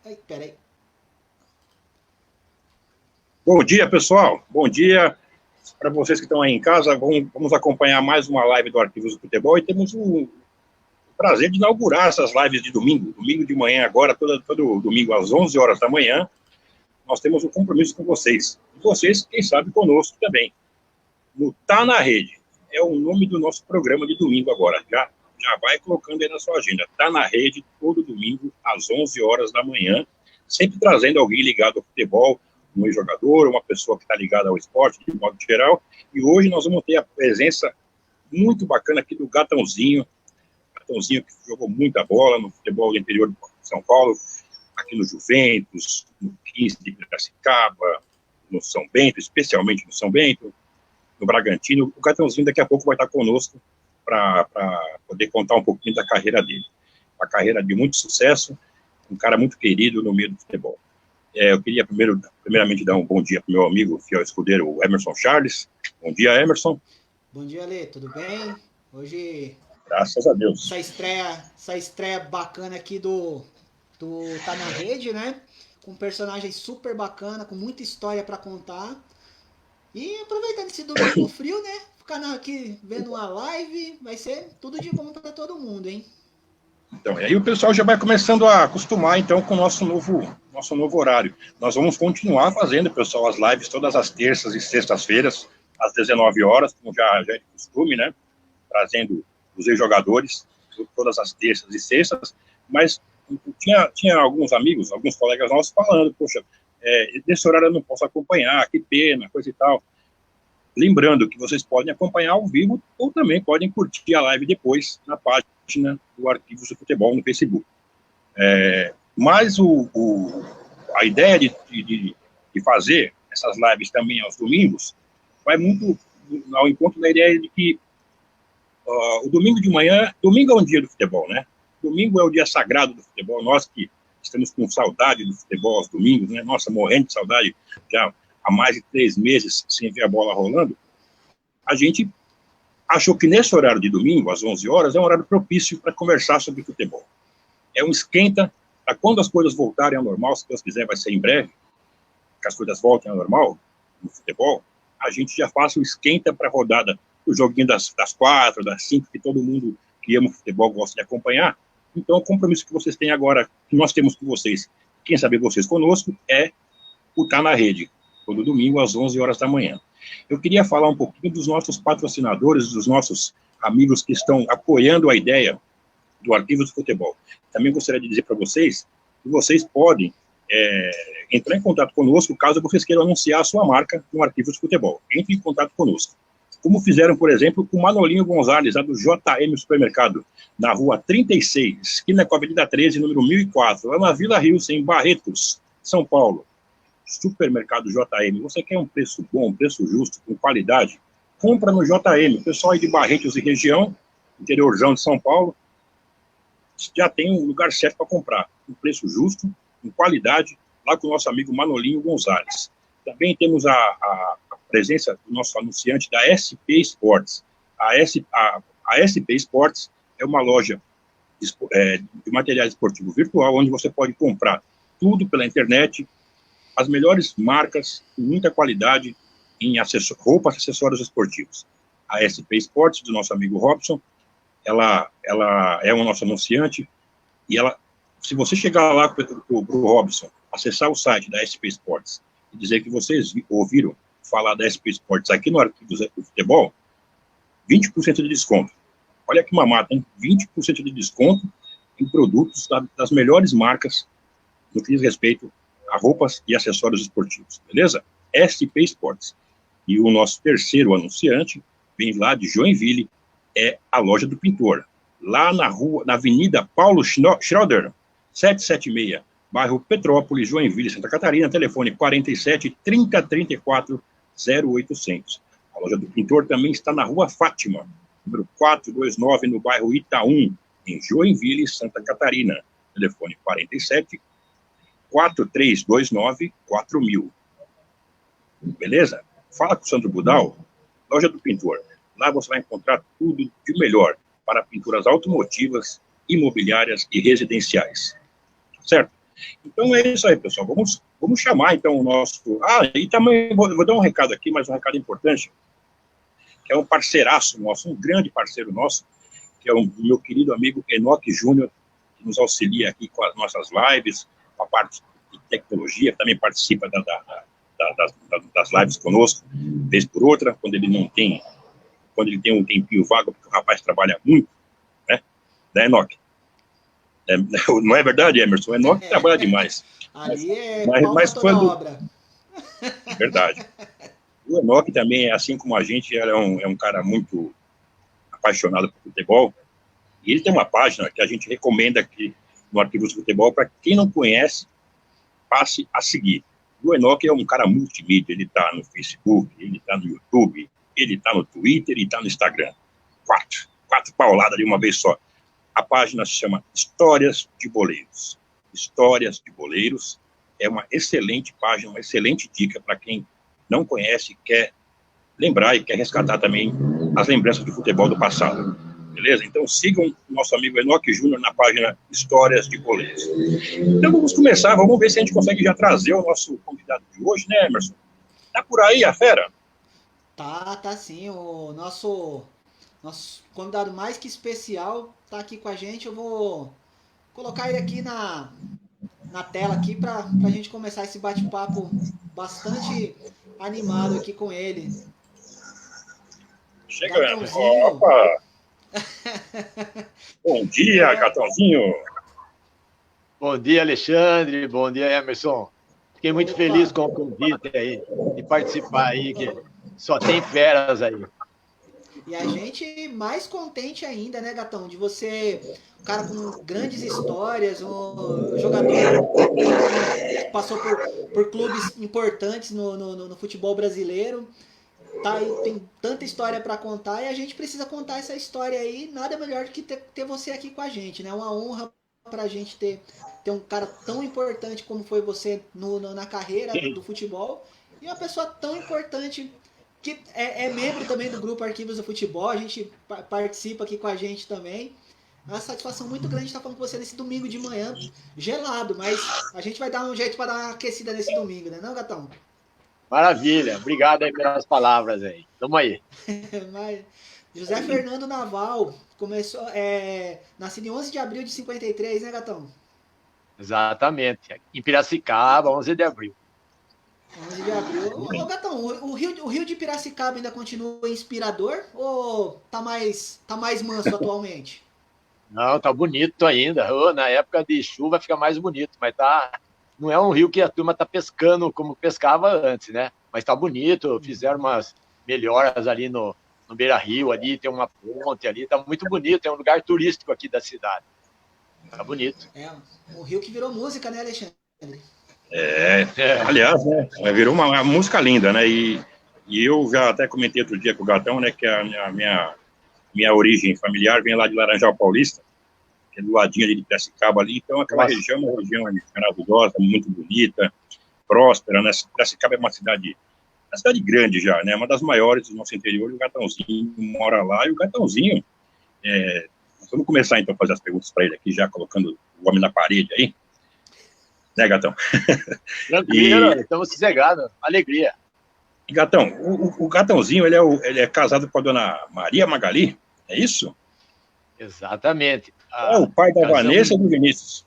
Ai, peraí. Bom dia, pessoal. Bom dia para vocês que estão aí em casa. Vamos acompanhar mais uma live do Arquivos do Futebol e temos o prazer de inaugurar essas lives de domingo. Domingo de manhã agora, todo domingo às 11 horas da manhã, nós temos um compromisso com vocês. E vocês, quem sabe, conosco também. No Tá na Rede. É o nome do nosso programa de domingo agora. Já vai colocando aí na sua agenda. Tá na Rede, todo domingo, às 11 horas da manhã, sempre trazendo alguém ligado ao futebol, um ex-jogador, uma pessoa que está ligada ao esporte, de modo geral. E hoje nós vamos ter a presença muito bacana aqui do Gatãozinho que jogou muita bola no futebol do interior de São Paulo, aqui no Juventus, no 15 de Piracicaba, no São Bento, especialmente no São Bento, no Bragantino. O Gatãozinho daqui a pouco vai estar conosco para poder contar um pouquinho da carreira dele. Uma carreira de muito sucesso, um cara muito querido no meio do futebol. Eu queria primeiramente dar um bom dia para o meu amigo, fiel escudeiro, o Emerson Charles. Bom dia, Emerson. Bom dia, Lê, tudo bem? Hoje, graças a Deus. Essa estreia bacana aqui do Tá na Rede, né? Com um personagem super bacana, com muita história para contar. E aproveitando esse domingo frio, né? Ficar aqui vendo uma live, vai ser tudo de bom para todo mundo, hein? Então, e aí o pessoal já vai começando a acostumar, então, com o nosso novo horário. Nós vamos continuar fazendo, pessoal, as lives todas as terças e sextas-feiras, às 19 horas, como já é de costume, né? Trazendo os ex-jogadores, todas as terças e sextas, mas tinha alguns amigos, alguns colegas nossos falando, poxa, nesse horário eu não posso acompanhar, que pena, coisa e tal. Lembrando que vocês podem acompanhar ao vivo ou também podem curtir a live depois na página do Arquivos do Futebol no Facebook. Mas a ideia de fazer essas lives também aos domingos vai muito ao encontro da ideia de que o domingo de manhã, domingo é um dia do futebol, né? Domingo é o dia sagrado do futebol. Nós que estamos com saudade do futebol aos domingos, né? Nossa, morrendo de saudade já há mais de 3 meses sem ver a bola rolando. A gente achou que nesse horário de domingo, às 11 horas, é um horário propício para conversar sobre futebol. É um esquenta para quando as coisas voltarem ao normal, se Deus quiser, vai ser em breve, que as coisas voltem ao normal no futebol, a gente já faça o esquenta para a rodada, o joguinho das 4, das 5, que todo mundo que ama futebol gosta de acompanhar. Então, o compromisso que vocês têm agora, que nós temos com vocês, quem sabe vocês conosco, é o Tá na Rede, todo domingo às 11 horas da manhã. Eu queria falar um pouquinho dos nossos patrocinadores, dos nossos amigos que estão apoiando a ideia do Arquivos do Futebol. Também gostaria de dizer para vocês que vocês podem entrar em contato conosco caso vocês queiram anunciar a sua marca no Arquivos do Futebol. Entre em contato conosco. Como fizeram, por exemplo, com o Manolinho Gonzalez, lá do JM Supermercado, na rua 36, esquina com a Avenida 13, número 1004, lá na Vila Rios, em Barretos, São Paulo. Supermercado JM, você quer um preço bom, um preço justo, com qualidade? Compra no JM. O pessoal aí de Barretos e região, interiorzão de São Paulo, já tem um lugar certo para comprar. Um preço justo, com qualidade, lá com o nosso amigo Manolinho Gonzalez. Também temos a presença do nosso anunciante da SP Sports. A SP Sports é uma loja de materiais esportivos virtual, onde você pode comprar tudo pela internet, as melhores marcas, com muita qualidade, em roupas e acessórios esportivos. A SP Sports, do nosso amigo Robson, ela é o nosso anunciante, e se você chegar lá para o Robson, acessar o site da SP Sports, e dizer que vocês ouviram falar da SP Sports aqui no Arquivos do Futebol, 20% de desconto. Olha que mamata, hein? 20% de desconto em produtos das melhores marcas no que diz respeito a roupas e acessórios esportivos, beleza? SP Sports. E o nosso terceiro anunciante vem lá de Joinville, é a Loja do Pintor. Lá na Avenida Paulo Schroeder, 776, bairro Petrópolis, Joinville, Santa Catarina, telefone 47 30 34 0800. A Loja do Pintor também está na Rua Fátima, número 429, no bairro Itaú, em Joinville, Santa Catarina, telefone 47 4329 4000. Beleza? Fala com o Sandro Budal, Loja do Pintor. Lá você vai encontrar tudo de melhor para pinturas automotivas, imobiliárias e residenciais. certo? Então é isso aí, pessoal. Vamos chamar, então, o nosso... E também vou dar um recado aqui, mas um recado importante, que é um parceiraço nosso, um grande parceiro nosso, que é o meu querido amigo Enoque Júnior, que nos auxilia aqui com as nossas lives, com a parte de tecnologia, também participa das lives conosco, vez por outra, quando ele tem um tempinho vago, porque o rapaz trabalha muito, né, Enoque? Não é verdade, Emerson? O Enoque trabalha demais. Ali é mas toda quando... obra. Verdade. O Enoque também, assim como a gente, é um cara muito apaixonado por futebol, e ele tem uma página que a gente recomenda aqui no Arquivos do Futebol, para quem não conhece, passe a seguir. O Enoque é um cara multimídia, ele está no Facebook, ele está no YouTube, ele está no Twitter e está no Instagram. Quatro pauladas de uma vez só. A página se chama Histórias de Boleiros. Histórias de Boleiros é uma excelente página, uma excelente dica para quem não conhece, quer lembrar e quer resgatar também as lembranças do futebol do passado. Beleza? Então sigam o nosso amigo Enoque Júnior na página Histórias de Boleiros. Então vamos começar, vamos ver se a gente consegue já trazer o nosso convidado de hoje, né, Emerson? Tá por aí a fera? Tá sim. O nosso convidado mais que especial tá aqui com a gente. Eu vou colocar ele aqui na tela aqui para a gente começar esse bate-papo bastante animado aqui com ele. Chegando. Opa! Bom dia, Gatãozinho. Bom dia, Alexandre. Bom dia, Emerson. Fiquei muito feliz com o convite aí, de participar aí, que só tem feras aí. E a gente mais contente ainda, né, Gatão? De você, um cara com grandes histórias, um jogador que passou por clubes importantes no futebol brasileiro. Tá, tem tanta história para contar e a gente precisa contar essa história aí. Nada melhor do que ter você aqui com a gente, né? Uma honra pra gente ter um cara tão importante como foi você na carreira do futebol e uma pessoa tão importante que é membro também do grupo Arquivos do Futebol. A gente participa aqui com a gente também. É uma satisfação muito grande estar falando com você nesse domingo de manhã, gelado, mas a gente vai dar um jeito para dar uma aquecida nesse domingo, né, não, Gatão? Maravilha, obrigado aí pelas palavras aí. Tamo aí. José Fernando Naval começou, nascido em 11 de abril de 53, né, Gatão? Exatamente, em Piracicaba, 11 de abril. 11 de abril. Ô, Gatão, o Rio de Piracicaba ainda continua inspirador ou tá mais manso atualmente? Não, tá bonito ainda. Na época de chuva fica mais bonito, mas não é um rio que a turma tá pescando como pescava antes, né? Mas tá bonito, fizeram umas melhoras ali no Beira-Rio, ali tem uma ponte ali, tá muito bonito, é um lugar turístico aqui da cidade. Tá bonito. O rio que virou música, né, Alexandre? Aliás, né, virou uma música linda, né? E eu já até comentei outro dia com o Gatão, né, que a minha origem familiar vem lá de Laranjal Paulista, que é do ladinho ali de Piracicaba ali, então aquela região é uma região maravilhosa, muito bonita, próspera, né? Piracicaba é uma cidade grande já, né? Uma das maiores do nosso interior, e o Gatãozinho mora lá, e o Gatãozinho, vamos começar então a fazer as perguntas para ele aqui, já colocando o homem na parede aí, né, Gatão? Tranquilo, estamos sossegados, alegria. E, Gatão, o Gatãozinho, ele é casado com a dona Maria Magali, é isso? Exatamente. É o pai da Vanessa e do Vinícius.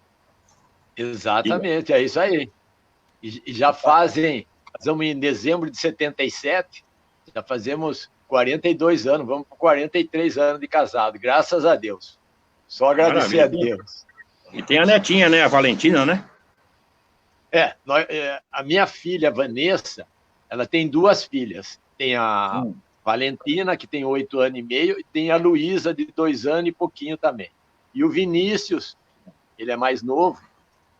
Exatamente, é isso aí. E já casamos em dezembro de 77, já fazemos 42 anos, vamos para 43 anos de casado, graças a Deus. Só agradecer a Deus. E tem a netinha, né, a Valentina, né? A minha filha, Vanessa, ela tem duas filhas. Tem a Valentina, que tem 8 anos e meio, e tem a Luísa, de 2 anos e pouquinho também. E o Vinícius, ele é mais novo,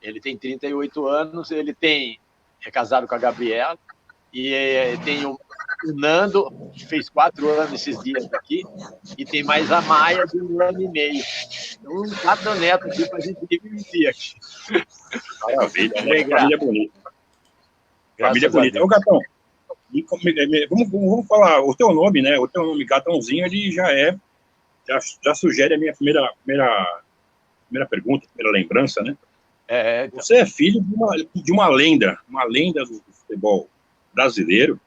ele tem 38 anos, é casado com a Gabriela, e tem o Nando, que fez 4 anos esses dias aqui, e tem mais a Maia, de 1 ano e meio. Então, 4 netos aqui para a gente dividir aqui. Maravilha, né? Família bonita. Família bonita. Ô, Gatão, vamos falar, o teu nome, né? O teu nome, Gatãozinho, ele já sugere a minha primeira pergunta, primeira lembrança, né? Então. Você é filho de uma lenda do futebol brasileiro,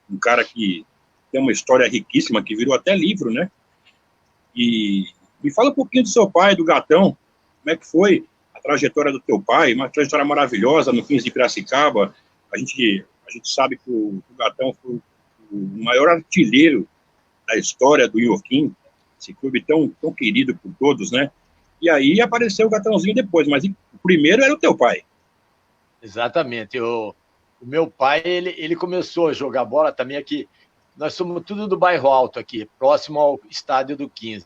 um cara que tem uma história riquíssima, que virou até livro, né? E me fala um pouquinho do seu pai, do Gatão, como é que foi a trajetória do teu pai, uma trajetória maravilhosa no 15 de Piracicaba. A gente sabe que o Gatão foi o maior artilheiro da história do Inhoquim, esse clube tão querido por todos, né? E aí apareceu o Gatãozinho depois, mas o primeiro era o teu pai. Exatamente. O meu pai, ele começou a jogar bola também aqui. Nós somos tudo do bairro Alto aqui, próximo ao estádio do 15.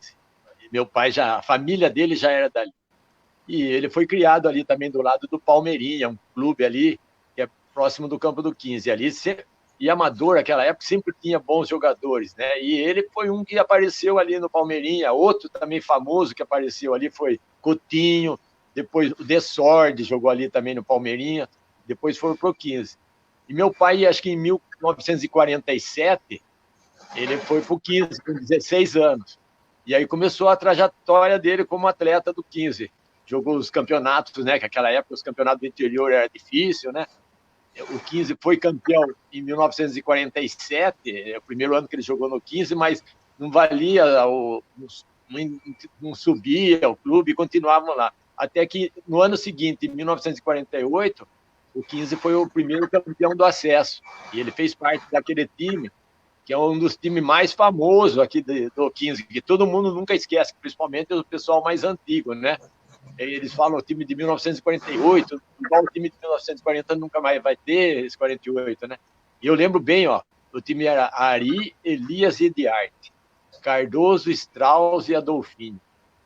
Meu pai a família dele já era dali. E ele foi criado ali também do lado do Palmeirinha, um clube ali que é próximo do campo do 15. Ali e Amador, naquela época, sempre tinha bons jogadores, né? E ele foi um que apareceu ali no Palmeirinha. Outro também famoso que apareceu ali foi Coutinho. Depois o Desorde jogou ali também no Palmeirinha. Depois foram pro 15. E meu pai, acho que em 1947, ele foi pro 15, com 16 anos. E aí começou a trajetória dele como atleta do 15. Jogou os campeonatos, né? Que naquela época os campeonatos do interior era difícil, né? O 15 foi campeão em 1947, é o primeiro ano que ele jogou no 15, mas não valia, não subia o clube e continuavam lá. Até que no ano seguinte, em 1948, o 15 foi o primeiro campeão do acesso. E ele fez parte daquele time, que é um dos times mais famosos aqui do 15, que todo mundo nunca esquece, principalmente o pessoal mais antigo, né? Eles falam o time de 1948, igual o time de 1940 nunca mais vai ter, esse 48, né? E eu lembro bem, ó, o time era Ari, Elias e Ediarte, Cardoso, Strauss e Adolfinho,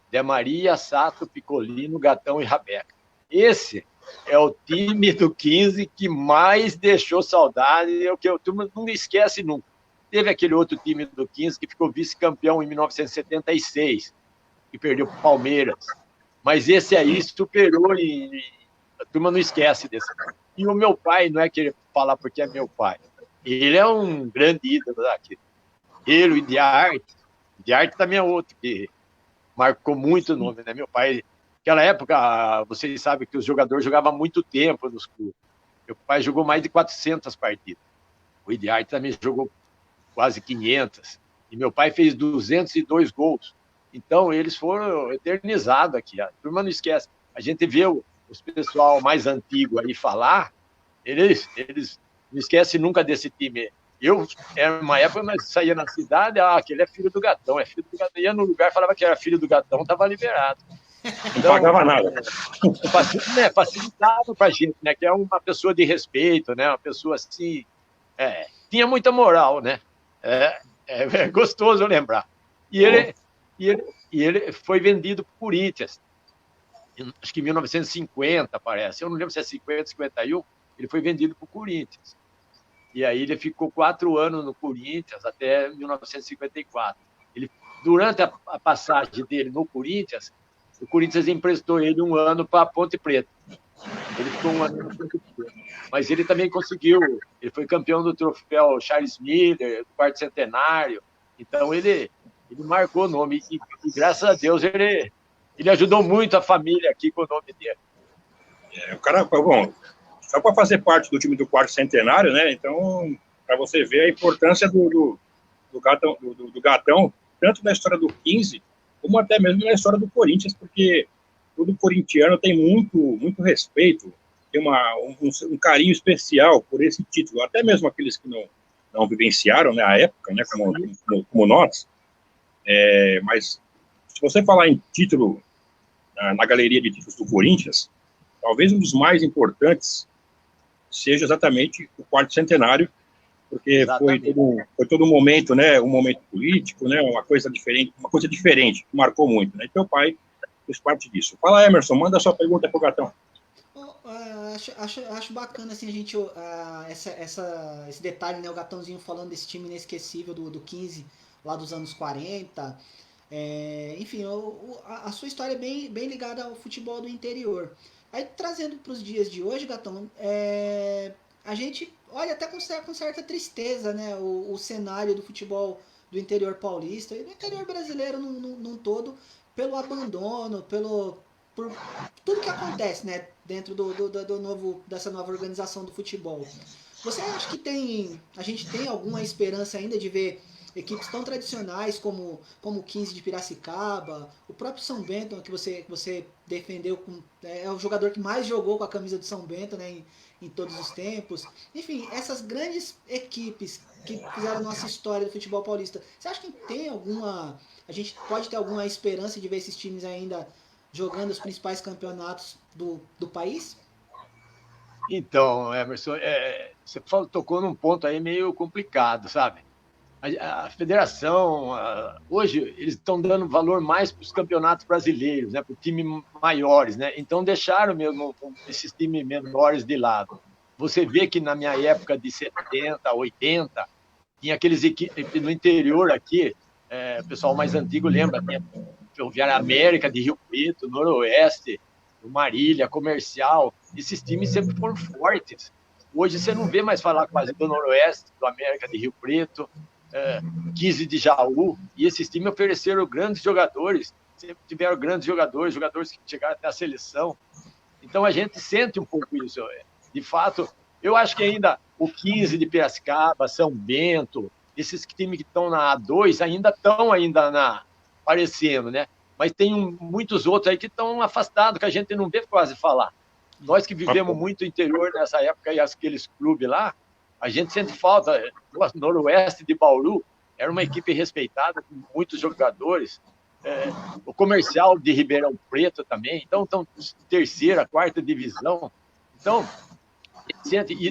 De Maria, Sato, Picolino, Gatão e Rabeca. Esse é o time do 15 que mais deixou saudade, é o que a turma não esquece nunca. Teve aquele outro time do 15 que ficou vice-campeão em 1976, que perdeu para o Palmeiras. Mas esse aí superou e a turma não esquece desse. E o meu pai, não é querer falar porque é meu pai, ele é um grande ídolo daqui. Ele, o Idiarte também é outro que marcou muito o nome, né? Meu pai, naquela época, vocês sabem que os jogadores jogavam muito tempo nos clubes. Meu pai jogou mais de 400 partidas. O Idiarte também jogou quase 500. E meu pai fez 202 gols. Então, eles foram eternizados aqui. A turma não esquece. A gente vê os pessoal mais antigo aí falar, eles não esquecem nunca desse time. Eu, era uma época, nós saía na cidade, aquele é filho do Gatão, é filho do Gatão. Ia no lugar, falava que era filho do Gatão, estava liberado. Então, não pagava nada. Facilitava para a gente, né? Que é uma pessoa de respeito, né? Uma pessoa assim, tinha muita moral, né? É gostoso lembrar. E ele foi vendido para o Corinthians, acho que em 1950, parece. Eu não lembro se é 50, 51. Ele foi vendido para o Corinthians. E aí ele ficou 4 anos no Corinthians até 1954. Durante a passagem dele no Corinthians, o Corinthians emprestou ele 1 ano para Ponte Preta. Ele ficou 1 ano no Ponte Preta. Mas ele também conseguiu, ele foi campeão do troféu Charles Miller, do quarto centenário. Então ele marcou o nome. E graças a Deus ele ajudou muito a família aqui com o nome dele. O cara, bom, só para fazer parte do time do quarto centenário, né? Então, para você ver a importância do Gatão, tanto na história do 15, como até mesmo na história do Corinthians, porque todo corintiano tem muito respeito, tem um carinho especial por esse título, até mesmo aqueles que não vivenciaram, né, a época, né, como nós. Mas se você falar em título na galeria de títulos do Corinthians, talvez um dos mais importantes seja exatamente o quarto centenário, porque foi todo um momento, né, um momento político, né, uma coisa diferente, que marcou muito, né, e teu pai fez parte disso. Fala, Emerson, manda a sua pergunta pro Gatão. Acho bacana, assim, a gente, esse detalhe, né, o Gatãozinho falando desse time inesquecível do 15, lá dos anos 40, enfim, a sua história é bem ligada ao futebol do interior. Aí, trazendo para os dias de hoje, Gatão, a gente olha até com certa tristeza, né, o cenário do futebol do interior paulista e do interior brasileiro num todo, pelo abandono, por tudo que acontece, né, dentro dessa nova organização do futebol. Você acha que a gente tem alguma esperança ainda de ver equipes tão tradicionais como o 15 de Piracicaba, o próprio São Bento, que você defendeu, é o jogador que mais jogou com a camisa do São Bento, né, em todos os tempos. Enfim, essas grandes equipes que fizeram nossa história do futebol paulista, você acha que a gente pode ter alguma esperança de ver esses times ainda jogando os principais campeonatos do país? Então, Emerson, você tocou num ponto aí meio complicado, sabe? A federação, hoje, eles estão dando valor mais para os campeonatos brasileiros, né, para os times maiores, né? Então, deixaram mesmo esses times menores de lado. Você vê que na minha época de 70, 80, tinha aqueles equipes no interior aqui, o pessoal mais antigo lembra, tinha Ferroviária América de Rio Preto, Noroeste, o Marília, Comercial, esses times sempre foram fortes. Hoje você não vê mais falar quase do Noroeste, do América de Rio Preto, 15 de Jaú, e esses times ofereceram grandes jogadores, sempre tiveram grandes jogadores que chegaram até a seleção. Então a gente sente um pouco isso. De fato, eu acho que ainda o 15 de Piracicaba, São Bento, esses times que estão na A2 ainda estão aparecendo, né? Mas tem muitos outros aí que estão afastados, que a gente não vê quase falar. Nós que vivemos muito interior nessa época, e aqueles clubes lá, a gente sente falta. O Noroeste de Bauru era uma equipe respeitada, com muitos jogadores. O Comercial de Ribeirão Preto também. Então, terceira, quarta divisão. Então,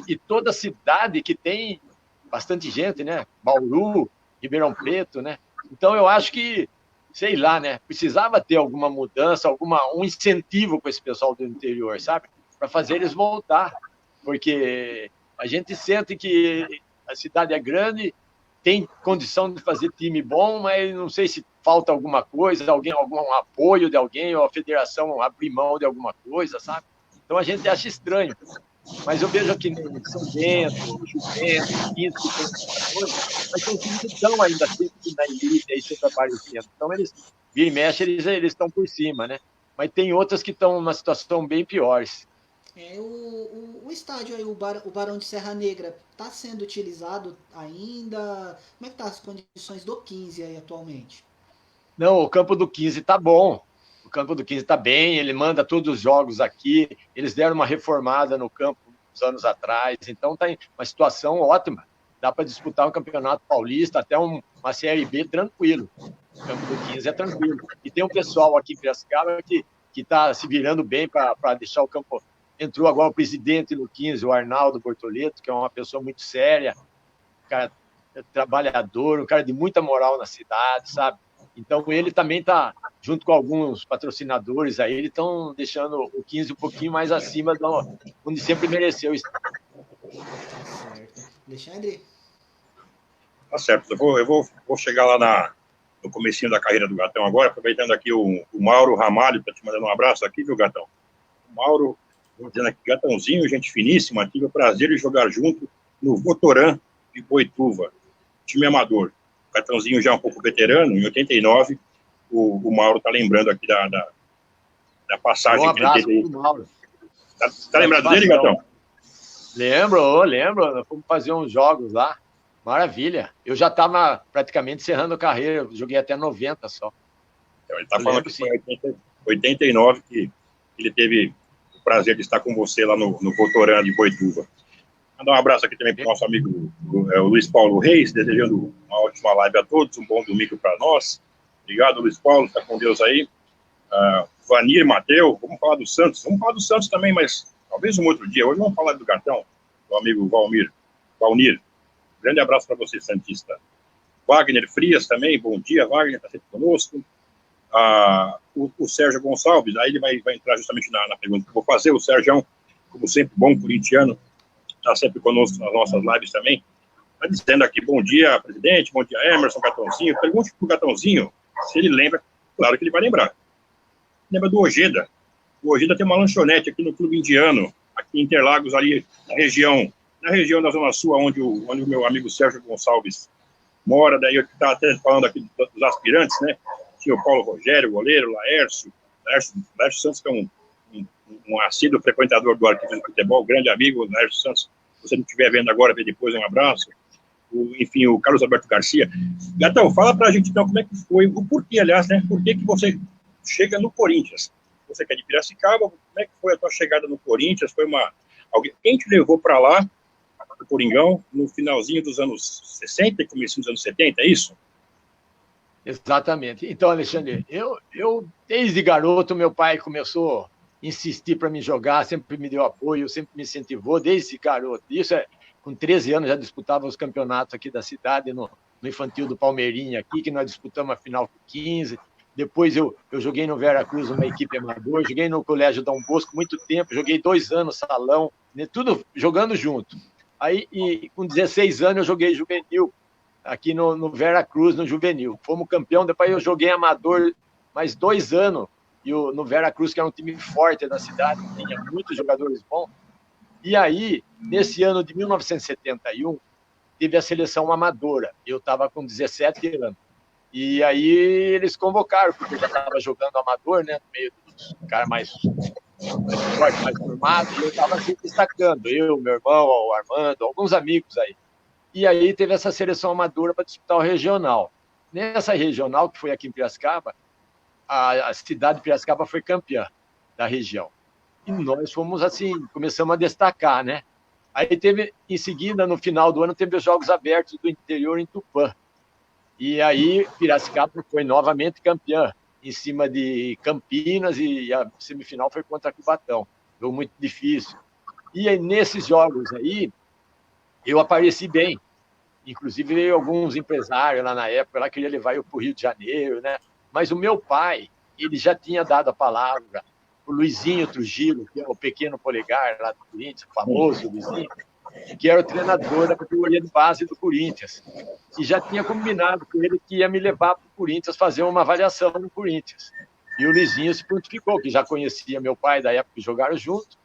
e toda cidade que tem bastante gente, né? Bauru, Ribeirão Preto, né? Então, eu acho que, sei lá, né? Precisava ter alguma mudança, um incentivo com esse pessoal do interior, sabe? Para fazer eles voltar. Porque a gente sente que a cidade é grande, tem condição de fazer time bom, mas não sei se falta alguma coisa, algum apoio de alguém, ou a federação abrir mão de alguma coisa, sabe? Então a gente acha estranho. Mas eu vejo aqui no São Bento, Juventus, Quinto, que tem muita coisa, mas são times que estão ainda sempre na elite, aí sempre aparecendo. Então eles, vira e mexe, eles estão por cima, né? Mas tem outras que estão numa situação bem piores. O estádio aí, o Barão de Serra Negra, está sendo utilizado ainda? Como é que tá as condições do 15 aí atualmente? Não, o campo do 15 está bom. O campo do 15 está bem, ele manda todos os jogos aqui. Eles deram uma reformada no campo uns anos atrás, então está em uma situação ótima. Dá para disputar um campeonato paulista, até uma Série B tranquilo. O campo do 15 é tranquilo. E tem um pessoal aqui em Piracicaba que está se virando bem para deixar o campo. Entrou agora o presidente no 15, o Arnaldo Bortoleto, que é uma pessoa muito séria, um cara trabalhador, um cara de muita moral na cidade, sabe? Então, ele também está, junto com alguns patrocinadores aí, eles estão deixando o 15 um pouquinho mais acima de onde sempre mereceu. Certo. Alexandre? Tá certo. Eu vou chegar lá no comecinho da carreira do Gatão agora, aproveitando aqui o Mauro Ramalho, para te mandar um abraço aqui, viu, Gatão? O Mauro, dizendo aqui, Gatãozinho, gente finíssima, tive o prazer de jogar junto no Votorã de Boituva, time amador. O Gatãozinho já é um pouco veterano, em 89, o Mauro tá lembrando aqui da passagem. Um abraço que ele teve. Mauro. Tá lembrado dele, Gatão? Lembro, nós fomos fazer uns jogos lá, maravilha. Eu já estava praticamente encerrando a carreira, eu joguei até 90 só. Então, ele tá falando que foi em 89 que ele teve o prazer de estar com você lá no Votorã de Boituva. Mandar um abraço aqui também para o nosso amigo o Luiz Paulo Reis, desejando uma ótima live a todos, um bom domingo para nós. Obrigado, Luiz Paulo, está com Deus aí. Vanir Mateu, vamos falar do Santos também, mas talvez um outro dia. Hoje vamos falar do Gatão, do amigo Valnir. Grande abraço para você, Santista. Wagner Frias também, bom dia, Wagner, está sempre conosco. O Sérgio Gonçalves, aí ele vai entrar justamente na pergunta que eu vou fazer. O Sérgio, como sempre, bom corintiano, está sempre conosco nas nossas lives também. Está dizendo aqui, bom dia, presidente, bom dia, Emerson, Gatãozinho. Pergunte para o Gatãozinho se ele lembra, claro que ele vai lembrar. Lembra do Ojeda? O Ojeda tem uma lanchonete aqui no Clube Indiano, aqui em Interlagos, ali na região da Zona Sul, onde o meu amigo Sérgio Gonçalves mora. Daí eu estava até falando aqui dos aspirantes, né? Tinha o Paulo Rogério, o goleiro, o Laércio, Laércio Santos, que é um assíduo frequentador do Arquivo do Futebol, grande amigo, Laércio Santos. Se você não estiver vendo agora, vê depois, um abraço. Enfim, o Carlos Alberto Garcia. Gatão, fala pra gente, então, como é que foi, o porquê, aliás, né? Por que você chega no Corinthians? Você que é de Piracicaba, como é que foi a tua chegada no Corinthians? Quem te levou para lá, no Coringão, no finalzinho dos anos 60 e comecinho dos anos 70, é isso? Exatamente. Então, Alexandre, eu desde garoto, meu pai começou a insistir para me jogar, sempre me deu apoio, sempre me incentivou, desde garoto. Isso com 13 anos já disputava os campeonatos aqui da cidade, no infantil do Palmeirinha aqui, que nós disputamos a final com 15. Depois eu joguei no Vera Cruz, uma equipe amador, joguei no Colégio Dom Bosco muito tempo, joguei 2 anos salão, né, tudo jogando junto. Aí, com 16 anos, eu joguei juvenil, aqui no Vera Cruz, no juvenil. Fomos campeão, depois eu joguei amador mais 2 anos, no Vera Cruz, que era um time forte da cidade, tinha muitos jogadores bons. E aí, nesse ano de 1971, teve a seleção amadora. Eu estava com 17 anos. E aí eles convocaram, porque eu já estava jogando amador, né, no meio dos caras mais fortes, mais formados, e eu estava se destacando. Eu, meu irmão, o Armando, alguns amigos aí. E aí teve essa seleção amadora para disputar o regional. Nessa regional, que foi aqui em Piracicaba, a cidade de Piracicaba foi campeã da região. E nós fomos assim, começamos a destacar, né? Aí teve, em seguida, no final do ano, teve os Jogos Abertos do Interior em Tupã. E aí Piracicaba foi novamente campeã, em cima de Campinas, e a semifinal foi contra Cubatão. Foi muito difícil. E aí, nesses jogos aí, eu apareci bem. Inclusive, veio alguns empresários lá na época, lá queria levar eu para o Rio de Janeiro, né? Mas o meu pai, ele já tinha dado a palavra, o Luizinho Trujillo, que é o pequeno polegar lá do Corinthians, o famoso Luizinho, que era o treinador da categoria de base do Corinthians. E já tinha combinado com ele que ia me levar para o Corinthians fazer uma avaliação no Corinthians. E o Luizinho se prontificou, que já conhecia meu pai da época que jogaram junto.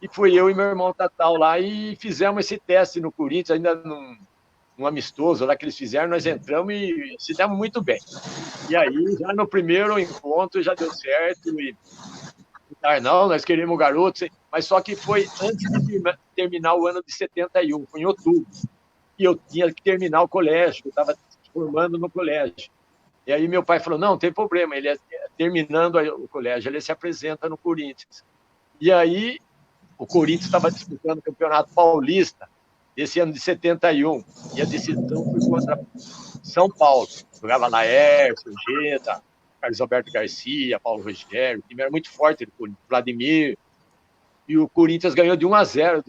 E fui eu e meu irmão Tatal lá e fizemos esse teste no Corinthians, ainda num amistoso lá que eles fizeram, nós entramos e se demos muito bem. E aí, já no primeiro encontro, já deu certo. E não, nós queremos garotos, mas só que foi antes de terminar o ano de 71, foi em outubro. E eu tinha que terminar o colégio, eu estava formando no colégio. E aí meu pai falou, não tem problema, ele terminando o colégio, ele se apresenta no Corinthians. E aí o Corinthians estava disputando o Campeonato Paulista desse ano de 71, e a decisão foi contra São Paulo. Jogava Laércio, Geda, Carlos Alberto Garcia, Paulo Rogério, o time era muito forte, Vladimir, e o Corinthians ganhou de 1-0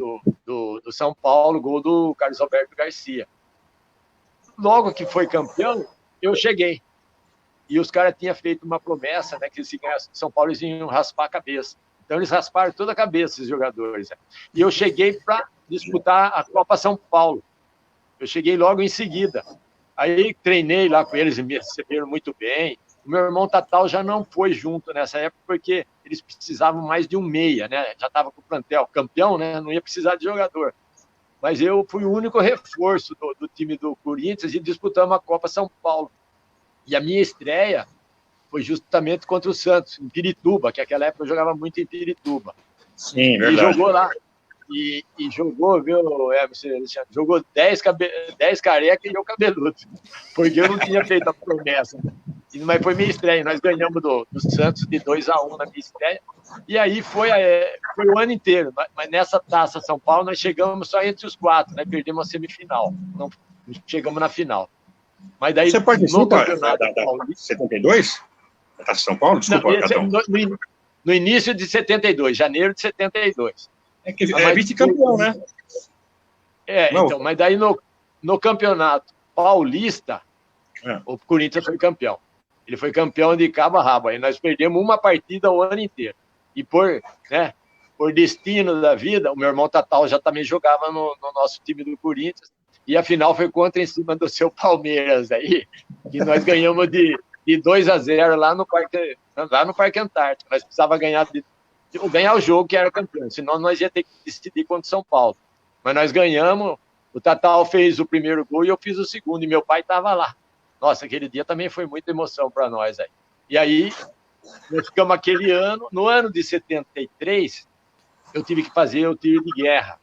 do São Paulo, gol do Carlos Alberto Garcia. Logo que foi campeão, eu cheguei. E os caras tinham feito uma promessa, né, que se ganhasse São Paulo, eles iam raspar a cabeça. Então, eles rasparam toda a cabeça, esses jogadores. Né? E eu cheguei para disputar a Copa São Paulo. Eu cheguei logo em seguida. Aí, treinei lá com eles e me receberam muito bem. O meu irmão Tatal já não foi junto nessa época, porque eles precisavam mais de um meia, né? Já estava com o plantel campeão, né? Não ia precisar de jogador. Mas eu fui o único reforço do time do Corinthians e disputamos a Copa São Paulo. E a minha estreia foi justamente contra o Santos, em Pirituba, que naquela época eu jogava muito em Pirituba. Sim, verdade. E jogou lá. E jogou, viu, jogou 10 carecas e eu cabeludo, porque eu não tinha feito a promessa. Mas foi minha estreia, nós ganhamos do Santos de 2-1 na minha estreia, e aí foi o ano inteiro. Mas nessa Taça São Paulo nós chegamos só entre os 4, né? Perdemos a semifinal, não chegamos na final. Mas daí, você participa no campeonato da 72? Da Taça São Paulo? Desculpa, no início de 72, janeiro de 72. É que é vice-campeão, né? Então, mas daí no campeonato paulista, o Corinthians foi campeão. Ele foi campeão de cabo a rabo. Aí nós perdemos uma partida o ano inteiro. E por destino da vida, o meu irmão Tatal já também jogava no nosso time do Corinthians. E a final foi contra em cima do seu Palmeiras aí, que nós ganhamos de 2-0 lá no Parque Antártico. Nós precisávamos ganhar o jogo, que era campeão, senão nós ia ter que decidir contra o São Paulo. Mas nós ganhamos, o Tatal fez o primeiro gol e eu fiz o segundo, e meu pai estava lá. Nossa, aquele dia também foi muita emoção para nós aí. E aí, Nós ficamos aquele ano. No ano de 73, eu tive que fazer o tiro de guerra.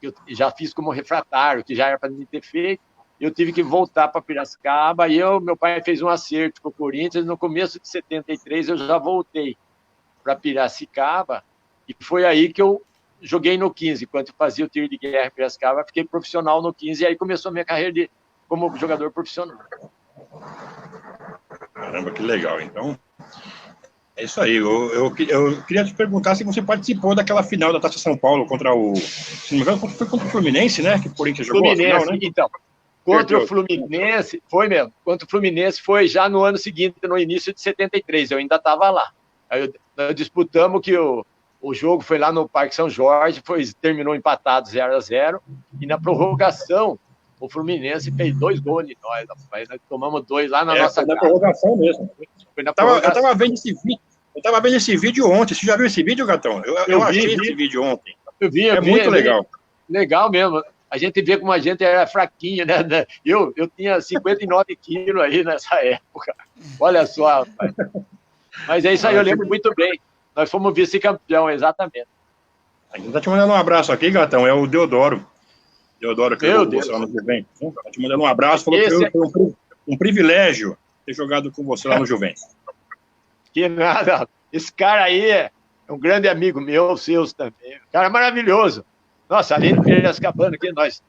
Eu já fiz como refratário, que já era para mim ter feito. Eu tive que voltar para Piracicaba e meu pai fez um acerto com o Corinthians. No começo de 73, eu já voltei para Piracicaba e foi aí que eu joguei no 15. Enquanto eu fazia o tiro de guerra em Piracicaba, fiquei profissional no 15 e aí começou a minha carreira como jogador profissional. Caramba, que legal. Então, é isso aí. Eu queria te perguntar se você participou daquela final da Taça São Paulo contra o... Se não me engano, foi contra o Fluminense, né? Que o Corinthians jogou a final, né? Então, contra o Fluminense, foi mesmo. Contra o Fluminense foi já no ano seguinte, no início de 73. Eu ainda estava lá. Aí nós disputamos que o jogo foi lá no Parque São Jorge, terminou empatado 0-0. E na prorrogação, o Fluminense fez 2 gols de nós. Nós tomamos 2 lá na nossa casa. Foi na prorrogação mesmo. Foi na prorrogação. Eu estava vendo esse vídeo. Eu estava vendo esse vídeo ontem. Você já viu esse vídeo, Gatão? Eu achei esse vídeo ontem. Eu vi, muito legal. Legal mesmo. A gente vê como a gente era fraquinho, né? Eu tinha 59 quilos aí nessa época. Olha só, rapaz. Mas é isso aí, eu lembro muito bem. Nós fomos vice-campeão, exatamente. A gente tá te mandando um abraço aqui, Gatão. É o Deodoro. Deodoro, que eu você lá no Juventus. Tá te mandando um abraço. Falou que foi um privilégio ter jogado com você lá no Juventus. Que nada. Esse cara aí é um grande amigo meu, seus também. Um cara maravilhoso. Nossa, além de Piracicabana, que nós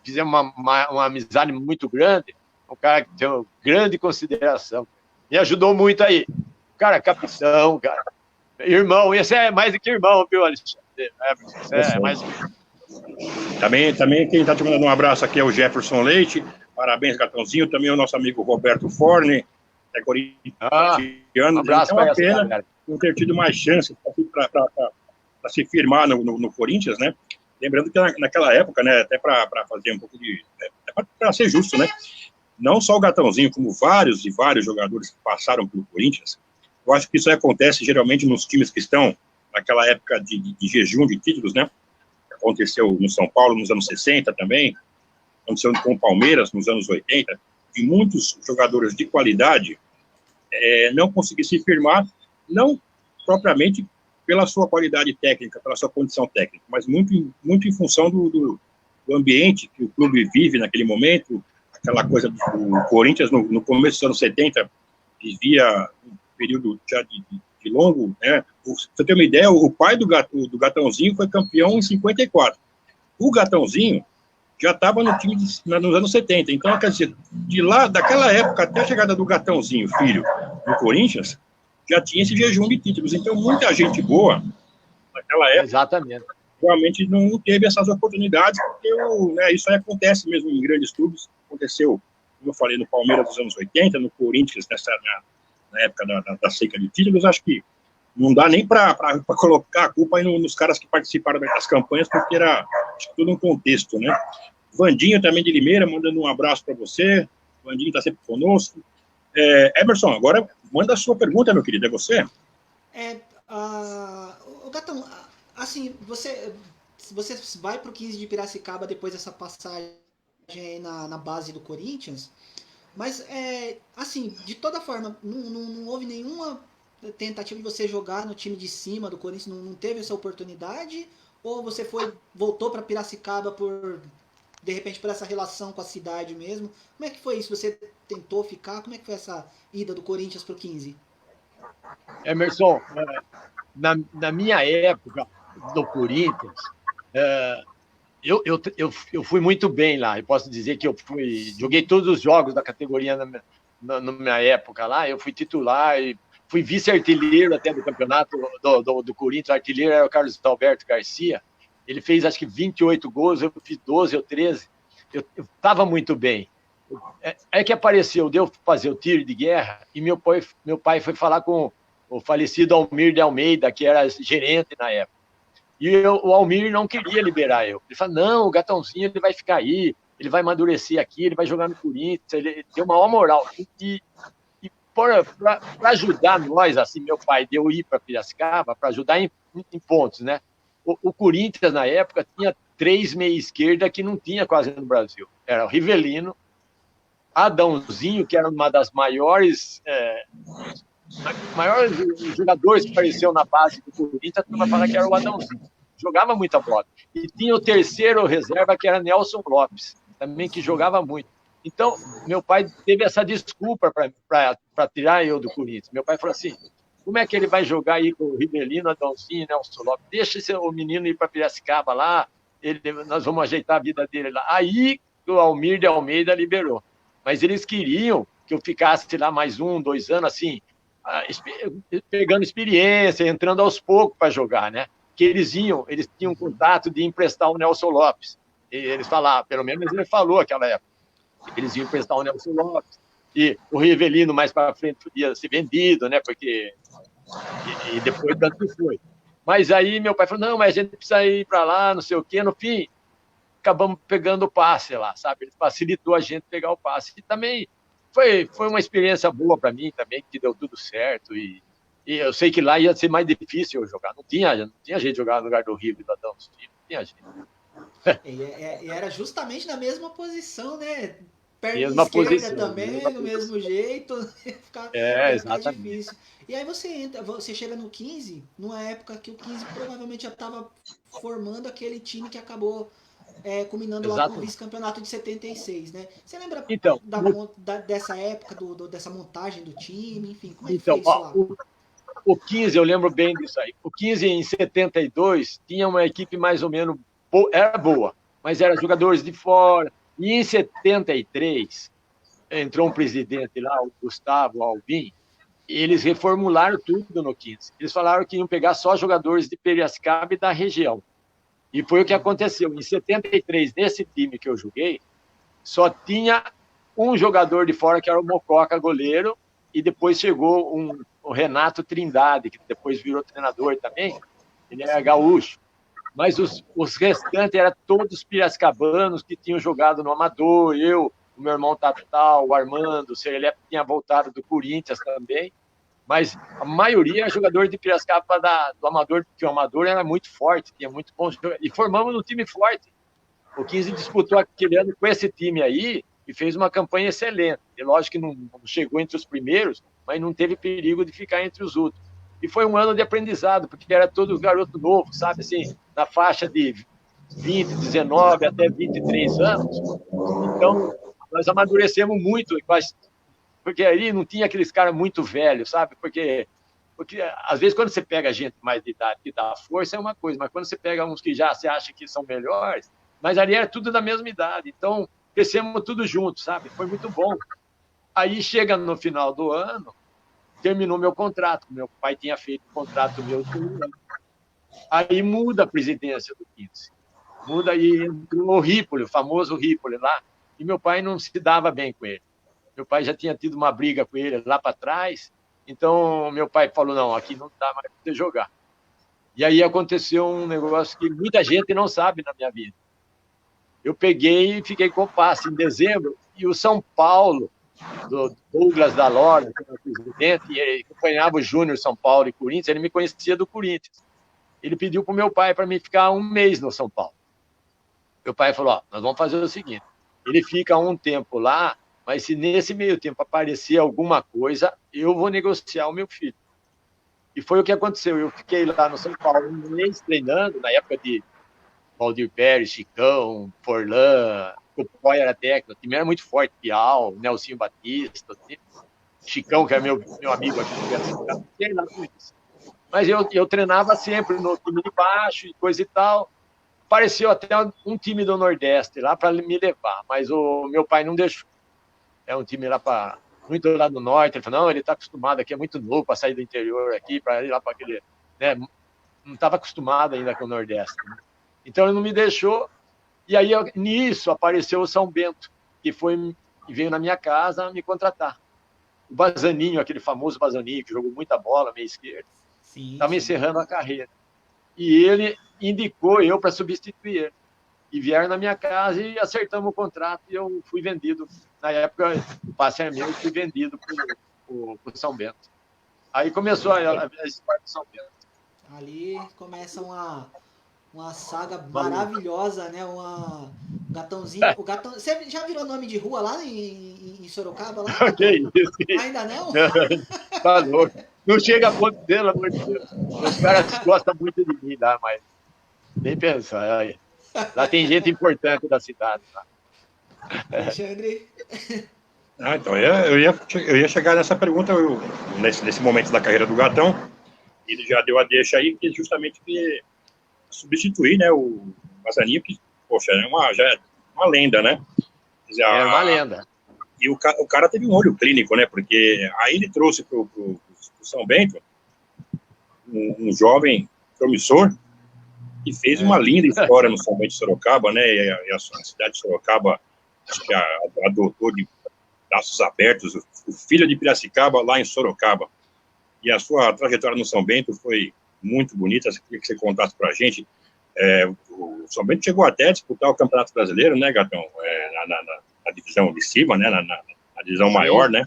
fizemos uma amizade muito grande, um cara que tem uma grande consideração. Me ajudou muito aí. Cara, capitão, cara. Irmão, esse é mais do que irmão, viu, Alexandre? Mais... Também quem está te mandando um abraço aqui é o Jefferson Leite. Parabéns, Gatãozinho. Também o nosso amigo Roberto Forne. É corintiano. Um abraço para pena não ter tido mais chance para se firmar no Corinthians, né? Lembrando que naquela época, né, até para fazer um pouco de... para ser justo, né? Não só o Gatãozinho, como vários e vários jogadores que passaram pelo Corinthians. Eu acho que isso acontece geralmente nos times que estão naquela época de jejum de títulos, né? Aconteceu no São Paulo nos anos 60 também, aconteceu com o Palmeiras nos anos 80, e muitos jogadores de qualidade não conseguiram se firmar, não propriamente pela sua qualidade técnica, pela sua condição técnica, mas muito em função do ambiente que o clube vive naquele momento, aquela coisa do Corinthians no começo dos anos 70, vivia um período já de longo, né? Pra você ter uma ideia, o pai do Gatãozinho foi campeão em 54. O Gatãozinho já estava no time nos anos 70. Então, quer dizer, daquela época até a chegada do Gatãozinho, filho, no Corinthians, já tinha esse jejum de títulos. Então, muita gente boa, naquela época, exatamente, realmente não teve essas oportunidades, porque isso aí acontece mesmo em grandes clubes. Aconteceu, como eu falei, no Palmeiras dos anos 80, no Corinthians, na época da seca de títulos. Acho que não dá nem para colocar a culpa aí nos caras que participaram das campanhas, porque era tudo um contexto, né? Vandinho também de Limeira, mandando um abraço para você. Vandinho está sempre conosco. Emerson, agora manda a sua pergunta, meu querido, é você? Gatão, assim, você vai para o 15 de Piracicaba depois dessa passagem aí na base do Corinthians, mas, assim, de toda forma, não houve nenhuma tentativa de você jogar no time de cima do Corinthians, não teve essa oportunidade? Ou você voltou para Piracicaba de repente, por essa relação com a cidade mesmo? Como é que foi isso? Você tentou ficar? Como é que foi essa ida do Corinthians para o 15? Emerson, na minha época do Corinthians, eu fui muito bem lá. Eu posso dizer que joguei todos os jogos da categoria na minha época lá. Eu fui titular e fui vice-artilheiro até do campeonato do Corinthians. O artilheiro era o Carlos Alberto Garcia. Ele fez, acho que, 28 gols, eu fiz 12 ou 13. Eu estava muito bem. É que apareceu, deu fazer o tiro de guerra, e meu pai foi falar com o falecido Almir de Almeida, que era gerente na época. E o Almir não queria liberar eu. Ele falou, não, o Gatãozinho ele vai ficar aí, ele vai amadurecer aqui, ele vai jogar no Corinthians, ele tem uma maior moral. E para ajudar nós, assim, meu pai deu ir para Piracicaba, para ajudar em pontos, né? O Corinthians, na época, tinha 3 meia-esquerda que não tinha quase no Brasil. Era o Rivelino, Adãozinho, que era uma das maiores O maior jogador que apareceu na base do Corinthians, tu vai falar que era o Adãozinho. Jogava muita bola. E tinha o terceiro reserva, que era Nelson Lopes, também que jogava muito. Então, meu pai teve essa desculpa para tirar eu do Corinthians. Meu pai falou assim, como é que ele vai jogar aí com o Rivelino, Adãozinho, Nelson Lopes? Deixa o menino ir para Piracicaba lá, nós vamos ajeitar a vida dele lá. Aí o Almir de Almeida liberou. Mas eles queriam que eu ficasse lá mais 1, 2 anos, assim, pegando experiência, entrando aos poucos para jogar, né? Que eles tinham contato de emprestar o Nelson Lopes. E eles falaram, pelo menos ele falou naquela época, que eles iam emprestar o Nelson Lopes. E o Rivelino mais para frente podia ser vendido, né? Porque e depois tanto que foi. Mas aí meu pai falou, não, mas a gente precisa ir para lá, não sei o quê. No fim, acabamos pegando o passe lá, sabe? Ele facilitou a gente pegar o passe. E também foi uma experiência boa para mim também, que deu tudo certo. E eu sei que lá ia ser mais difícil eu jogar. Não tinha jeito de jogar no lugar do Rio e do Adão. Não tinha jeito. E era justamente na mesma posição, né? Perna mesma esquerda posição, também, do mesmo jeito. Ficar exatamente. difícil. E aí você chega no 15, numa época que o 15 provavelmente já estava formando aquele time que acabou culminando lá com o vice-campeonato de 76, né? Você lembra então, dessa época, dessa montagem do time, enfim, como é que então, foi isso lá? O 15, eu lembro bem disso aí. O 15, em 72, tinha uma equipe mais ou menos era boa, mas eram jogadores de fora. E em 73, entrou um presidente lá, o Gustavo Alvim, e eles reformularam tudo no 15. Eles falaram que iam pegar só jogadores de Piracicaba e da região. E foi o que aconteceu. Em 73, nesse time que eu joguei, só tinha um jogador de fora, que era o Mococa, goleiro, e depois chegou o Renato Trindade, que depois virou treinador também. Ele era gaúcho. Mas os restantes eram todos piracicabanos que tinham jogado no Amador, o meu irmão Tatal, o Armando, o Serelepe tinha voltado do Corinthians também, mas a maioria é jogador de Piracicaba do Amador, porque o Amador era muito forte, tinha muito bons jogadores, e formamos um time forte. O 15 disputou aquele ano com esse time aí e fez uma campanha excelente. E lógico que não chegou entre os primeiros, mas não teve perigo de ficar entre os últimos. E foi um ano de aprendizado, porque era todo garoto novo, sabe, assim, na faixa de 20, 19 até 23 anos. Então, nós amadurecemos muito, porque aí não tinha aqueles caras muito velhos, sabe? Porque às vezes quando você pega gente mais de idade que dá força é uma coisa, mas quando você pega uns que já se acha que são melhores, mas ali era tudo da mesma idade. Então, crescemos tudo junto, sabe? Foi muito bom. Aí chega no final do ano, terminou meu contrato. Meu pai tinha feito o contrato meu. Aí muda a presidência do 15. Muda e entrou o Ripoli, o famoso Ripoli lá. E meu pai não se dava bem com ele. Meu pai já tinha tido uma briga com ele lá para trás. Então, meu pai falou, não, aqui não dá mais para você jogar. E aí aconteceu um negócio que muita gente não sabe na minha vida. Eu peguei e fiquei com passe em dezembro. E o São Paulo, do Douglas da Lora, que era o presidente, e ele acompanhava o Júnior, São Paulo e Corinthians, ele me conhecia do Corinthians. Ele pediu para o meu pai para mim ficar um mês no São Paulo. Meu pai falou, nós vamos fazer o seguinte, ele fica um tempo lá, mas se nesse meio tempo aparecer alguma coisa, eu vou negociar o meu filho. E foi o que aconteceu. Eu fiquei lá no São Paulo um mês treinando, na época de Valdir Pérez, Chicão, Forlan, o Poi era técnico, o time era muito forte, Piau, Nelsinho Batista, Chicão, que era meu amigo aqui. Mas eu treinava sempre no time de baixo e coisa e tal. Apareceu até um time do Nordeste lá para me levar, mas o meu pai não deixou. É um time lá muito lá do Norte. Ele falou, não, ele está acostumado aqui, é muito novo para sair do interior aqui, para ir lá para aquele... Né? Não estava acostumado ainda com o Nordeste. Né? Então ele não me deixou. E aí, nisso, apareceu o São Bento, que veio na minha casa me contratar. O Bazaninho, aquele famoso Bazaninho, que jogou muita bola, meia esquerda, estava encerrando a carreira. E ele indicou eu para substituir ele. E vieram na minha casa e acertamos o contrato e eu fui vendido. Na época, o passe era meu, eu fui vendido para o São Bento. Aí começou a história do São Bento. Ali começa uma saga maravilhosa, né? Gatãozinho. O Gatão, você já virou nome de rua lá em Sorocaba? Lá? Okay, ainda não? Tá louco. Não chega a ponto, pelo amor de Deus. Os caras gostam muito de mim lá, mas nem pensar. Aí. Lá tem gente importante da cidade. Tá? Alexandre. Então, eu ia chegar nessa pergunta nesse momento da carreira do Gatão. Ele já deu a deixa aí, que justamente que substituir, né, o Mazaninho, que, poxa, já é uma lenda, né? Dizer, é uma lenda. E o cara teve um olho clínico, né? Porque aí ele trouxe pro São Bento um jovem promissor que fez uma linda história no São Bento de Sorocaba, né? E a cidade de Sorocaba, acho que adotou de braços abertos o filho de Piracicaba lá em Sorocaba. E a sua trajetória no São Bento foi muito bonita. Eu queria que você contasse para a gente. O São Bento chegou até a disputar o Campeonato Brasileiro, né, Gatão? Na divisão de cima, né? Na divisão maior, né?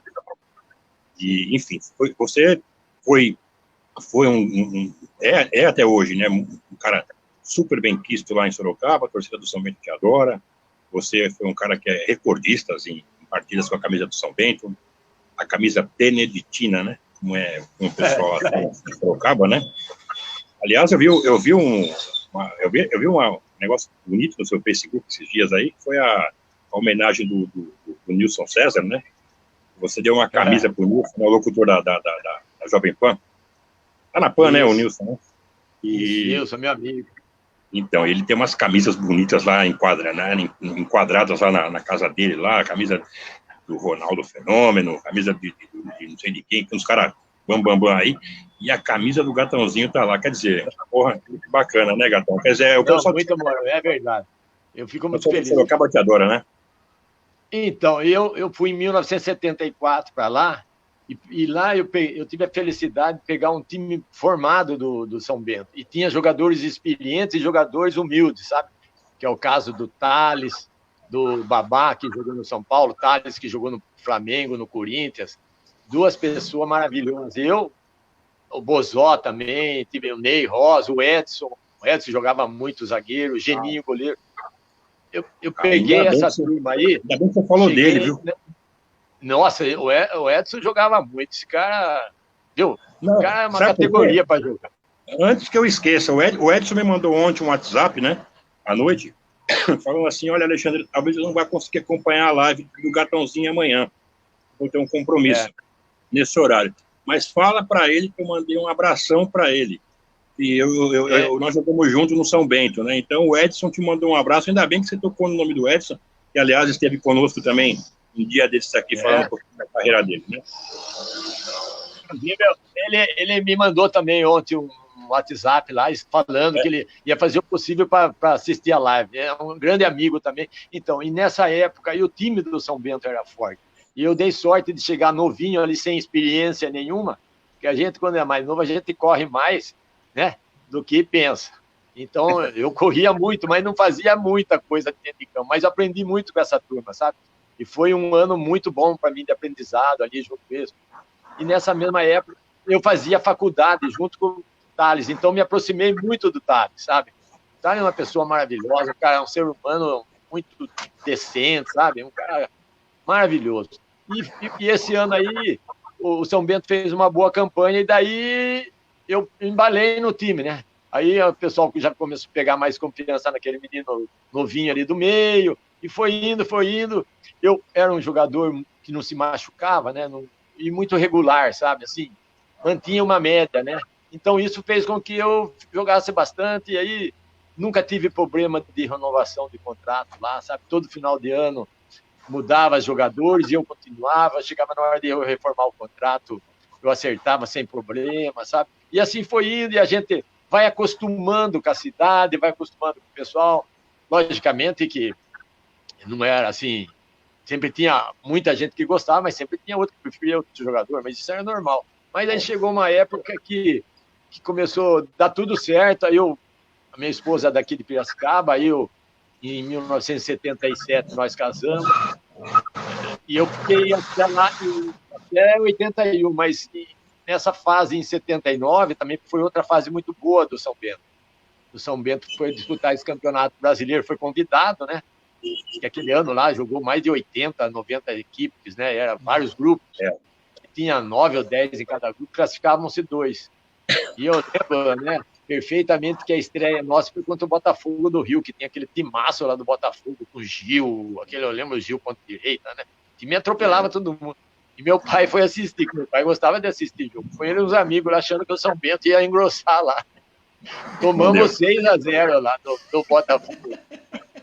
E, enfim, você foi até hoje, né? Um cara super bem quisto lá em Sorocaba, a torcida do São Bento te adora. Você foi um cara que é recordista em partidas com a camisa do São Bento, a camisa beneditina, né? Como o pessoal em Sorocaba, né? Aliás, eu vi um negócio bonito no seu Facebook esses dias aí, que foi a homenagem do Nilson César, né? Você deu uma camisa pro Nilson, né, o locutor da Jovem Pan. Tá na Pan, né, o Nilson, né? Nilson, meu amigo. Então, ele tem umas camisas bonitas lá enquadradas lá na casa dele, lá, a camisa do Ronaldo Fenômeno, camisa de não sei de quem, uns caras bam aí, e a camisa do Gatãozinho tá lá, quer dizer, porra, que bacana, né, Gatão? Quer dizer, o pessoal... Muito amor, é verdade. Eu fico muito feliz. Você acaba te adora, né? Então, eu fui em 1974 para lá, e lá eu tive a felicidade de pegar um time formado do São Bento, e tinha jogadores experientes e jogadores humildes, sabe? Que é o caso do Thales, do Babá, que jogou no São Paulo, Thales, que jogou no Flamengo, no Corinthians, duas pessoas maravilhosas. O Bozó também, tive o Ney Rosa, o Edson jogava muito zagueiro, o Geninho, goleiro. Eu peguei essa turma aí. Ainda bem que você falou dele, viu? Nossa, o Edson jogava muito. Esse cara, viu? O cara é uma categoria para jogar. Antes que eu esqueça, o Edson me mandou ontem um WhatsApp, né? À noite, falando assim: olha, Alexandre, talvez eu não vá conseguir acompanhar a live do Gatãozinho amanhã. Vou ter um compromisso nesse horário. Mas fala para ele que eu mandei um abração para ele. E nós jogamos juntos no São Bento, né? Então o Edson te mandou um abraço. Ainda bem que você tocou no nome do Edson, que aliás esteve conosco também um dia desses aqui, falando um pouquinho da carreira dele, né? Ele me mandou também ontem um WhatsApp lá, falando que ele ia fazer o possível para assistir a live. É um grande amigo também. Então, e nessa época, aí, o time do São Bento era forte. E eu dei sorte de chegar novinho ali, sem experiência nenhuma, porque a gente, quando é mais novo, a gente corre mais, né, do que pensa. Então, eu corria muito, mas não fazia muita coisa dentro de campo. Mas aprendi muito com essa turma, sabe? E foi um ano muito bom para mim de aprendizado ali junto mesmo. E nessa mesma época, eu fazia faculdade junto com o Thales. Então, me aproximei muito do Thales, sabe? O Thales é uma pessoa maravilhosa, um cara, um ser humano muito decente, sabe? Um cara maravilhoso. E esse ano aí, o São Bento fez uma boa campanha e daí eu embalei no time, né? Aí o pessoal já começou a pegar mais confiança naquele menino novinho ali do meio, e foi indo. Eu era um jogador que não se machucava, né? E muito regular, sabe? Assim, mantinha uma média, né? Então isso fez com que eu jogasse bastante, e aí nunca tive problema de renovação de contrato lá, sabe? Todo final de ano mudava jogadores e eu continuava, chegava na hora de eu reformar o contrato, eu acertava sem problema, sabe? E assim foi indo, e a gente vai acostumando com a cidade, vai acostumando com o pessoal. Logicamente que não era assim, sempre tinha muita gente que gostava, mas sempre tinha outro que preferia outro jogador, mas isso era normal. Mas aí chegou uma época que começou a dar tudo certo, aí a minha esposa daqui de Piracicaba, aí em 1977 nós casamos, e eu fiquei até lá até 81, mas nessa fase em 79 também foi outra fase muito boa do São Bento. O São Bento foi disputar esse campeonato brasileiro, foi convidado, né? Que aquele ano lá jogou mais de 80, 90 equipes, né? Era vários grupos. tinha 9 ou 10 em cada grupo, classificavam-se 2. E eu lembro, né, perfeitamente que a estreia nossa foi contra o Botafogo do Rio, que tem aquele timaço lá do Botafogo, com o Gil, eu lembro o Gil ponta direita, né? Que me atropelava todo mundo. E meu pai foi assistir, que meu pai gostava de assistir jogo. Foi ele e uns amigos lá, achando que o São Bento ia engrossar lá. Tomamos 6-0 lá do Botafogo.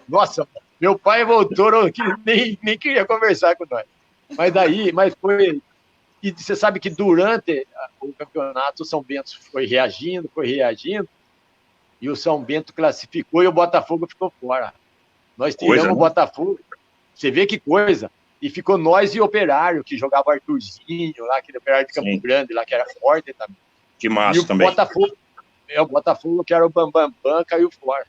Nossa, meu pai voltou, nem queria conversar com nós. Mas foi... E você sabe que durante o campeonato o São Bento foi reagindo, e o São Bento classificou e o Botafogo ficou fora. Nós tiramos o Botafogo, você vê que coisa. E ficou nós e o Operário, que jogava o Arthurzinho, lá, aquele Operário de Campo Grande, lá, que era forte também. Que massa também. O Botafogo, que era o Bambambam, caiu fora.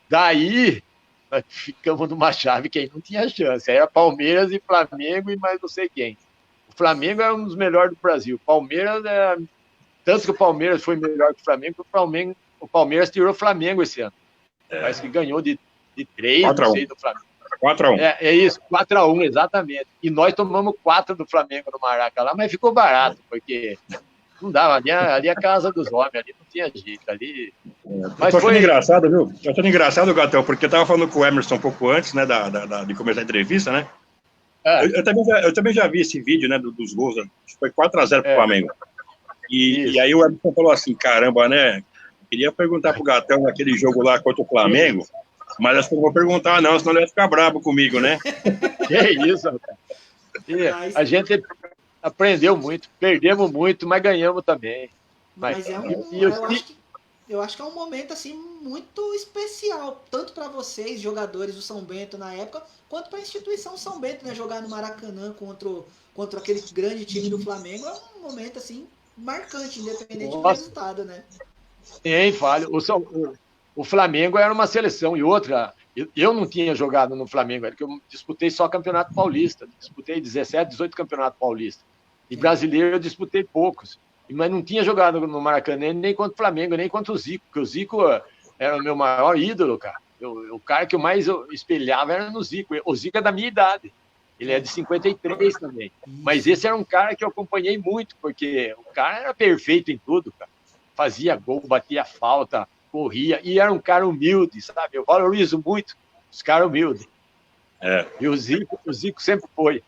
Daí, nós ficamos numa chave que aí não tinha chance. Era Palmeiras e Flamengo e mais não sei quem. O Flamengo era um dos melhores do Brasil. Palmeiras, tanto que o Palmeiras foi melhor que o Flamengo, o Palmeiras tirou o Flamengo esse ano. Parece que ganhou de 3, não sei, do Flamengo. 4-1. É isso, 4-1, exatamente. E nós tomamos 4 do Flamengo no Maraca lá, mas ficou barato, porque não dava. Ali a casa dos homens, ali não tinha jeito. Ali... Mas foi engraçado, viu? Eu achando engraçado, Gatão, porque eu estava falando com o Emerson um pouco antes, né, de começar a entrevista, né? Eu também já vi esse vídeo, né, dos gols, foi 4-0 pro Flamengo. E aí o Emerson falou assim, caramba, né, queria perguntar pro Gatão naquele jogo lá contra o Flamengo, mas acho que eu vou perguntar não, senão ele vai ficar bravo comigo, né? Que isso, rapaz. A gente aprendeu muito, perdemos muito, mas ganhamos também. Mas eu acho que é um momento assim muito especial, tanto para vocês, jogadores do São Bento na época, quanto para a instituição São Bento, né? Jogar no Maracanã contra aquele grande time do Flamengo é um momento assim marcante, independente do resultado, né? Tem falho. O Flamengo era uma seleção e outra. Eu não tinha jogado no Flamengo, porque eu disputei só Campeonato Paulista, disputei 17, 18 Campeonato Paulista. E brasileiro eu disputei poucos. Mas não tinha jogado no Maracanã nem contra o Flamengo, nem contra o Zico, porque o Zico era o meu maior ídolo, cara. O cara que eu mais espelhava era no Zico. O Zico é da minha idade. Ele é de 53 também. Mas esse era um cara que eu acompanhei muito, porque o cara era perfeito em tudo, cara. Fazia gol, batia falta, corria, e era um cara humilde, sabe? Eu valorizo muito os caras humildes. E o Zico sempre foi.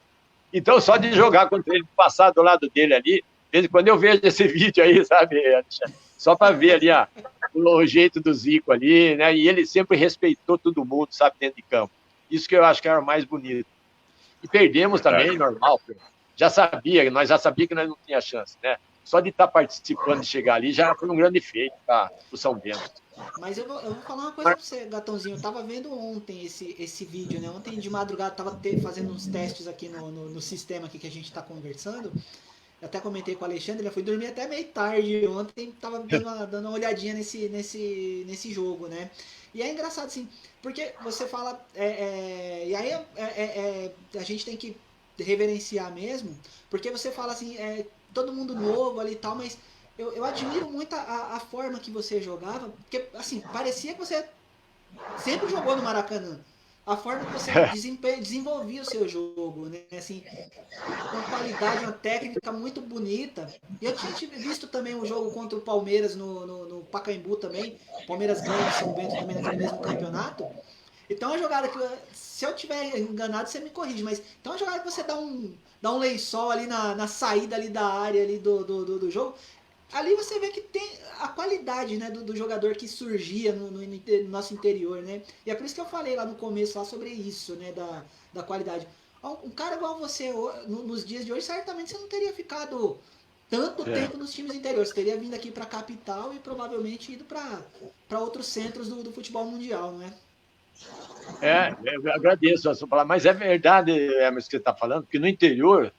Então, só de jogar contra ele, passar do lado dele ali, quando eu vejo esse vídeo aí, sabe, só para ver ali o jeito do Zico ali, né? E ele sempre respeitou todo mundo, sabe, dentro de campo. Isso que eu acho que era o mais bonito. E perdemos também, normal. Nós já sabíamos que nós não tínhamos chance, né? Só de estar participando, de chegar ali, já foi um grande feito para o São Bento. Mas eu vou falar uma coisa para você, Gatãozinho. Eu tava vendo ontem esse vídeo, né? Ontem de madrugada tava fazendo uns testes aqui no sistema aqui que a gente está conversando. Eu até comentei com o Alexandre, eu fui dormir até meio tarde ontem, tava dando uma olhadinha nesse jogo, né? E é engraçado, assim, porque você fala... e aí a gente tem que reverenciar mesmo, porque você fala assim, todo mundo novo ali e tal, mas eu admiro muito a forma que você jogava, porque, assim, parecia que você sempre jogou no Maracanã. A forma que você desenvolvia o seu jogo, né? Assim, com qualidade, uma técnica muito bonita. E eu tinha visto também um jogo contra o Palmeiras no Pacaembu também. O Palmeiras ganha de São Bento também naquele mesmo campeonato. Então é uma jogada que, se eu tiver enganado, você me corrige, mas então é uma jogada que você dá um lençol ali na saída ali da área ali do jogo. Ali você vê que tem a qualidade, né, do jogador que surgia no nosso interior, né? E é por isso que eu falei lá no começo lá sobre isso, né, da qualidade. Um cara igual você, nos dias de hoje, certamente você não teria ficado tanto tempo nos times interiores. Você teria vindo aqui para a capital e provavelmente ido para outros centros do futebol mundial, não é? Eu agradeço a sua palavra, mas é verdade, Emerson, que você está falando, porque no interior,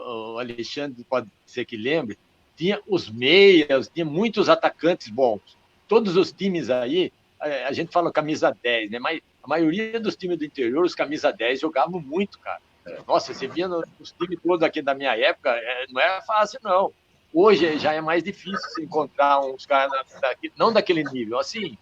o Alexandre pode ser que lembre, tinha os meias, tinha muitos atacantes bons. Todos os times aí, a gente fala camisa 10, né? Mas a maioria dos times do interior, os camisa 10 jogavam muito, cara. Nossa, você via nos times todos aqui da minha época, não era fácil, não. Hoje já é mais difícil você encontrar uns caras, não daquele nível, assim,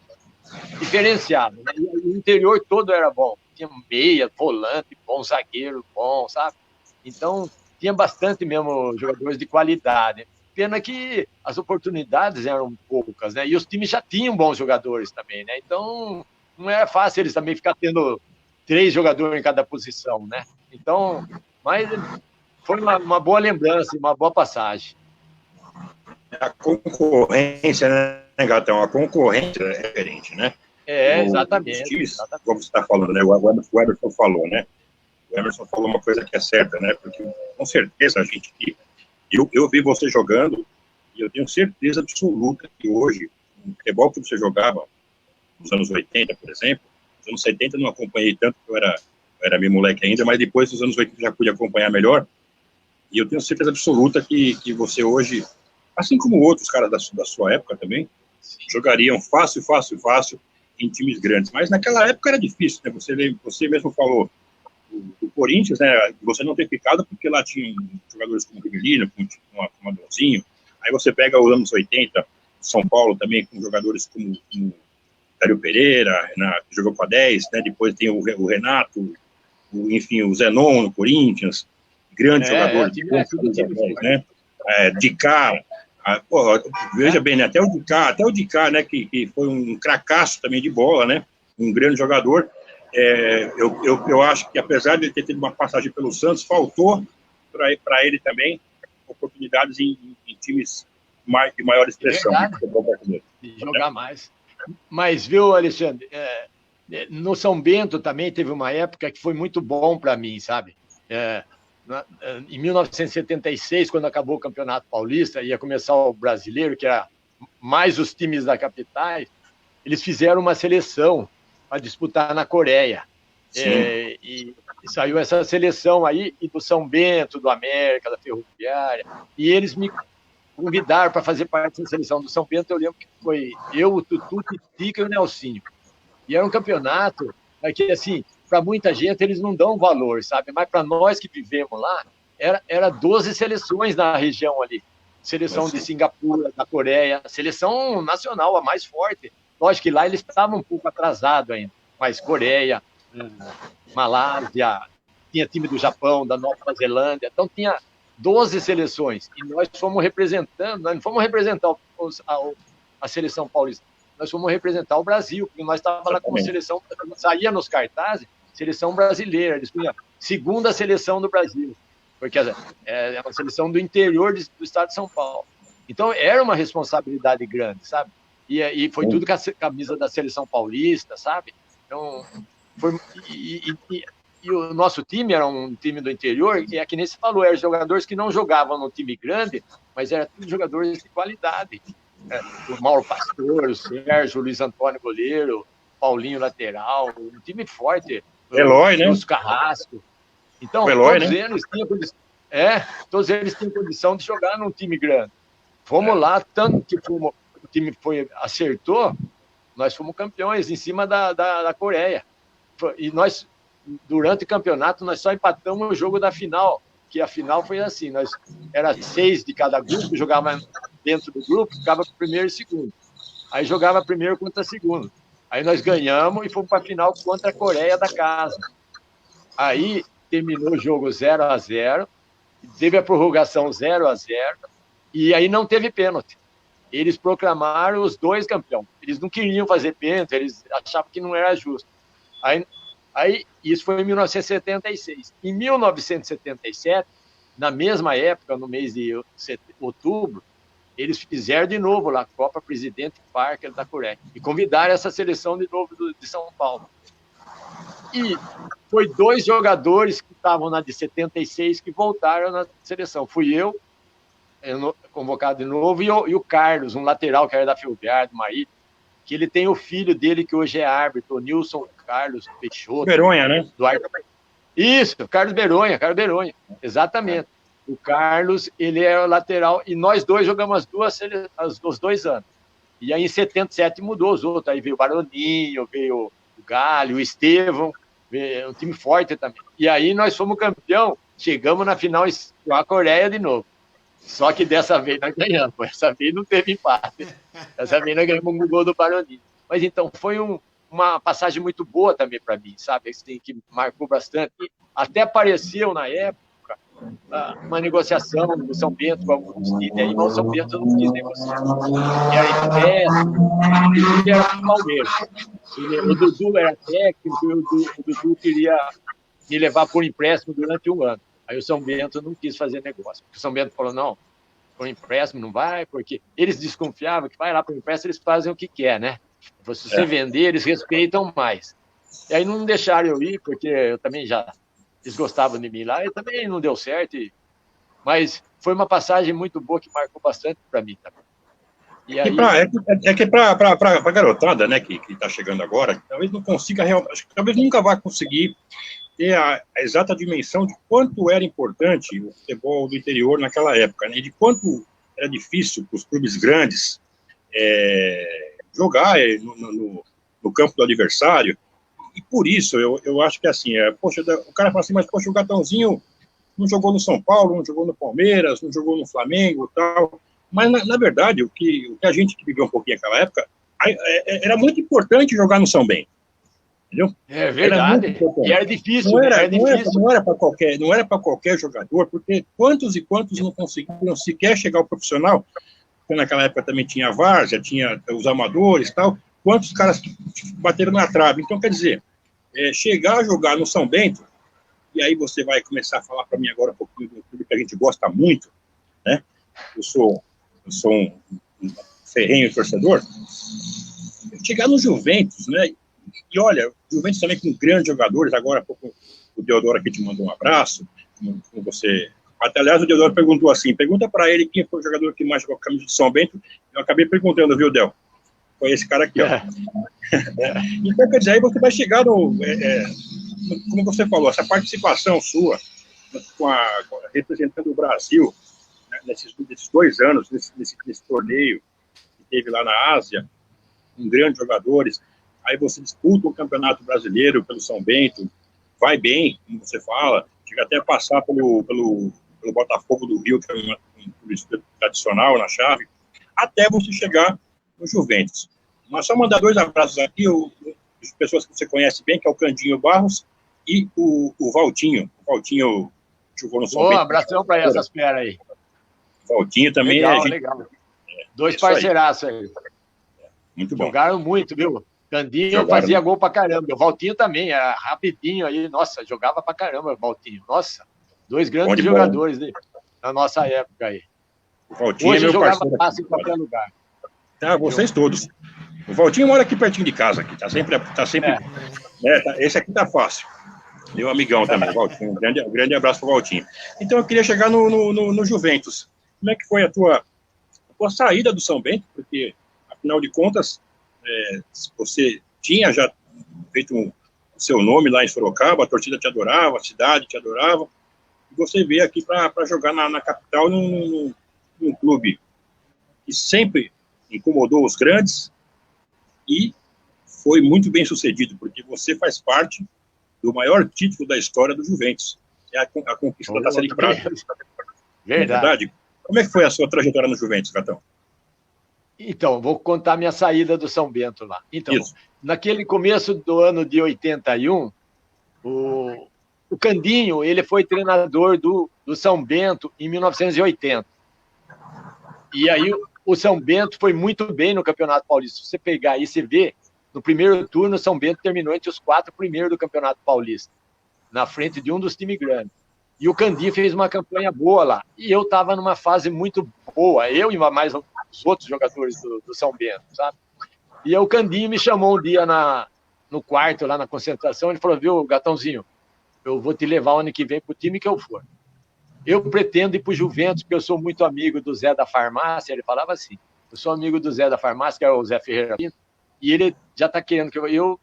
diferenciado, né? O interior todo era bom. Tinha meia, volante, bom zagueiro, bom, sabe? Então, tinha bastante mesmo jogadores de qualidade. Pena que as oportunidades eram poucas, né? E os times já tinham bons jogadores também, né? Então, não era fácil eles também ficar tendo 3 jogadores em cada posição, né? Então, mas foi uma boa lembrança, uma boa passagem. A concorrência, né, Gatão? A concorrência é diferente, né? Exatamente. Os times, exatamente. como você está falando, né? O Emerson falou, né? O Emerson falou uma coisa que é certa, né? Porque, com certeza, a gente... Eu vi você jogando e eu tenho certeza absoluta que hoje, o futebol que você jogava nos anos 80, por exemplo, nos anos 70 eu não acompanhei tanto, porque eu era meio moleque ainda, mas depois dos anos 80 já pude acompanhar melhor. E eu tenho certeza absoluta que você hoje, assim como outros caras da sua época também, jogariam fácil em times grandes. Mas naquela época era difícil, né? Você mesmo falou do Corinthians, né? Você não ter ficado porque lá tinha jogadores como o Rivelino, como Adãozinho. Aí você pega os anos 80, São Paulo também, com jogadores como Dário Pereira, que jogou com a 10, né? Depois tem o Renato, enfim, o Zenon no Corinthians, grande jogador, né? De cara. Veja bem, né? Até o Dicá, né? Que foi um cracaço também de bola, né? Um grande jogador. Eu acho que, apesar de ele ter tido uma passagem pelo Santos, faltou para ele também oportunidades em times de maior expressão. De jogar mais. Mas, viu, Alexandre, no São Bento também teve uma época que foi muito bom para mim, sabe? Em 1976, quando acabou o Campeonato Paulista, ia começar o Brasileiro, que era mais os times da capital, eles fizeram uma seleção para disputar na Coreia. E saiu essa seleção aí, e do São Bento, do América, da Ferroviária, e eles me convidaram para fazer parte da seleção do São Bento. Eu lembro que foi eu, o Tutu, o Tica e o Nelsinho. E era um campeonato que, assim, para muita gente eles não dão valor, sabe? Mas para nós que vivemos lá, era 12 seleções na região ali. Seleção de Singapura, da Coreia, seleção nacional, a mais forte. Lógico que lá eles estavam um pouco atrasados ainda, mas Coreia, Malásia, tinha time do Japão, da Nova Zelândia, então tinha 12 seleções, e nós fomos representando, nós não fomos representar a seleção paulista, nós fomos representar o Brasil, porque nós estávamos lá como seleção, saía nos cartazes, seleção brasileira, eles punham segunda seleção do Brasil, porque é uma seleção do interior do estado de São Paulo. Então era uma responsabilidade grande, sabe? E foi tudo com a camisa da seleção paulista, sabe? Então, e o nosso time era um time do interior, e é que nem se falou, eram jogadores que não jogavam no time grande, mas eram todos jogadores de qualidade. O Mauro Pastor, o Sérgio, o Luiz Antônio goleiro, Paulinho lateral, um time forte. Eloy, né? Os Carrasco. Então, Eloy, todos, né? Todos eles tinham condição de jogar num time grande. Fomos lá, tanto que o time acertou, nós fomos campeões em cima da Coreia. E nós, durante o campeonato, nós só empatamos o jogo da final, que a final foi assim, era 6 de cada grupo, jogava dentro do grupo, ficava primeiro e segundo. Aí jogava primeiro contra segundo. Aí nós ganhamos e fomos para a final contra a Coreia da casa. Aí terminou o jogo 0-0, teve a prorrogação 0-0, e aí não teve pênalti. Eles proclamaram os 2 campeões. Eles não queriam fazer pênalti, eles achavam que não era justo. Aí isso foi em 1976. Em 1977, na mesma época, no mês de outubro, eles fizeram de novo lá a Copa Presidente Parker da Coreia e convidaram essa seleção de novo de São Paulo. E foi 2 jogadores que estavam na de 76 que voltaram na seleção. Fui eu convocado de novo, e o Carlos, um lateral que era da Ferroviária, do Maíra, que ele tem o filho dele, que hoje é árbitro, o Nilson Carlos Peixoto. Beronha, né? Isso, Carlos Beronha, exatamente. O Carlos, ele era o lateral, e nós 2 jogamos os 2 anos. E aí em 77 mudou os outros, aí veio o Baroninho, veio o Galho, o Estevão, um time forte também. E aí nós fomos campeão, chegamos na final com a Coreia de novo. Só que dessa vez nós ganhamos, essa vez não teve empate. Essa vez nós ganhamos um gol do Baroninho. Mas então foi uma passagem muito boa também para mim, sabe? Que marcou bastante. Até apareceu na época uma negociação do São Bento com alguns times aí, mas o São Bento não quis negociar. Era empréstimo, ele era do Palmeiras. O Dudu era técnico e o Dudu queria me levar por empréstimo durante um ano. Aí o São Bento não quis fazer negócio. O São Bento falou, não, por empréstimo não vai, porque eles desconfiavam que vai lá por empréstimo, eles fazem o que quer, né? Se você vender, eles respeitam mais. E aí não deixaram eu ir, porque eu também já... Eles gostavam de mim lá, e também não deu certo. Mas foi uma passagem muito boa que marcou bastante para mim também. E aí... Para a garotada, né, que está chegando agora, talvez não consiga realmente, talvez nunca vá conseguir ter a exata dimensão de quanto era importante o futebol do interior naquela época, né, e de quanto era difícil para os clubes grandes jogar no campo do adversário. E por isso, eu acho que assim, poxa, o cara fala assim, mas poxa, o Gatãozinho não jogou no São Paulo, não jogou no Palmeiras, não jogou no Flamengo e tal. Mas, na verdade, o que a gente que viveu um pouquinho naquela época, era muito importante jogar no São Bento. Entendeu? É verdade. E era difícil. Não era para qualquer jogador, porque quantos e quantos não conseguiram sequer chegar ao profissional, porque naquela época também tinha a várzea, tinha os amadores e tal. Quantos caras bateram na trave? Então, quer dizer, chegar a jogar no São Bento, e aí você vai começar a falar para mim agora um pouquinho do clube que a gente gosta muito, né? Eu sou um ferrenho torcedor. Chegar no Juventus, né? E olha, o Juventus também com grandes jogadores, agora há pouco o Deodoro aqui te mandou um abraço, como você... Até, aliás, o Deodoro perguntou assim, pergunta para ele quem foi o jogador que mais jogou a camisa de São Bento. Eu acabei perguntando, viu, Del? Foi esse cara aqui, ó. Então, quer dizer, aí você vai chegar no... como você falou, essa participação sua, representando o Brasil, né, nesses 2 anos, nesse torneio que teve lá na Ásia, com grandes jogadores, aí você disputa o Campeonato Brasileiro pelo São Bento, vai bem, como você fala, chega até a passar pelo Botafogo do Rio, que é um clube tradicional na chave, até você chegar no Juventus. Mas só mandar 2 abraços aqui, as pessoas que você conhece bem, que é o Candinho Barros e o Valtinho. O Valtinho jogou no São Bento. Um abração para essas feras aí. O Valtinho também legal. 2 parceiraços aí. Muito bom. Jogaram muito, viu? Candinho fazia gol pra caramba. O Valtinho também, era rapidinho aí. Nossa, jogava pra caramba o Valtinho. Nossa, 2 grandes jogadores na nossa época aí. O Valtinho hoje é meu jogava parceiro. Fácil em qualquer lugar. Vocês todos. O Valtinho mora aqui pertinho de casa. Aqui. Tá sempre esse aqui tá fácil. Meu amigão também, Valtinho. Um grande abraço pro Valtinho. Então eu queria chegar no Juventus. Como é que foi a tua saída do São Bento? Porque, afinal de contas, você tinha já feito o seu nome lá em Sorocaba, a torcida te adorava, a cidade te adorava, e você veio aqui para jogar na capital num clube que sempre incomodou os grandes e foi muito bem sucedido, porque você faz parte do maior título da história do Juventus, que é a conquista da Taça de Prata. Verdade. Como é que foi a sua trajetória no Juventus, Gatão? Então, vou contar minha saída do São Bento lá. Então, naquele começo do ano de 81, o Candinho, ele foi treinador do São Bento em 1980. E aí o São Bento foi muito bem no Campeonato Paulista. Se você pegar aí, você vê, no primeiro turno, o São Bento terminou entre os 4 primeiros do Campeonato Paulista, na frente de um dos times grandes. E o Candinho fez uma campanha boa lá. E eu estava numa fase muito boa, eu e mais os outros jogadores do São Bento, sabe? E aí o Candinho me chamou um dia no quarto, lá na concentração, ele falou, viu, Gatãozinho, eu vou te levar ano que vem pro time que eu for. Eu pretendo ir pro Juventus, porque eu sou muito amigo do Zé da Farmácia, ele falava assim, eu sou amigo do Zé da Farmácia, que é o Zé Ferreira Pinto, e ele já tá querendo que eu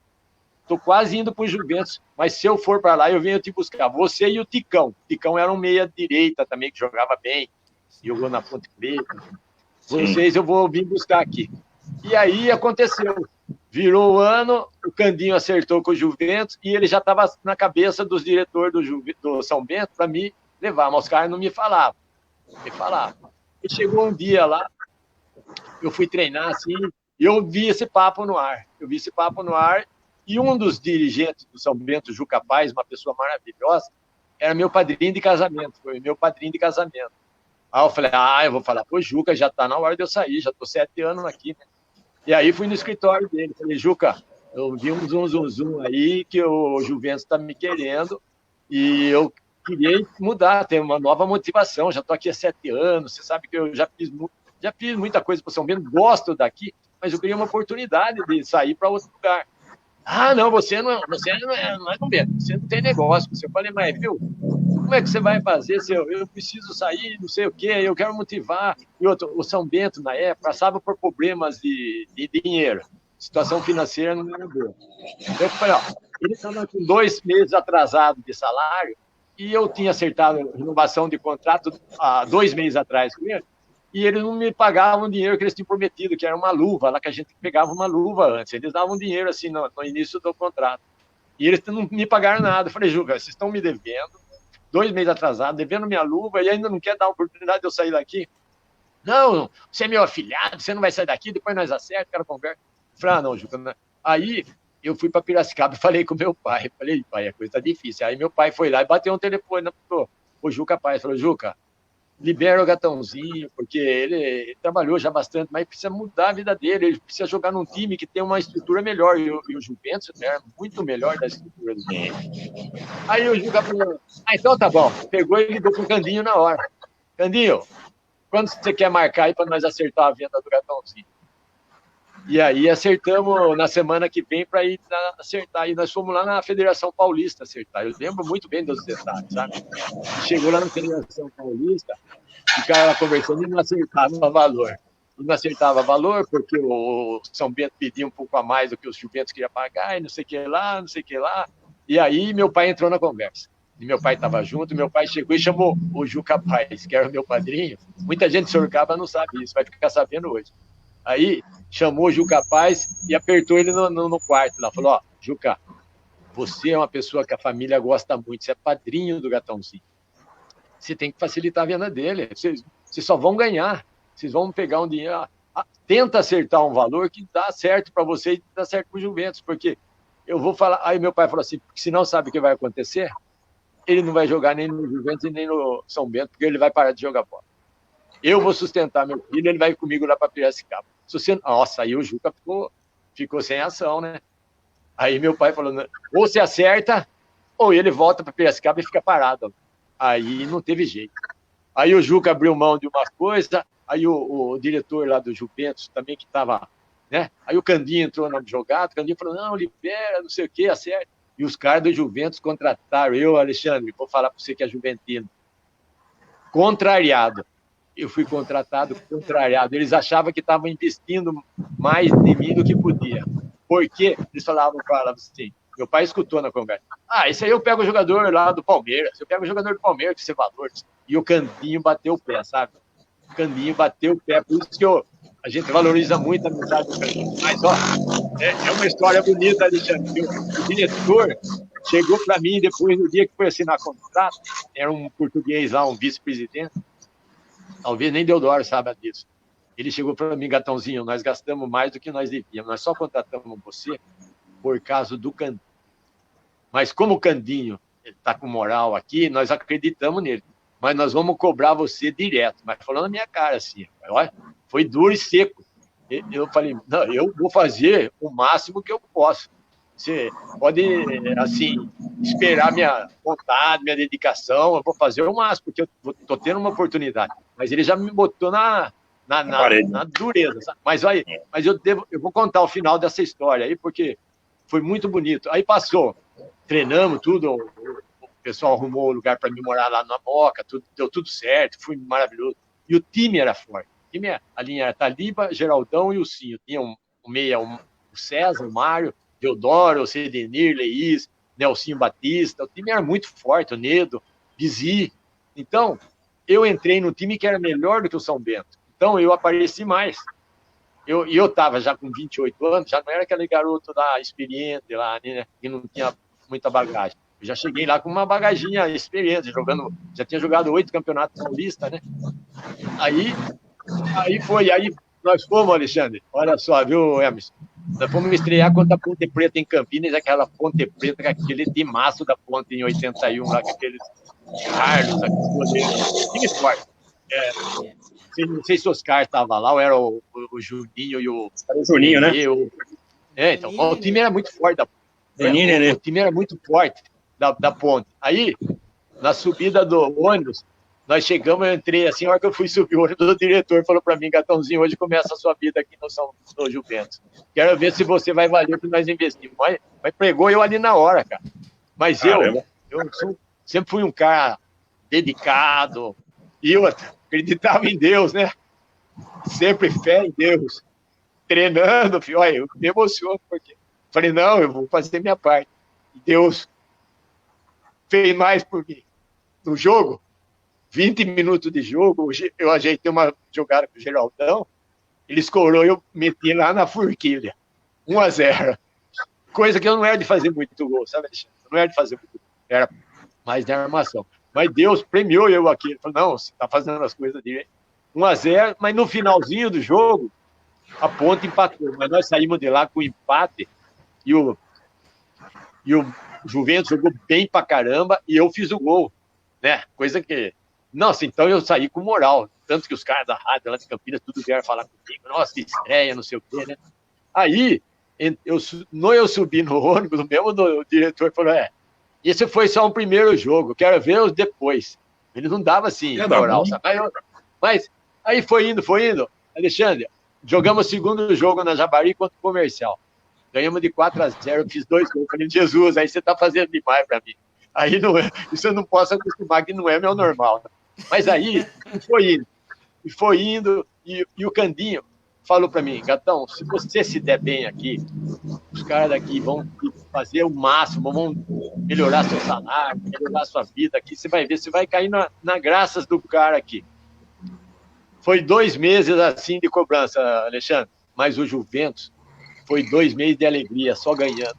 tô quase indo pro Juventus, mas se eu for para lá, eu venho te buscar, você e o Ticão. O Ticão era um meia-direita também, que jogava bem, jogou na Ponte Preta. Vocês eu vou vir buscar aqui. E aí aconteceu. Virou o ano, o Candinho acertou com o Juventus e ele já estava na cabeça dos diretores do São Bento para me levar, mas os caras não me falavam. E chegou um dia lá, eu fui treinar assim, e eu vi esse papo no ar. E um dos dirigentes do São Bento, Juca Paz, uma pessoa maravilhosa, era meu padrinho de casamento, foi meu padrinho de casamento. Aí eu falei, eu vou falar, pô, Juca, já tá na hora de eu sair, já tô 7 anos aqui, né? E aí fui no escritório dele, falei, Juca, eu vi um zum aí que o Juventus tá me querendo e eu queria mudar, ter uma nova motivação, já tô aqui há 7 anos, você sabe que eu já fiz muita coisa para São Bento, gosto daqui, mas eu queria uma oportunidade de sair para outro lugar. Não, você não é São Bento, você não tem negócio. Eu falei, mas viu, como é que você vai fazer se eu preciso sair, não sei o quê, eu quero motivar. E outro, o São Bento, na época, passava por problemas de dinheiro. Situação financeira não era boa. Eu falei, ele estava com 2 meses atrasado de salário e eu tinha acertado a renovação de contrato há 2 meses atrás com ele, e eles não me pagavam o dinheiro que eles tinham prometido, que era uma luva, lá que a gente pegava uma luva antes. Eles davam dinheiro assim no início do contrato. E eles não me pagaram nada. Eu falei, Juca, vocês estão me devendo, 2 meses atrasado, devendo minha luva, e ainda não quer dar a oportunidade de eu sair daqui? Não, você é meu afilhado, você não vai sair daqui, depois nós acertamos, quero conversa. Eu falei, não, Juca, não. Aí eu fui para Piracicaba e falei com meu pai. Falei, pai, a coisa tá difícil. Aí meu pai foi lá e bateu um telefone pro Juca Paz. Falou, Juca, libera o Gatãozinho, porque ele trabalhou já bastante, mas precisa mudar a vida dele, ele precisa jogar num time que tem uma estrutura melhor, e o Juventus é muito melhor da estrutura do time. Aí o Juca falou, então tá bom, pegou e ligou pro Candinho na hora. Candinho, quando você quer marcar aí para nós acertar a venda do Gatãozinho? E aí acertamos na semana que vem para ir acertar. E nós fomos lá na Federação Paulista acertar. Eu lembro muito bem dos detalhes, sabe? Chegou lá na Federação Paulista, ficava conversando e não acertava valor. E não acertava valor porque o São Bento pedia um pouco a mais do que os Juventus queriam pagar, e não sei o que lá, não sei o que lá. E aí meu pai entrou na conversa. E meu pai estava junto, meu pai chegou e chamou o Juca Paz, que era o meu padrinho. Muita gente de Sorocaba não sabe isso, vai ficar sabendo hoje. Aí chamou o Juca Paz e apertou ele no quarto lá. Falou, Juca, você é uma pessoa que a família gosta muito, você é padrinho do Gatãozinho. Você tem que facilitar a venda dele. Vocês só vão ganhar. Vocês vão pegar um dinheiro. Tenta acertar um valor que dá certo para você e dá certo para o Juventus, porque eu vou falar... Aí meu pai falou assim, porque se não sabe o que vai acontecer, ele não vai jogar nem no Juventus e nem no São Bento, porque ele vai parar de jogar bola. Eu vou sustentar meu filho, ele vai comigo lá para Piracicaba. Nossa, aí o Juca ficou sem ação, né? Aí meu pai falou, ou você acerta, ou ele volta para Piracicaba e fica parado. Aí não teve jeito. Aí o Juca abriu mão de uma coisa, aí o diretor lá do Juventus também que estava, né? Aí o Candinho entrou na jogada, o Candinho falou, não, libera, não sei o quê, acerta. E os caras do Juventus contrataram, eu, Alexandre, vou falar para você que é juventino, contrariado. Eu fui contratado, eles achavam que estavam investindo mais em mim do que podia. Porque eles falavam assim, meu pai escutou na conversa, esse aí eu pego o jogador lá do Palmeiras, eu pego o jogador do Palmeiras, que você valor. E o Candinho bateu o pé, sabe? O Candinho bateu o pé, por isso que a gente valoriza muito a amizade do Candinho. Mas, é uma história bonita, Alexandre. O diretor chegou para mim depois, no dia que foi assinar contrato, era um português lá, um vice-presidente, talvez nem Deodoro saiba disso. Ele chegou para mim, Gatãozinho, nós gastamos mais do que nós devíamos, nós só contratamos você por causa do Candinho. Mas como o Candinho está com moral aqui, nós acreditamos nele. Mas nós vamos cobrar você direto. Mas falando na minha cara, assim, olha, foi duro e seco. Eu falei, não, eu vou fazer o máximo que eu posso. Você pode, assim, esperar minha vontade, minha dedicação, eu vou fazer o máximo, porque eu estou tendo uma oportunidade. Mas ele já me botou na dureza, sabe? Mas eu vou contar o final dessa história aí, porque foi muito bonito. Aí passou, treinamos tudo, o pessoal arrumou lugar para mim morar lá na Moca, deu tudo certo, foi maravilhoso. E o time era forte. A linha era Taliba, Geraldão e o Cinho. Tinha o meia, o César, o Mário, Deodoro, o Cedenir, Leís, Nelsinho Batista. O time era muito forte, o Nedo, Bizi. Então, eu entrei no time que era melhor do que o São Bento. Então, eu apareci mais. Eu estava já com 28 anos, já não era aquele garoto lá experiente, lá, né, que não tinha muita bagagem. Eu já cheguei lá com uma bagaginha experiente, já tinha jogado 8 campeonatos paulistas, né? Aí nós fomos, Alexandre, olha só, viu, Emerson? Nós fomos estrear contra a Ponte Preta em Campinas, aquela Ponte Preta, com aquele timaço da Ponte em 81, lá com aqueles Carlos, aquele forte. Não sei se o Oscar estava lá, ou era o Juninho e o... Era o Juninho, né? Então, o time era muito forte. O time era muito forte da Ponte. Aí, na subida do ônibus, nós chegamos, eu entrei assim, a hora que eu fui subir o ônibus, o diretor falou para mim, Gatãozinho, hoje começa a sua vida aqui no Juventus. Quero ver se você vai valer para nós investir. Mas pregou eu ali na hora, cara. Mas eu sempre fui um cara dedicado, e eu acreditava em Deus, né? Sempre fé em Deus. Treinando, filho, olha, eu me emociono, porque falei, não, eu vou fazer minha parte. E Deus fez mais por mim. No jogo, 20 minutos de jogo, eu ajeitei uma jogada com o Geraldão, ele escorou e eu meti lá na forquilha. 1-0. Coisa que eu não era de fazer muito gol, sabe, Alexandre? Eu não era de fazer muito gol. Era mais na armação. Mas Deus premiou eu aqui. Ele falou, não, você está fazendo as coisas direito. 1-0, mas no finalzinho do jogo, a Ponte empatou. Mas nós saímos de lá com empate e o Juventus jogou bem pra caramba e eu fiz o gol, né? Coisa que... Nossa, então eu saí com moral. Tanto que os caras da rádio lá de Campinas tudo vieram falar comigo. Nossa, que estreia, não sei o quê, né? Aí, eu subi no ônibus, o diretor falou, esse foi só um primeiro jogo, quero ver os depois. Ele não dava assim, moral, sabe? Mas aí foi indo. Alexandre, jogamos o segundo jogo na Jabarí contra o Comercial. Ganhamos de 4-0, eu fiz 2 gols. Falei, Jesus, aí você tá fazendo demais pra mim. Aí não é, isso eu não posso acostumar, que não é meu normal. Mas aí foi indo, e o Candinho falou para mim, Gatão, se você se der bem aqui, os caras daqui vão fazer o máximo, vão melhorar seu salário, melhorar sua vida aqui, você vai ver, você vai cair na graças do cara aqui. Foi 2 meses assim de cobrança, Alexandre, mas o Juventus foi 2 meses de alegria, só ganhando.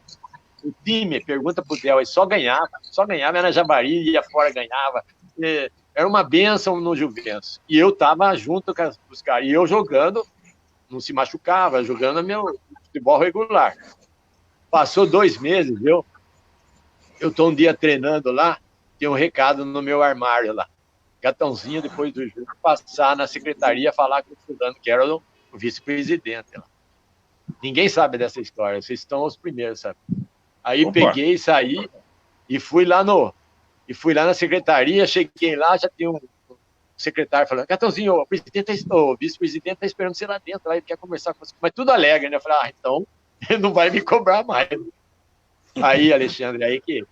O time, pergunta pro Del, só ganhava, era na Jabarí, ia fora, ganhava. Era uma bênção no Juventus. E eu tava junto com os caras, e eu jogando, não se machucava, jogando meu futebol regular. Passou 2 meses, viu? Eu tô um dia treinando lá, tem um recado no meu armário lá. Gatãozinho, depois do jogo, passar na secretaria, falar com o fulano, que era o vice-presidente lá. Ninguém sabe dessa história, vocês estão os primeiros, sabe? Aí peguei, saí e fui lá na secretaria, cheguei lá, já tinha um secretário falando, Gatãozinho, o vice-presidente está esperando você lá dentro, aí quer conversar com você. Mas tudo alegre, né? Eu falei, então ele não vai me cobrar mais. Aí, Alexandre, aí que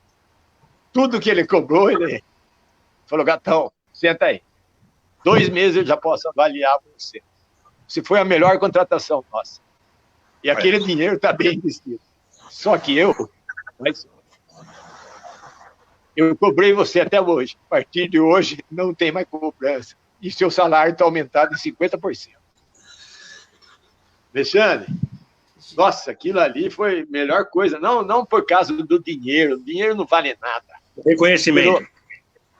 tudo que ele cobrou, ele falou, Gatão, senta aí. 2 meses eu já posso avaliar você. Se foi a melhor contratação nossa. E aquele dinheiro está bem investido. Só que eu cobrei você até hoje. A partir de hoje, não tem mais cobrança. E seu salário está aumentado em 50%. Alexandre, nossa, aquilo ali foi a melhor coisa. Não por causa do dinheiro. O dinheiro não vale nada. Reconhecimento.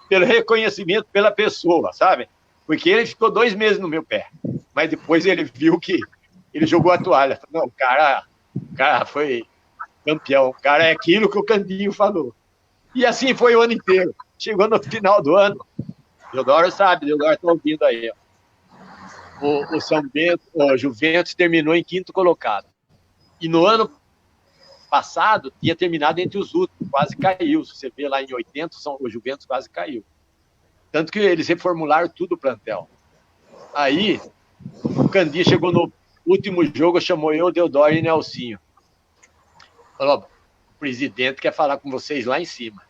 Pelo reconhecimento pela pessoa, sabe? Porque ele ficou 2 meses no meu pé. Mas depois ele viu que ele jogou a toalha. Não, o cara foi campeão. O cara é aquilo que o Candinho falou. E assim foi o ano inteiro. Chegou no final do ano, Deodoro sabe, Deodoro está ouvindo aí. Ó. O São Bento, o Juventus terminou em 5º colocado. E no ano passado tinha terminado entre os últimos, quase caiu. Se você vê lá em 80, o Juventus quase caiu. Tanto que eles reformularam tudo o plantel. Aí, o Candinho chegou no último jogo, chamou eu, Deodoro e Nelsinho. Falou, o presidente quer falar com vocês lá em cima.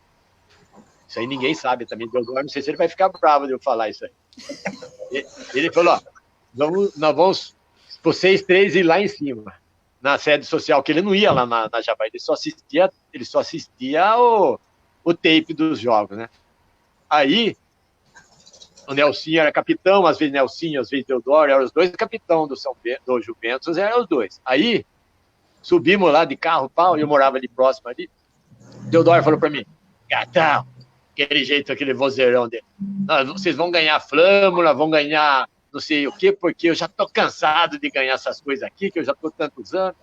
Isso aí ninguém sabe também. Deodoro, não sei se ele vai ficar bravo de eu falar isso aí. Ele falou, nós vamos, vocês 3 ir lá em cima, na sede social, que ele não ia lá na Jabarí, ele só assistia o tape dos jogos, né? Aí, o Nelsinho era capitão, às vezes Nelsinho, às vezes Deodoro, eram os 2 capitão do Juventus, eram os 2. Aí, subimos lá de carro, pau, eu morava ali próximo ali. Deodoro falou para mim, Gatão, aquele jeito, aquele vozeirão dele. Vocês vão ganhar flâmula, vão ganhar não sei o quê, porque eu já tô cansado de ganhar essas coisas aqui, que eu já tô tantos anos.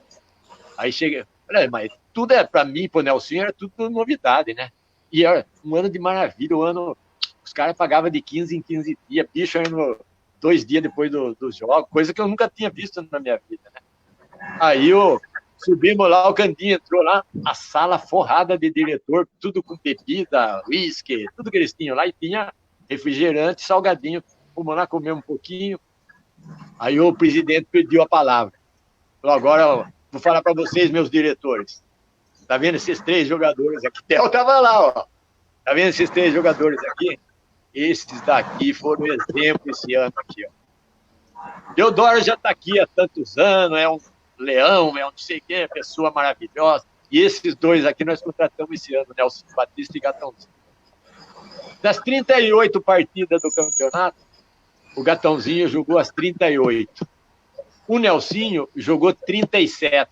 Aí cheguei, falei, mas tudo é, para mim, pro Nelsinho, era tudo novidade, né? E era um ano de maravilha, os caras pagavam de 15 em 15 dias, bicho, era 2 dias depois do jogo, coisa que eu nunca tinha visto na minha vida, né? Aí subimos lá, o Candinho entrou lá, a sala forrada de diretor, tudo com bebida, uísque, tudo que eles tinham lá, e tinha refrigerante, salgadinho. Fomos lá comer um pouquinho. Aí o presidente pediu a palavra. Falou, agora eu vou falar para vocês, meus diretores. Tá vendo esses 3 jogadores aqui? Theo tava lá, ó. Tá vendo esses 3 jogadores aqui? Esses daqui foram exemplo esse ano aqui, ó. Deodoro já tá aqui há tantos anos, é um leão, é um não sei o quê, pessoa maravilhosa. E esses 2 aqui nós contratamos esse ano, Nelson Batista e Gatãozinho. Das 38 partidas do campeonato, o Gatãozinho jogou as 38. O Nelsinho jogou 37.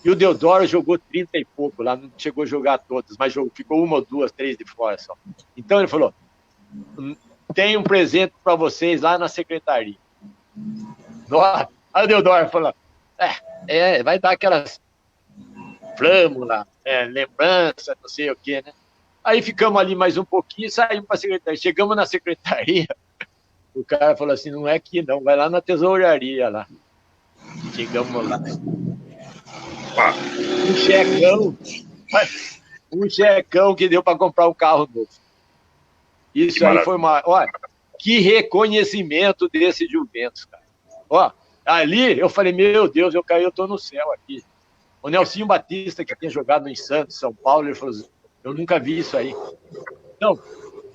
E o Deodoro jogou 30 e pouco lá, não chegou a jogar todas, mas ficou 1 ou 2, 3 de fora só. Então ele falou, tem um presente para vocês lá na secretaria. Aí o Deodoro falou, vai dar aquelas flâmulas, lembrança, não sei o quê, né? Aí ficamos ali mais um pouquinho e saímos para a secretaria. Chegamos na secretaria, o cara falou assim, não é aqui não, vai lá na tesouraria lá. Chegamos lá. Um checão que deu para comprar um carro novo. Isso aí foi uma... Olha, que reconhecimento desse Juventus, cara. Ó, ali eu falei, meu Deus, eu tô no céu aqui. O Nelsinho Batista, que tinha jogado em Santos, São Paulo, ele falou, eu nunca vi isso aí. Então,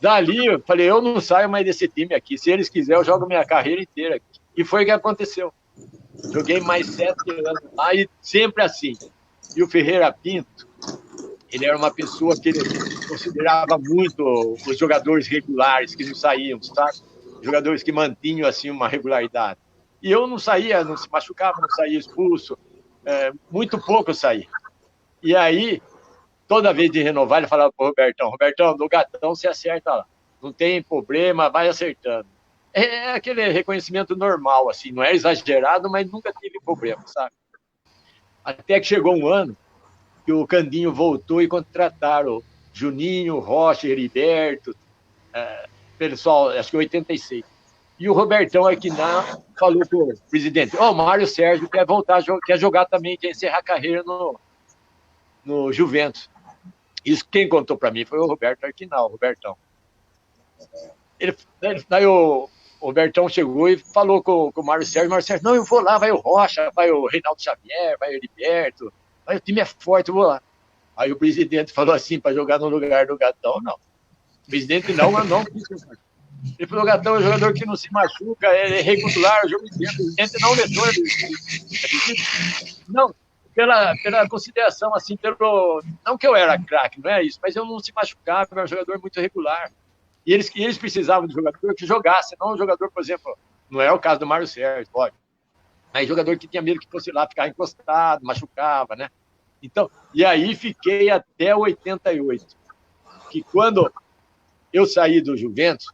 dali eu falei, eu não saio mais desse time aqui. Se eles quiserem, eu jogo minha carreira inteira aqui. E foi o que aconteceu. Joguei mais 7 anos lá e sempre assim. E o Ferreira Pinto, ele era uma pessoa que ele considerava muito os jogadores regulares que não saíam, sabe? Jogadores que mantinham assim uma regularidade. E eu não saía, não se machucava, não saía expulso. Muito pouco eu saía. E aí, toda vez de renovar, ele falava pro Robertão, do Gatão você acerta lá. Não tem problema, vai acertando. É aquele reconhecimento normal, assim, não é exagerado, mas nunca tive problema, sabe? Até que chegou um ano que o Candinho voltou e contrataram Juninho, Rocha, Heriberto, pessoal, acho que 86. E o Robertão aqui falou pro presidente, o Mário Sérgio quer voltar, quer jogar também, quer encerrar a carreira no Juventus. Isso quem contou para mim foi o Roberto Arquinal, o Robertão. Daí o Robertão chegou e falou com o Mário Sérgio, não, eu vou lá, vai o Rocha, vai o Reinaldo Xavier, vai o Heriberto, o time é forte, eu vou lá. Aí o presidente falou assim, para jogar no lugar do Gatão, não. O presidente não. Ele falou, Gatão é um jogador que não se machuca, é regular, o jogo inteiro, o presidente não levou. Não, pela consideração, assim, não que eu era craque, não é isso, mas eu não se machucava, era um jogador muito regular. E eles precisavam de jogador que jogasse, não um jogador, por exemplo, não é o caso do Mário Sérgio, pode. Mas jogador que tinha medo que fosse lá ficar encostado, machucava, né? Então, e aí fiquei até 88. Que quando eu saí do Juventus,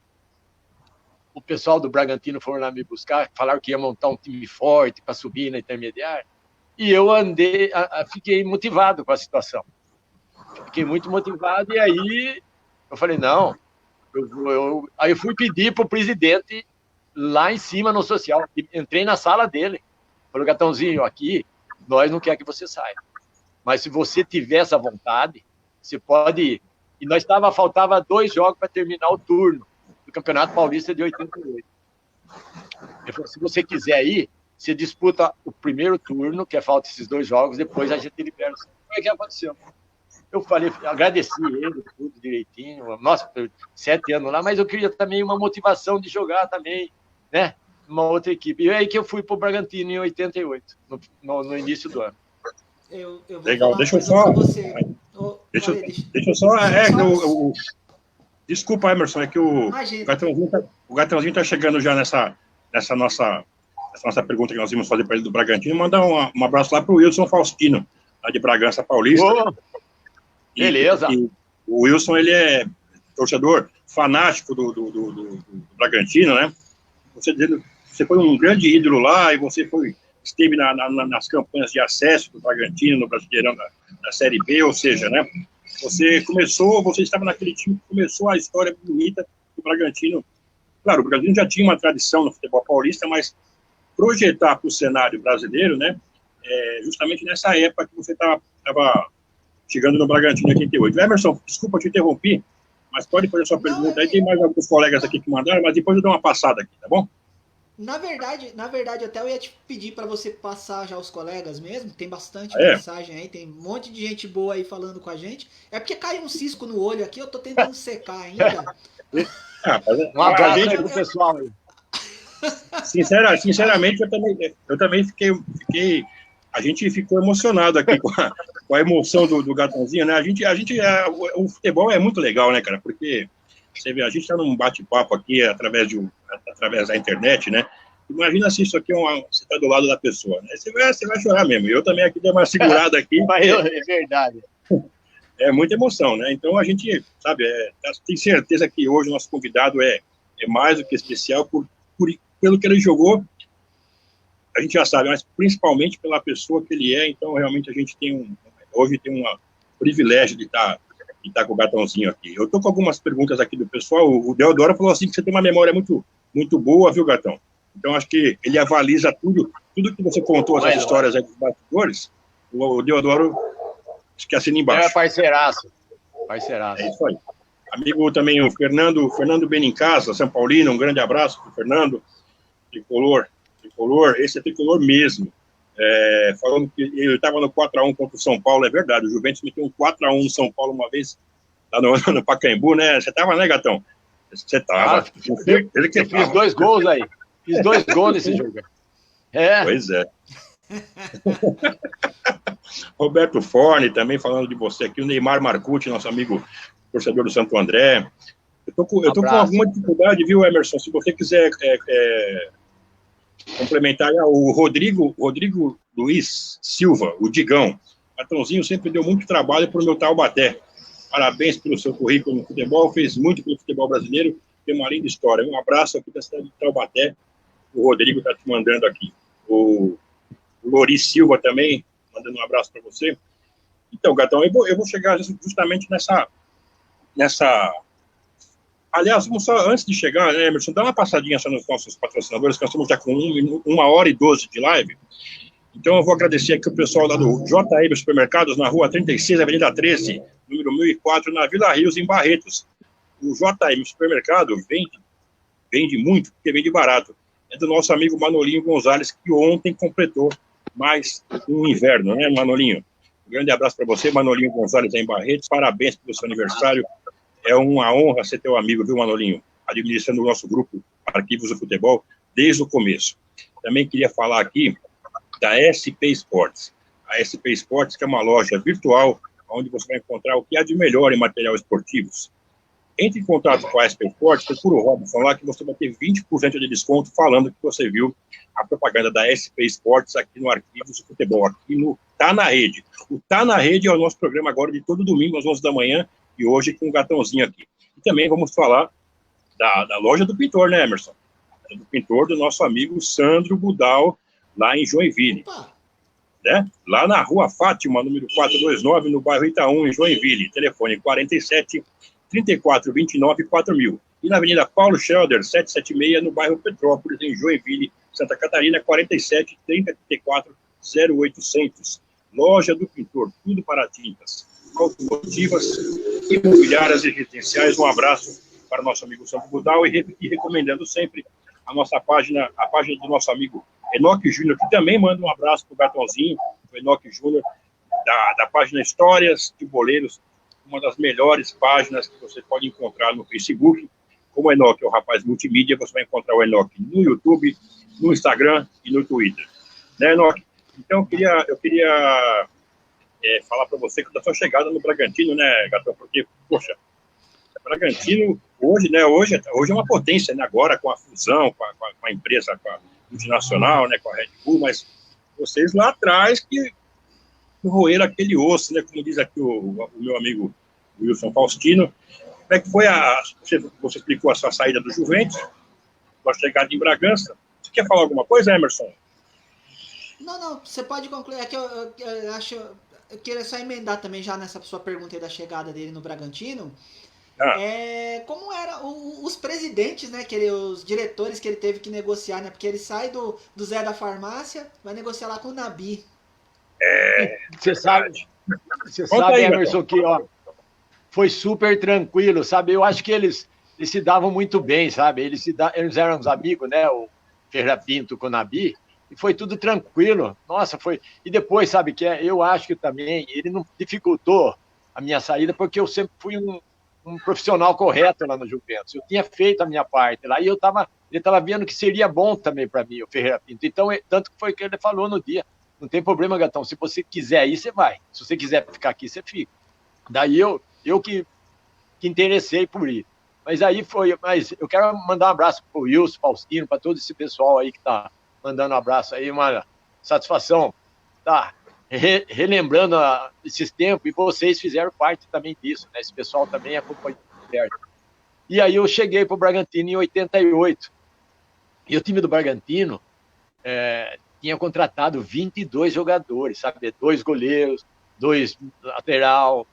o pessoal do Bragantino foram lá me buscar, falaram que ia montar um time forte para subir na intermediária. E eu fiquei motivado com a situação. Fiquei muito motivado e aí eu falei, não... Aí eu fui pedir para o presidente lá em cima no social. Entrei na sala dele. Falei, Gatãozinho, aqui nós não queremos que você saia. Mas se você tiver essa vontade, você pode ir. E faltava 2 jogos para terminar o turno do Campeonato Paulista de 88. Ele falou, se você quiser ir, você disputa o primeiro turno, que falta esses 2 jogos, depois a gente libera. O que aconteceu? Eu falei, agradeci ele, tudo direitinho. Nossa, 7 anos lá, mas eu queria também uma motivação de jogar também, né? Uma outra equipe. E é aí que eu fui para o Bragantino em 88, no início do ano. Eu vou legal, deixa eu só... Deixa eu só... Desculpa, Emerson, é que o Gatãozinho está chegando já nessa nossa pergunta que nós íamos fazer para ele do Bragantino. Mandar um abraço lá para o Wilson Faustino, lá de Bragança Paulista. Beleza. E o Wilson, ele é torcedor fanático do Bragantino, né? Você foi um grande ídolo lá e você foi esteve nas campanhas de acesso do Bragantino, no Brasileirão da Série B, ou seja, né, você estava naquele time que começou a história bonita do Bragantino. Claro, o Bragantino já tinha uma tradição no futebol paulista, mas projetar para o cenário brasileiro, né, justamente nessa época que você estava chegando no Bragantino em 88. Emerson, desculpa, eu te interrompi, mas pode fazer sua pergunta. Aí tem mais alguns colegas aqui que mandaram, mas depois eu dou uma passada aqui, tá bom? Na verdade, até eu ia te pedir para você passar já os colegas mesmo. Tem bastante mensagem aí, tem um monte de gente boa aí falando com a gente. É porque caiu um cisco no olho aqui, eu tô tentando secar ainda. Um abraço aí pro pessoal aí. Sinceramente, eu também fiquei. A gente ficou emocionado aqui com a emoção do Gatãozinho, né? O futebol é muito legal, né, cara? Porque você vê, a gente está num bate-papo aqui através da internet, né? Imagina se isso aqui você está do lado da pessoa, né? Você vai chorar mesmo. Eu também aqui dei uma segurada aqui. É verdade. É muita emoção, né? Então a gente, sabe, tem certeza que hoje o nosso convidado é mais do que especial pelo que ele jogou. A gente já sabe, mas principalmente pela pessoa que ele é. Então realmente a gente hoje tem um privilégio de estar com o Gatãozinho aqui. Eu estou com algumas perguntas aqui do pessoal. O Deodoro falou assim que você tem uma memória muito, muito boa, viu, Gatão? Então acho que ele avaliza tudo que você contou, essas histórias aí dos bastidores. O Deodoro acho que assina embaixo. É parceiraço. É isso aí. Amigo também, o Fernando Benincasa, São Paulino, um grande abraço para o Fernando. Tricolor, esse é tricolor mesmo. Falando que ele estava no 4-1 contra o São Paulo, é verdade. O Juventus meteu um 4-1 no São Paulo uma vez, lá no Pacaembu, né? Você estava, né, Gatão? Você estava. Eu fiz 2 gols aí. Fiz 2 gols nesse jogo. Pois é. Roberto Forne também falando de você aqui, o Neymar Marcucci, nosso amigo torcedor do Santo André. Eu tô com alguma dificuldade, viu, Emerson? Se você quiser complementar, o Rodrigo Luiz Silva, o Digão. Gatãozinho sempre deu muito trabalho para o meu Taubaté. Parabéns pelo seu currículo no futebol, fez muito pelo futebol brasileiro, tem uma linda história. Um abraço aqui da cidade de Taubaté. O Rodrigo está te mandando aqui. O Lori Silva também, mandando um abraço para você. Então, Gatão, eu vou chegar justamente nessa... Aliás, vamos só, antes de chegar, né, Emerson, dá uma passadinha só nos nossos patrocinadores, que nós estamos já com 1h12 de live. Então, eu vou agradecer aqui o pessoal lá do JM Supermercados, na rua 36, Avenida 13, número 1004, na Vila Rios, em Barretos. O JM Supermercado vende muito, porque vende barato. É do nosso amigo Manolinho Gonzalez, que ontem completou mais um inverno, né, Manolinho? Um grande abraço para você, Manolinho Gonzalez, em Barretos. Parabéns pelo seu aniversário. É uma honra ser teu amigo, viu, Manolinho? Administrando o nosso grupo Arquivos do Futebol desde o começo. Também queria falar aqui da SP Sports. A SP Sports, que é uma loja virtual, onde você vai encontrar o que há de melhor em material esportivos. Entre em contato com a SP Sports, procura o Robson lá, que você vai ter 20% de desconto falando que você viu a propaganda da SP Sports aqui no Arquivos do Futebol, aqui no Tá na Rede. O Tá na Rede é o nosso programa agora de todo domingo às 11 da manhã, e hoje com o Gatãozinho aqui. E também vamos falar da loja do pintor, né, Emerson? Do pintor do nosso amigo Sandro Budal, lá em Joinville. Né? Lá na Rua Fátima, número 429, no bairro Itaú, em Joinville. Telefone 47 34 29 4000. E na Avenida Paulo Schelder, 776, no bairro Petrópolis, em Joinville, Santa Catarina, 47 30 34 0800. Loja do pintor, tudo para tintas automotivas, imobiliárias e residenciais. Um abraço para o nosso amigo Sandro Budal e recomendando sempre a nossa página, a página do nosso amigo Enoque Júnior, que também manda um abraço para o Gatãozinho, o Enoque Júnior, da página Histórias de Boleiros, uma das melhores páginas que você pode encontrar no Facebook. Como o Enoque é o rapaz multimídia, você vai encontrar o Enoque no YouTube, no Instagram e no Twitter. Né, Enoque? Então, eu queria falar para você que da sua chegada no Bragantino, né, Gatão? Porque, poxa, o Bragantino hoje é uma potência, né? Agora com a fusão, com a empresa, com a multinacional, né? Com a Red Bull, mas vocês lá atrás que roeram aquele osso, né? Como diz aqui o meu amigo Wilson Faustino. Como é que foi você explicou a sua saída do Juventus, sua chegada em Bragança? Você quer falar alguma coisa, Emerson? Não, você pode concluir. É que eu acho. Eu queria só emendar também já nessa sua pergunta aí da chegada dele no Bragantino. Como era os presidentes, né? Os diretores que ele teve que negociar, né? Porque ele sai do Zé da Farmácia, vai negociar lá com o Nabi. Você sabe, Emerson, que ó, foi super tranquilo, sabe? Eu acho que eles se davam muito bem, sabe? Eles eram uns amigos, né? O Ferreira Pinto com o Nabi, e foi tudo tranquilo. Nossa, foi. E depois, sabe, eu acho que também ele não dificultou a minha saída, porque eu sempre fui um profissional correto lá no Juventus. Eu tinha feito a minha parte lá, e ele estava vendo que seria bom também para mim, o Ferreira Pinto. Então, tanto que foi o que ele falou no dia. Não tem problema, Gatão. Se você quiser ir, você vai. Se você quiser ficar aqui, você fica. Daí eu que interessei por ir. Mas aí foi. Mas eu quero mandar um abraço para o Wilson, Faustino, para todo esse pessoal aí que está mandando um abraço aí. Uma satisfação. Tá relembrando esses tempos, e vocês fizeram parte também disso, né? Esse pessoal também acompanhou perto. E aí eu cheguei para o Bragantino em 88. E o time do Bragantino tinha contratado 22 jogadores, sabe? 2 goleiros, 2 lateral.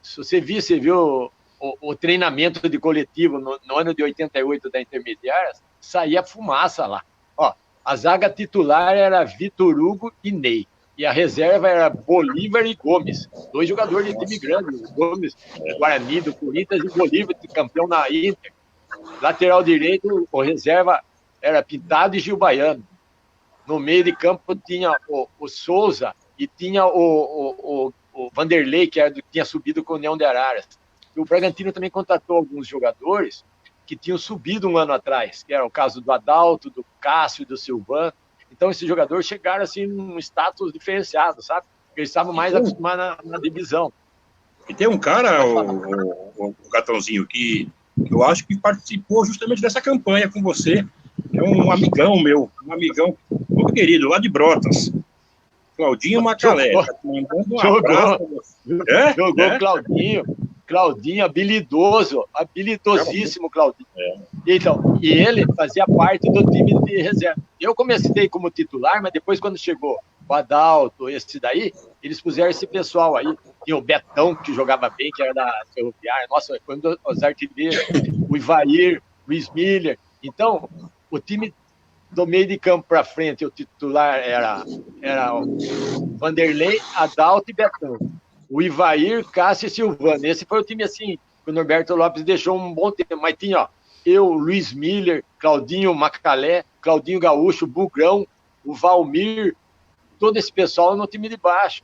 Se você viu o treinamento de coletivo no ano de 88 da Intermediária, saía fumaça lá. Ó, a zaga titular era Vitor Hugo e Ney. E a reserva era Bolívar e Gomes. 2 jogadores de time grande. Gomes, Guarani, do Corinthians, e Bolívar, campeão na Inter. Lateral direito, o reserva era Pintado e Gil Baiano. No meio de campo tinha o Souza e tinha o Vanderlei, que tinha subido com o União de Araras. E o Bragantino também contratou alguns jogadores que tinham subido um ano atrás, que era o caso do Adalto, do Cássio e do Silvano. Então, esses jogadores chegaram assim num status diferenciado, sabe? Porque eles estavam mais acostumados na divisão. E tem um cara, o Gatãozinho, que eu acho que participou justamente dessa campanha com você. É um amigão meu, um amigão muito querido, lá de Brotas. Claudinho Macalé. Jogou Claudinho, habilidosíssimo Claudinho. Então, e ele fazia parte do time de reserva. Eu comecei como titular, mas depois, quando chegou o Adalto, esse daí, eles puseram esse pessoal aí. Tinha o Betão, que jogava bem, que era da Ferroviária. Nossa, quando os artilheiros, o Ivair, Luiz Miller. Então, o time do meio de campo para frente, o titular era o Vanderlei, Adalto e Betão. O Ivair, Cássio e Silvano. Esse foi o time assim, que o Norberto Lopes deixou um bom tempo. Mas tinha, eu, Luiz Miller, Claudinho Macalé, Claudinho Gaúcho, Bugrão, o Valmir, todo esse pessoal no time de baixo.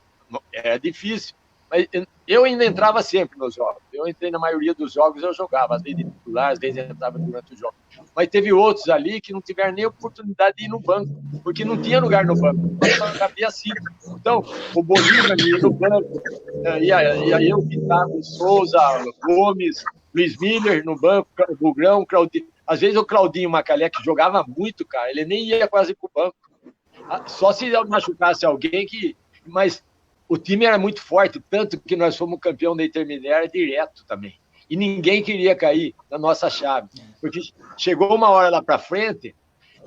É difícil. Mas eu ainda entrava sempre nos jogos. Eu entrei na maioria dos jogos, eu jogava, às vezes de titular, às vezes entrava durante o jogo. Mas teve outros ali que não tiveram nem oportunidade de ir no banco, porque não tinha lugar no banco. Só cabia 5. Então, o Bolívar ia no banco, e aí eu, Pintado, Souza, Gomes, Luiz Miller no banco, o Bugrão, Claudinho. Às vezes o Claudinho Macalé, que jogava muito, cara, ele nem ia quase pro banco. Só se machucasse alguém que... Mas o time era muito forte, tanto que nós fomos campeão da Intermediária direto também. E ninguém queria cair na nossa chave. Porque chegou uma hora lá para frente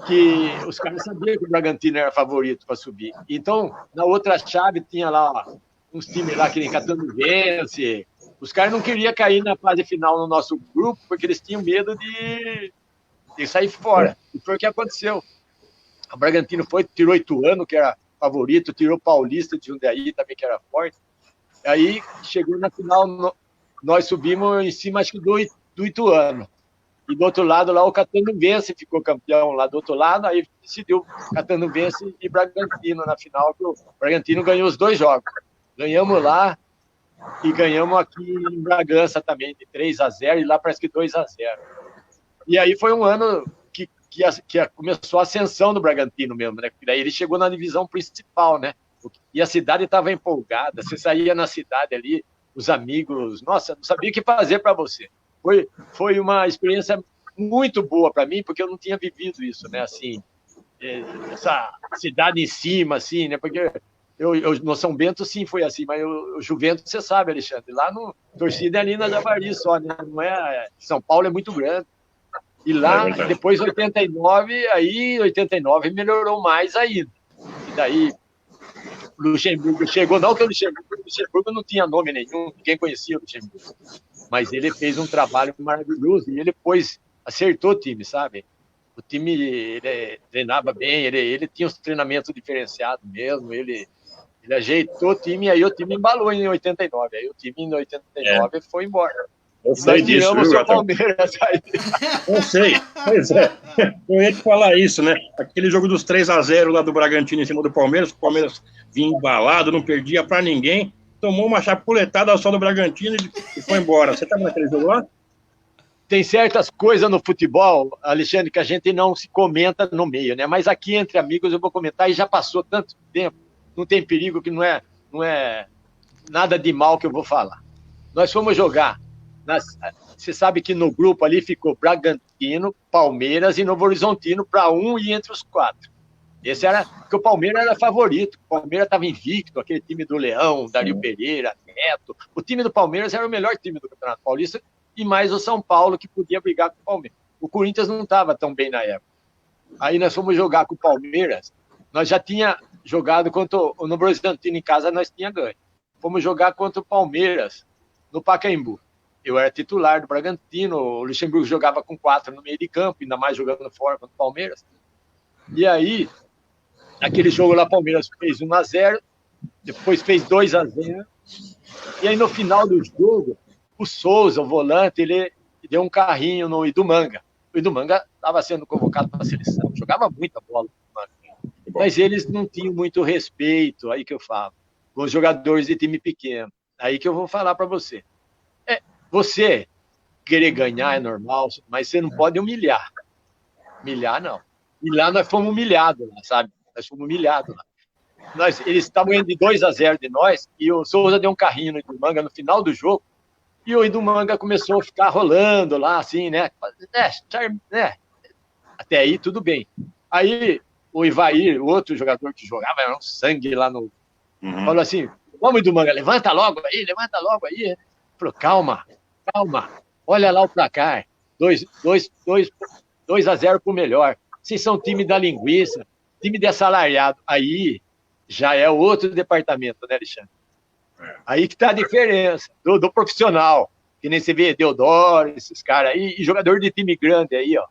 que os caras sabiam que o Bragantino era favorito para subir. Então, na outra chave, tinha lá uns times lá que nem Catanduvense. Os caras não queriam cair na fase final no nosso grupo, porque eles tinham medo de sair fora. E foi o que aconteceu. O Bragantino tirou Ituano, que era favorito, tirou Paulista de Jundiaí também, que era forte. Aí chegou na final, nós subimos em cima, acho que do Ituano. E do outro lado, lá o Catanduvense ficou campeão lá do outro lado, aí decidiu Catanduvense e Bragantino na final, que o Bragantino ganhou os 2 jogos. Ganhamos lá e ganhamos aqui em Bragança também, de 3-0, e lá parece que 2-0. E aí foi um ano que começou a ascensão do Bragantino mesmo, né? Porque daí ele chegou na divisão principal, né? E a cidade estava empolgada, você saía na cidade ali, os amigos, nossa, não sabia o que fazer para você. Foi uma experiência muito boa para mim, porque eu não tinha vivido isso, né? Assim, essa cidade em cima, assim, né? Porque eu no São Bento, sim, foi assim, mas o Juventus, você sabe, Alexandre, lá no torcida é ali na Javari só, né? Não é, São Paulo é muito grande. E lá, depois de 89, aí 89 melhorou mais ainda. E daí o Luxemburgo chegou, não que o Luxemburgo não tinha nome nenhum, ninguém conhecia o Luxemburgo, mas ele fez um trabalho maravilhoso e ele depois acertou o time, sabe? O time, ele treinava bem, ele tinha os treinamentos diferenciados mesmo, ele ajeitou o time, e aí o time embalou em 89, aí o time em 89 foi embora. Eu sei Nós disso, tiramos viu, o Palmeiras aí. Eu sei, pois é. Eu ia te falar isso, né? Aquele jogo dos 3-0 lá do Bragantino em cima do Palmeiras, o Palmeiras vinha embalado, não perdia pra ninguém, tomou uma chapuletada só do Bragantino e foi embora. Você tava naquele jogo lá? Tem certas coisas no futebol, Alexandre, que a gente não se comenta no meio, né? Mas aqui entre amigos eu vou comentar e já passou tanto tempo, não tem perigo que não é nada de mal que eu vou falar. Nós fomos jogar. Você sabe que no grupo ali ficou Bragantino, Palmeiras e Novo Horizontino para um e entre os 4. Esse era porque o Palmeiras era favorito. O Palmeiras estava invicto, aquele time do Leão, Dario Pereira, Neto. O time do Palmeiras era o melhor time do Campeonato Paulista e mais o São Paulo que podia brigar com o Palmeiras. O Corinthians não estava tão bem na época. Aí nós fomos jogar com o Palmeiras. Nós já tinha jogado contra o Novo Horizontino em casa, nós tinha ganho. Fomos jogar contra o Palmeiras no Pacaembu. Eu era titular do Bragantino, o Luxemburgo jogava com 4 no meio de campo, ainda mais jogando fora contra o Palmeiras. E aí, naquele jogo lá, o Palmeiras fez 1-0, depois fez 2-0, e aí no final do jogo, o Souza, o volante, ele deu um carrinho no Idumanga. O Idumanga estava sendo convocado para a seleção, jogava muita bola, mas eles não tinham muito respeito, aí que eu falo, com os jogadores de time pequeno. Aí que eu vou falar para você. Você querer ganhar é normal, mas você não pode humilhar. Humilhar, não. E lá nós fomos humilhados, sabe? Nós fomos humilhados lá. Eles estavam indo de 2-0 de nós, e o Souza deu um carrinho no Idumanga no final do jogo, e o Idumanga começou a ficar rolando lá, assim, né? Até aí, tudo bem. Aí, o Ivair, o outro jogador que jogava, era um sangue lá no... Falou assim, vamos, Idumanga, levanta logo aí. Falou, calma, olha lá o placar, 2-0 pro melhor. Vocês são time da linguiça, time de assalariado. Aí já é outro departamento, né, Alexandre? Aí que tá a diferença do profissional, que nem você vê, Deodoro, esses caras aí, e jogador de time grande aí, ó.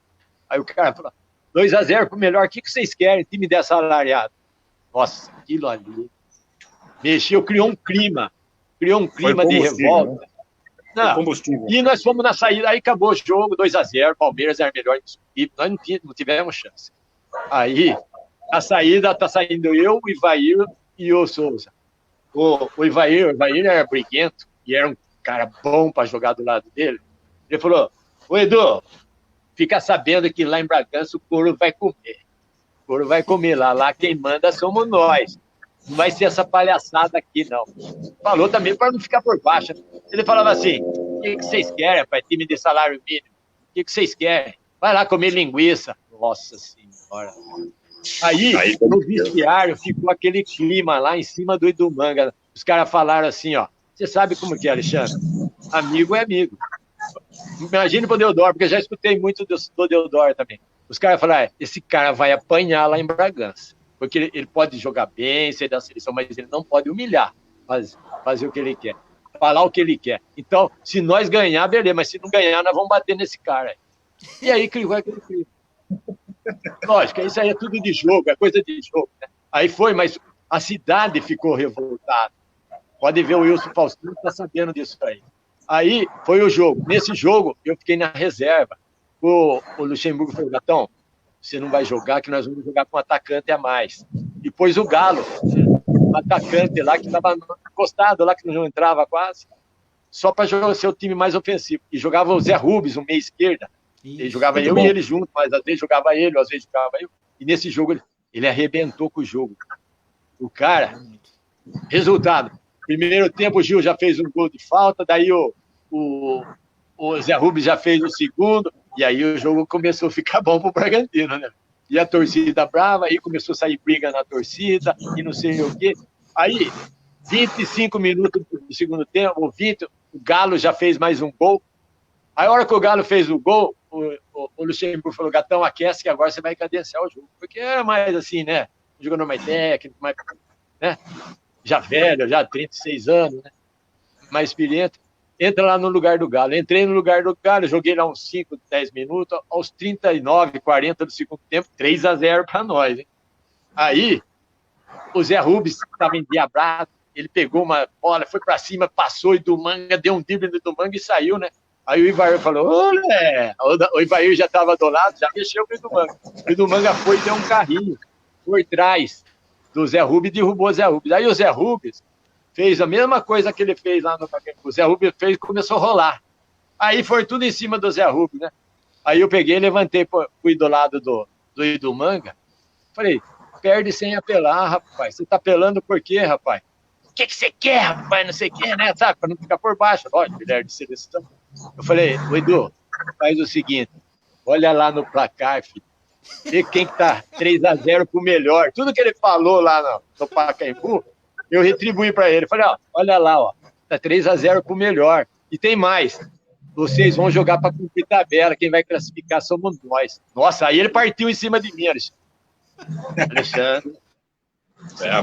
Aí o cara falou, 2-0 pro melhor, o que vocês querem, time de assalariado? Nossa, aquilo ali mexeu, criou um clima de revolta. Né? Não, e nós fomos na saída, aí acabou o jogo, 2-0, Palmeiras era melhor equipe, nós não tivemos chance. Aí, a saída, tá saindo eu, o Ivair e o Souza. O Ivair era briguento, e era um cara bom para jogar do lado dele. Ele falou, ô Edu, fica sabendo que lá em Bragança o couro vai comer. O couro vai comer lá quem manda somos nós. Não vai ser essa palhaçada aqui, não. Falou também para não ficar por baixo. Ele falava assim, o que vocês querem, pai? Time de salário mínimo. O que vocês querem? Vai lá comer linguiça. Nossa Senhora. Aí, no vestiário, ficou aquele clima lá em cima do Idumanga. Os caras falaram assim, ó, você sabe como que é, Alexandre? Amigo é amigo. Imagine pro Deodoro, porque eu já escutei muito do Deodoro também. Os caras falaram, esse cara vai apanhar lá em Bragança. Porque ele pode jogar bem, ser da seleção, mas ele não pode humilhar, fazer o que ele quer, falar o que ele quer. Então, se nós ganhar, beleza, mas se não ganhar, nós vamos bater nesse cara. E aí criou aquele clima. Lógico, isso aí é tudo de jogo, é coisa de jogo. Né? Aí foi, mas a cidade ficou revoltada. Pode ver o Wilson Faustino, está sabendo disso aí. Aí foi o jogo. Nesse jogo, eu fiquei na reserva. O Luxemburgo falou, Gatão, você não vai jogar, que nós vamos jogar com um atacante a mais. E pôs o Galo, um atacante lá que estava encostado lá, que não entrava quase, só para jogar ser o time mais ofensivo. E jogava o Zé Rubens, um meia esquerda. Ele jogava eu e ele junto, mas às vezes jogava ele, às vezes jogava eu. E nesse jogo ele arrebentou com o jogo. O cara, resultado, primeiro tempo o Gil já fez um gol de falta, daí o Zé Rubens já fez o segundo, e aí o jogo começou a ficar bom pro Bragantino, né? E a torcida brava, aí começou a sair briga na torcida, e não sei o quê. Aí, 25 minutos do segundo tempo, o Galo já fez mais um gol. Aí, a hora que o Galo fez o gol, o Luxemburgo falou, Gatão, aquece que agora você vai cadenciar o jogo. Porque era mais assim, né? jogador mais técnico, mais, né? Já velho, já 36 anos, né? Mais experiente. Entra lá no lugar do Galo. Entrei no lugar do Galo, joguei lá uns 5, 10 minutos, aos 39, 40 do segundo tempo, 3-0 para nós, hein? Aí, o Zé Rubens estava endiabrado, ele pegou uma bola, foi para cima, passou, e do Manga deu um drible do Manga e saiu, né? Aí o Ivair falou, olé! O Ivair já estava do lado, já mexeu com o Idumanga. O Idumanga foi e deu um carrinho por trás do Zé Rubens e derrubou o Zé Rubens. Aí o Zé Rubens fez a mesma coisa que ele fez lá no Pacaembu. O Zé Rubens fez e começou a rolar. Aí foi tudo em cima do Zé Rubens, né? Aí eu peguei e levantei pro lado do Idumanga. Falei, perde sem apelar, rapaz. Você tá apelando por quê, rapaz? O que você quer, rapaz? Não sei o que, né? Sabe? Pra não ficar por baixo. Lógico, ele era de seleção. Eu falei, o Edu, faz o seguinte, olha lá no placar, filho. Vê quem que tá 3-0 pro melhor. Tudo que ele falou lá no Pacaembu, eu retribuí para ele. Falei, ó, olha lá, ó, tá 3-0 pro melhor. E tem mais. Vocês vão jogar para cumprir tabela. Quem vai classificar somos nós. Nossa, aí ele partiu em cima de mim, Alexandre.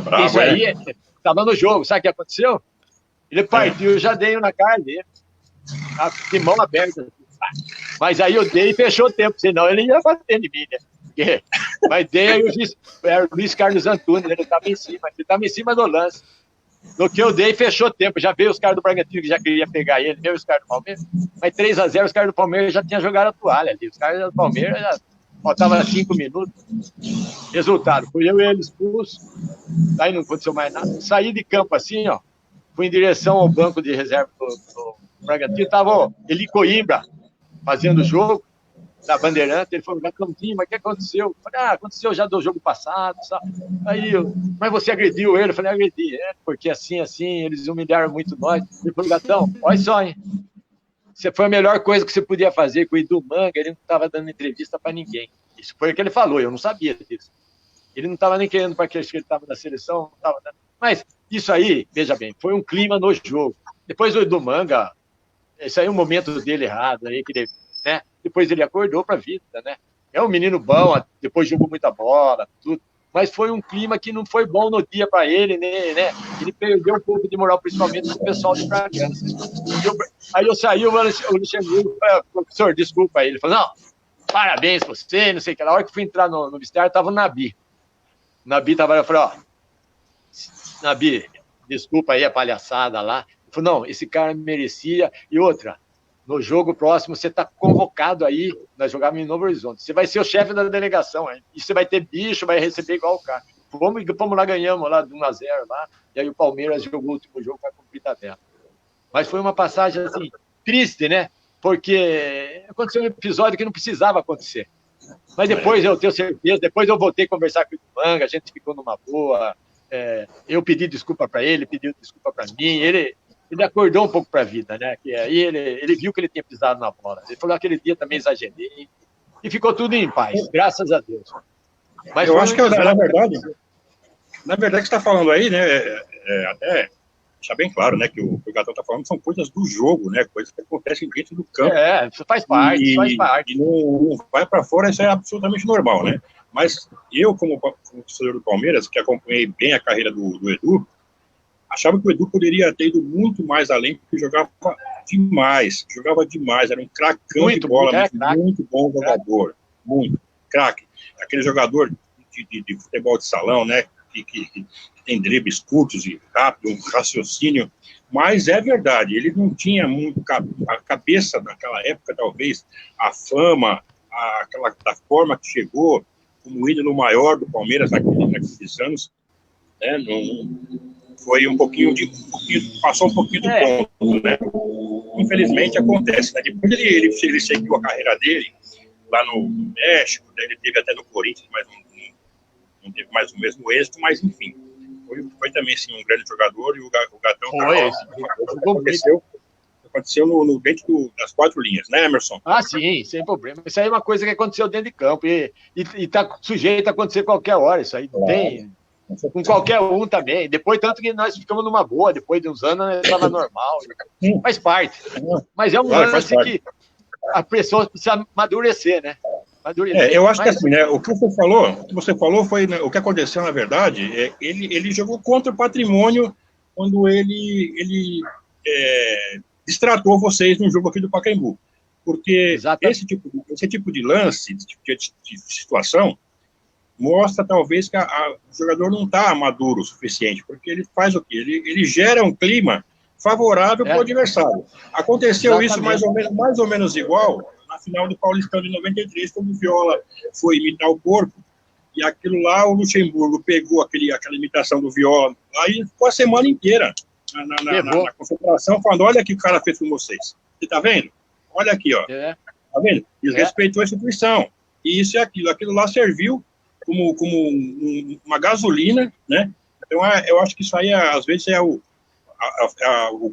Bravo, isso aí tava no jogo. Sabe o que aconteceu? Ele partiu, eu já dei na cara dele. De mão aberta. Mas aí eu dei e fechou o tempo, senão ele ia bater em mim, né? Mas dei aí o Luiz Carlos Antunes, ele estava em cima do lance. No que eu dei, fechou o tempo. Já veio os caras do Bragantino que já queria pegar ele, veio os caras do Palmeiras. Mas 3-0, os caras do Palmeiras já tinham jogado a toalha ali. Os caras do Palmeiras já faltava 5 minutos. Resultado, fui eu e ele expulso. Aí não aconteceu mais nada. Saí de campo assim, ó. Fui em direção ao banco de reserva do Bragantino. Estava Eli Coimbra fazendo o jogo da Bandeirante. Ele falou, Gatãozinho, mas o que aconteceu? Eu falei, aconteceu já do jogo passado, sabe? Aí mas você agrediu ele? Eu falei, agredi, porque assim, eles humilharam muito nós. Ele falou, Gatão, olha só, hein? Você foi a melhor coisa que você podia fazer com o Idumanga, ele não estava dando entrevista para ninguém. Isso foi o que ele falou, eu não sabia disso. Ele não estava nem querendo para que ele estava na seleção, não estava dando. Mas isso aí, veja bem, foi um clima no jogo. Depois o Idumanga, esse aí é um momento dele errado, aí, que ele, né? Depois ele acordou para a vida, né? É um menino bom, depois jogou muita bola, tudo. Mas foi um clima que não foi bom no dia para ele, né? Ele perdeu um pouco de moral, principalmente com o pessoal de Bragança. Aí eu saí, o Luxemburgo falou, professor, desculpa aí. Ele falou, não, parabéns pra você, não sei o que. Na hora que eu fui entrar no vestiário, tava o Nabi. O Nabi tava lá, eu falei, ó, Nabi, desculpa aí a palhaçada lá. Ele falou, não, esse cara merecia. E outra, no jogo próximo, você está convocado aí, nós jogamos em Novo Horizonte. Você vai ser o chefe da delegação, hein? E você vai ter bicho, vai receber igual o cara. Vamos lá, ganhamos lá de 1-0 lá, e aí o Palmeiras jogou o último jogo para cumprir tabela. Mas foi uma passagem, assim, triste, né? Porque aconteceu um episódio que não precisava acontecer. Mas depois eu tenho certeza, depois eu voltei a conversar com o Idumanga, a gente ficou numa boa, eu pedi desculpa para ele pediu desculpa para mim, ele acordou um pouco para a vida, né? Que aí ele viu que ele tinha pisado na bola. Ele falou, aquele dia também exagerei. E ficou tudo em paz, graças a Deus. Mas eu acho que, na verdade, que você está falando aí, né? Até deixar bem claro, né? Que o Gatão está falando são coisas do jogo, né? Coisas que acontecem dentro do campo. Isso faz parte, faz parte. E não vai para fora, isso é absolutamente normal, né? Mas eu, como torcedor do Palmeiras, que acompanhei bem a carreira do Edu, achava que o Edu poderia ter ido muito mais além, porque jogava demais, era um cracão de bola, muito bom jogador, muito craque. Aquele jogador de futebol de salão, né, que tem dribles curtos e rápido, um raciocínio, mas é verdade, ele não tinha muito a cabeça naquela época, talvez, a fama, da forma que chegou, como ídolo maior do Palmeiras naqueles anos, né, foi passou um pouquinho do ponto, né? Infelizmente acontece, né? Depois ele seguiu a carreira dele lá no México, né? Ele teve até no Corinthians, mas não teve mais o mesmo êxito, mas enfim, foi também assim, um grande jogador, e o Gatão aconteceu dentro das 4 linhas, né, Emerson? Sim, sem problema. Isso aí é uma coisa que aconteceu dentro de campo e está sujeito a acontecer qualquer hora, isso aí tem... Com qualquer um também. Depois, tanto que nós ficamos numa boa, depois de uns anos, estava normal. Faz parte. Mas é um lance que a pessoa precisa amadurecer, né? Eu acho que assim, né, o que você falou foi, né, o que aconteceu, na verdade, ele jogou contra o Patrimônio quando ele destratou vocês no jogo aqui do Pacaembu. Porque esse tipo de lance, esse tipo de situação, mostra talvez que o jogador não está maduro o suficiente, porque ele faz o quê? Ele gera um clima favorável para o adversário. Aconteceu isso mais ou menos igual na final do Paulistão de 93, quando o Viola foi imitar o Porco, e aquilo lá, o Luxemburgo pegou aquela imitação do Viola, aí ficou a semana inteira na concentração, falando, olha o que o cara fez com vocês. Você tá vendo? Olha aqui, ó. Tá vendo? Desrespeitou a instituição. E isso e aquilo. Aquilo lá serviu como uma gasolina, né? Então, eu acho que isso aí, às vezes, é o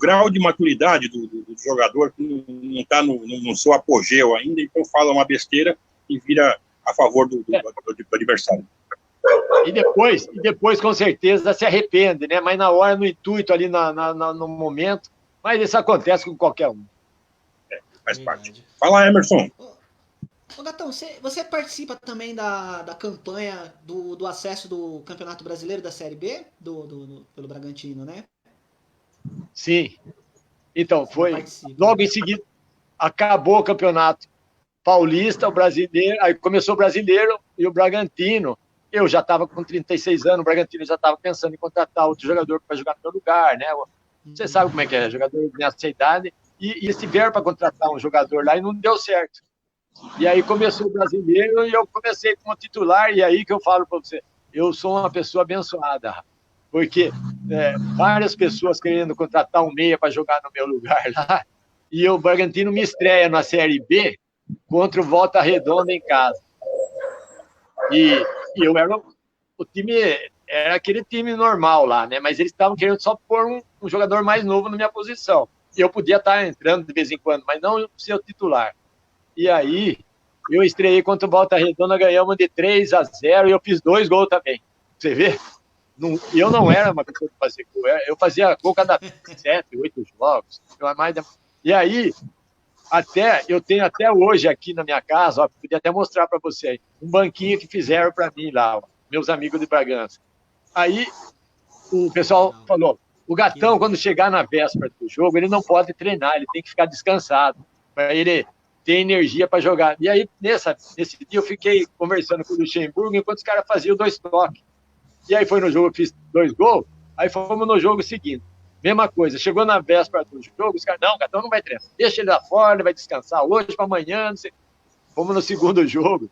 grau de maturidade do jogador que não está no seu apogeu ainda, então fala uma besteira e vira a favor do adversário. E depois, com certeza, se arrepende, né? Mas na hora, no intuito, ali no momento, mas isso acontece com qualquer um. Faz parte. Fala, Emerson. Ô Gatão, você participa também da campanha do acesso do Campeonato Brasileiro da Série B, pelo Bragantino, né? Sim. Então, logo em seguida, acabou o Campeonato Paulista, o Brasileiro, aí começou o Brasileiro e o Bragantino. Eu já estava com 36 anos, o Bragantino já estava pensando em contratar outro jogador para jogar no meu lugar, né? Você sabe como é que é, jogador nessa idade, e estiveram para contratar um jogador lá e não deu certo. E aí começou o Brasileiro e eu comecei como titular, e aí que eu falo para você, eu sou uma pessoa abençoada, porque várias pessoas querendo contratar um meia para jogar no meu lugar lá, e o Bragantino me estreia na Série B contra o Volta Redonda em casa. E eu era o time, era aquele time normal lá, né? Mas eles estavam querendo só pôr um jogador mais novo na minha posição. E eu podia estar entrando de vez em quando, mas não ser o titular. E aí, eu estreiei contra o Volta Redonda, ganhamos de 3-0 e eu fiz 2 gols também. Você vê? Eu não era uma pessoa que fazia gol. Eu fazia gol cada 7, 8 jogos. E aí, eu tenho até hoje aqui na minha casa, ó, podia até mostrar para você aí, um banquinho que fizeram para mim lá, ó, meus amigos de Bragança. Aí, o pessoal falou, o Gatão, quando chegar na véspera do jogo, ele não pode treinar, ele tem que ficar descansado, para ele ter energia para jogar. E aí, nesse dia, eu fiquei conversando com o Luxemburgo, enquanto os caras faziam 2 toques. E aí foi no jogo, eu fiz 2 gols, aí fomos no jogo seguinte. Mesma coisa, chegou na véspera do jogo, os caras, não, o Gatão não vai treinar, deixa ele lá fora, ele vai descansar hoje para amanhã, não sei. Fomos no segundo jogo,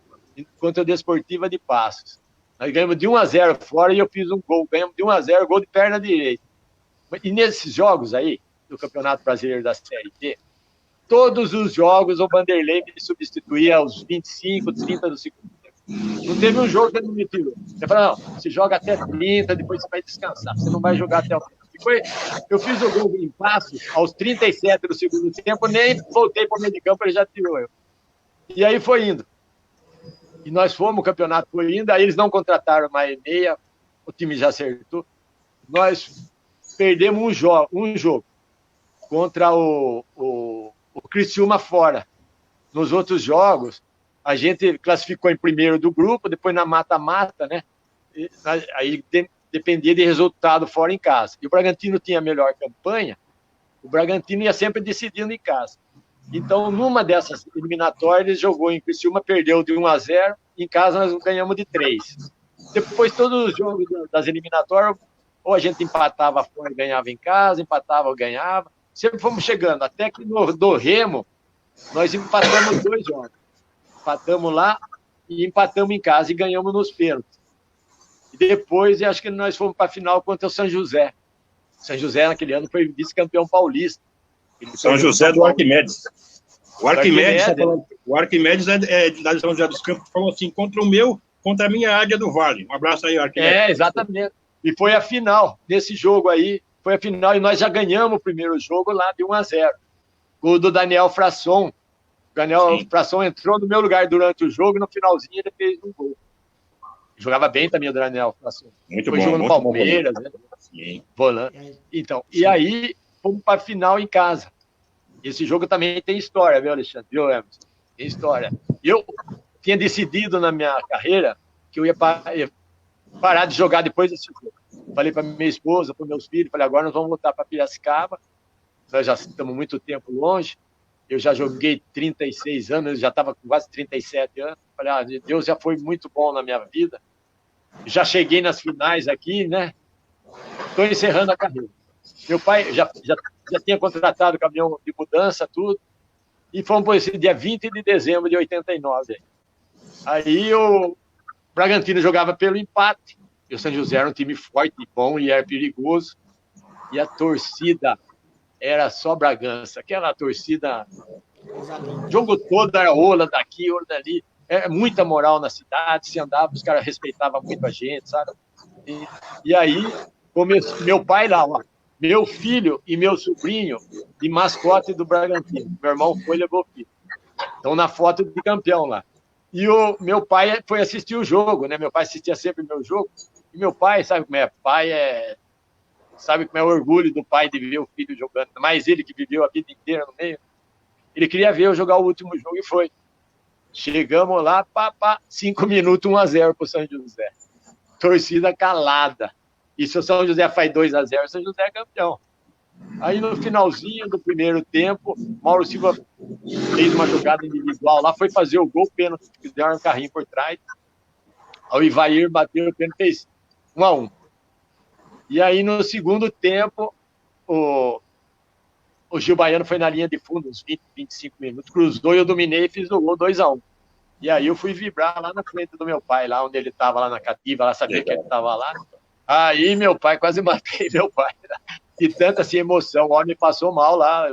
contra a Desportiva de Passos. Nós ganhamos de 1-0 fora e eu fiz um gol, ganhamos de 1-0, gol de perna direita. E nesses jogos aí, do Campeonato Brasileiro da Série B, todos os jogos o Vanderlei me substituía aos 25, 30 do segundo tempo. Não teve um jogo que ele não me tirou. Você fala, não, você joga até 30, depois você vai descansar, você não vai jogar até o fim. Eu fiz o gol em Passos aos 37 do segundo tempo, nem voltei para o meio de campo, ele já tirou eu. E aí foi indo. E nós fomos, o campeonato foi indo, aí eles não contrataram mais meia, o time já acertou. Nós perdemos um jogo contra o Criciúma fora. Nos outros jogos, a gente classificou em primeiro do grupo, depois na mata-mata, né? Aí dependia de resultado fora em casa. E o Bragantino tinha a melhor campanha, o Bragantino ia sempre decidindo em casa. Então, numa dessas eliminatórias, ele jogou em Criciúma, perdeu de 1-0, em casa nós ganhamos de 3. Depois, todos os jogos das eliminatórias, ou a gente empatava fora e ganhava em casa, empatava ou ganhava. Sempre fomos chegando, até que do Remo, nós empatamos 2 jogos. Empatamos lá e empatamos em casa e ganhamos nos pênaltis. E depois, acho que nós fomos para a final contra o São José. O São José, naquele ano, foi vice-campeão paulista. São José do Arquimedes. O Arquimedes é de São José dos Campos, falou assim, contra a minha Águia do Vale. Um abraço aí, Arquimedes. Exatamente. E foi a final, nesse jogo aí, foi a final, e nós já ganhamos o primeiro jogo lá de 1-0. Gol do Daniel Frasson. O Daniel Frasson entrou no meu lugar durante o jogo, e no finalzinho ele fez um gol. Jogava bem também o Daniel Frasson. Muito foi bom. Foi jogando no Palmeiras, né? Volante. Então, e aí, fomos para a final em casa. Esse jogo também tem história, viu, Alexandre? Viu, Emerson? Tem história. tinha decidido na minha carreira que eu ia parar de jogar depois desse jogo. Falei para minha esposa, para meus filhos, falei, agora nós vamos voltar para Piracicaba, nós já estamos muito tempo longe, eu já joguei 36 anos, eu já estava com quase 37 anos, falei, Deus já foi muito bom na minha vida, já cheguei nas finais aqui, né? Estou encerrando a carreira. Meu pai já tinha contratado caminhão de mudança, tudo, e fomos por esse dia 20 de dezembro de 89. Aí o Bragantino jogava pelo empate, e o São José era um time forte e bom, e era perigoso, e a torcida era só Bragança, aquela torcida, o jogo todo era ola daqui, ola dali, muita moral na cidade, se andava, os caras respeitavam muito a gente, sabe? E aí, meu pai lá, ó, meu filho e meu sobrinho de mascote do Bragantino. Meu irmão foi e levou o filho. Estão na foto de campeão lá. E o meu pai foi assistir o jogo, né? Meu pai assistia sempre o meu jogo. E meu pai, sabe como é? Sabe como é o orgulho do pai de ver o filho jogando. Mas ele que viveu a vida inteira no meio. Ele queria ver eu jogar o último jogo e foi. Chegamos lá, 5 minutos, 1-0 para o São José. Torcida calada. E se o São José faz 2-0, o São José é campeão. Aí no finalzinho do primeiro tempo, Mauro Silva fez uma jogada individual lá, foi fazer o gol, pênalti, deram um carrinho por trás. Aí o Ivair bateu o pênalti, fez 1-1. E aí no segundo tempo, o Gil Baiano foi na linha de fundo, uns 20, 25 minutos, cruzou e eu dominei e fiz o gol 2-1. E aí eu fui vibrar lá na frente do meu pai, lá onde ele estava, lá na cativa, lá sabia que ele estava lá. Aí meu pai, quase matei meu pai. De tanta assim, emoção, o homem passou mal lá.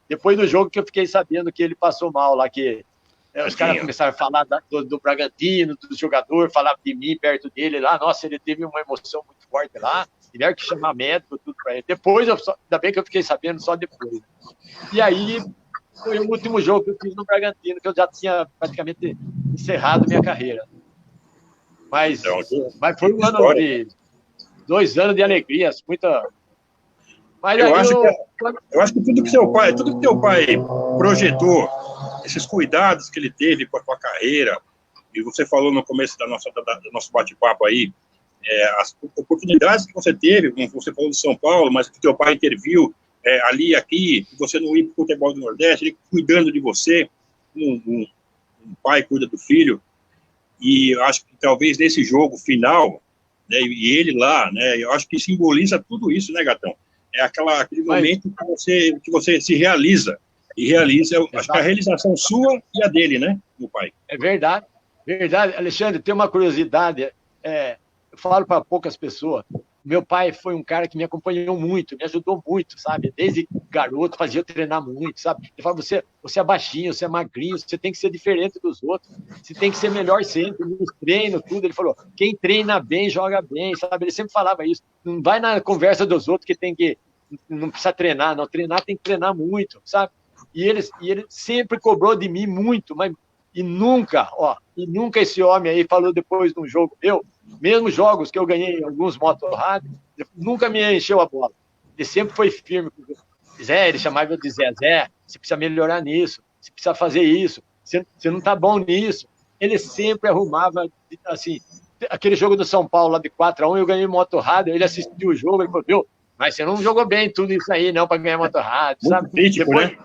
Depois do jogo que eu fiquei sabendo que ele passou mal lá, que os caras começaram a falar do Bragantino, do jogador, falar de mim perto dele lá. Nossa, ele teve uma emoção muito forte lá. Tiveram que chamar médico, tudo para ele. Depois, ainda bem que eu fiquei sabendo só depois. E aí, foi o último jogo que eu fiz no Bragantino, que eu já tinha praticamente encerrado minha carreira. Mas foi um ano de 2 anos de alegrias, muita. Mas eu acho que tudo que teu pai projetou, esses cuidados que ele teve com a tua carreira, e você falou no começo do nosso bate-papo aí, as oportunidades que você teve, como você falou de São Paulo, mas que teu pai interviu ali, aqui, que você não ia para o futebol do Nordeste, ele cuidando de você, um pai cuida do filho, e eu acho que talvez nesse jogo final, né, e ele lá, né, eu acho que simboliza tudo isso, né, Gatão? É aquele momento que você se realiza, e realiza, acho que a realização sua e a dele, né, meu pai? É verdade, verdade. Alexandre, tem uma curiosidade, eu falo para poucas pessoas, meu pai foi um cara que me acompanhou muito, me ajudou muito, sabe? Desde garoto, fazia eu treinar muito, sabe? Ele falava, você é baixinho, você é magrinho, você tem que ser diferente dos outros, você tem que ser melhor sempre, nos treinos, tudo. Ele falou, quem treina bem, joga bem, sabe? Ele sempre falava isso. Não vai na conversa dos outros não precisa treinar, não. Treinar tem que treinar muito, sabe? E ele sempre cobrou de mim muito, mas e nunca esse homem aí falou depois de um jogo meu, mesmo jogos que eu ganhei alguns motorrads, nunca me encheu a bola. Ele sempre foi firme. Zé, ele chamava de Zé, você precisa melhorar nisso, você precisa fazer isso, você não está bom nisso. Ele sempre arrumava, assim, aquele jogo do São Paulo lá de 4-1, eu ganhei motorrad, ele assistiu o jogo, ele falou, viu, mas você não jogou bem tudo isso aí, não, para ganhar motorrad, sabe? Crítico, depois,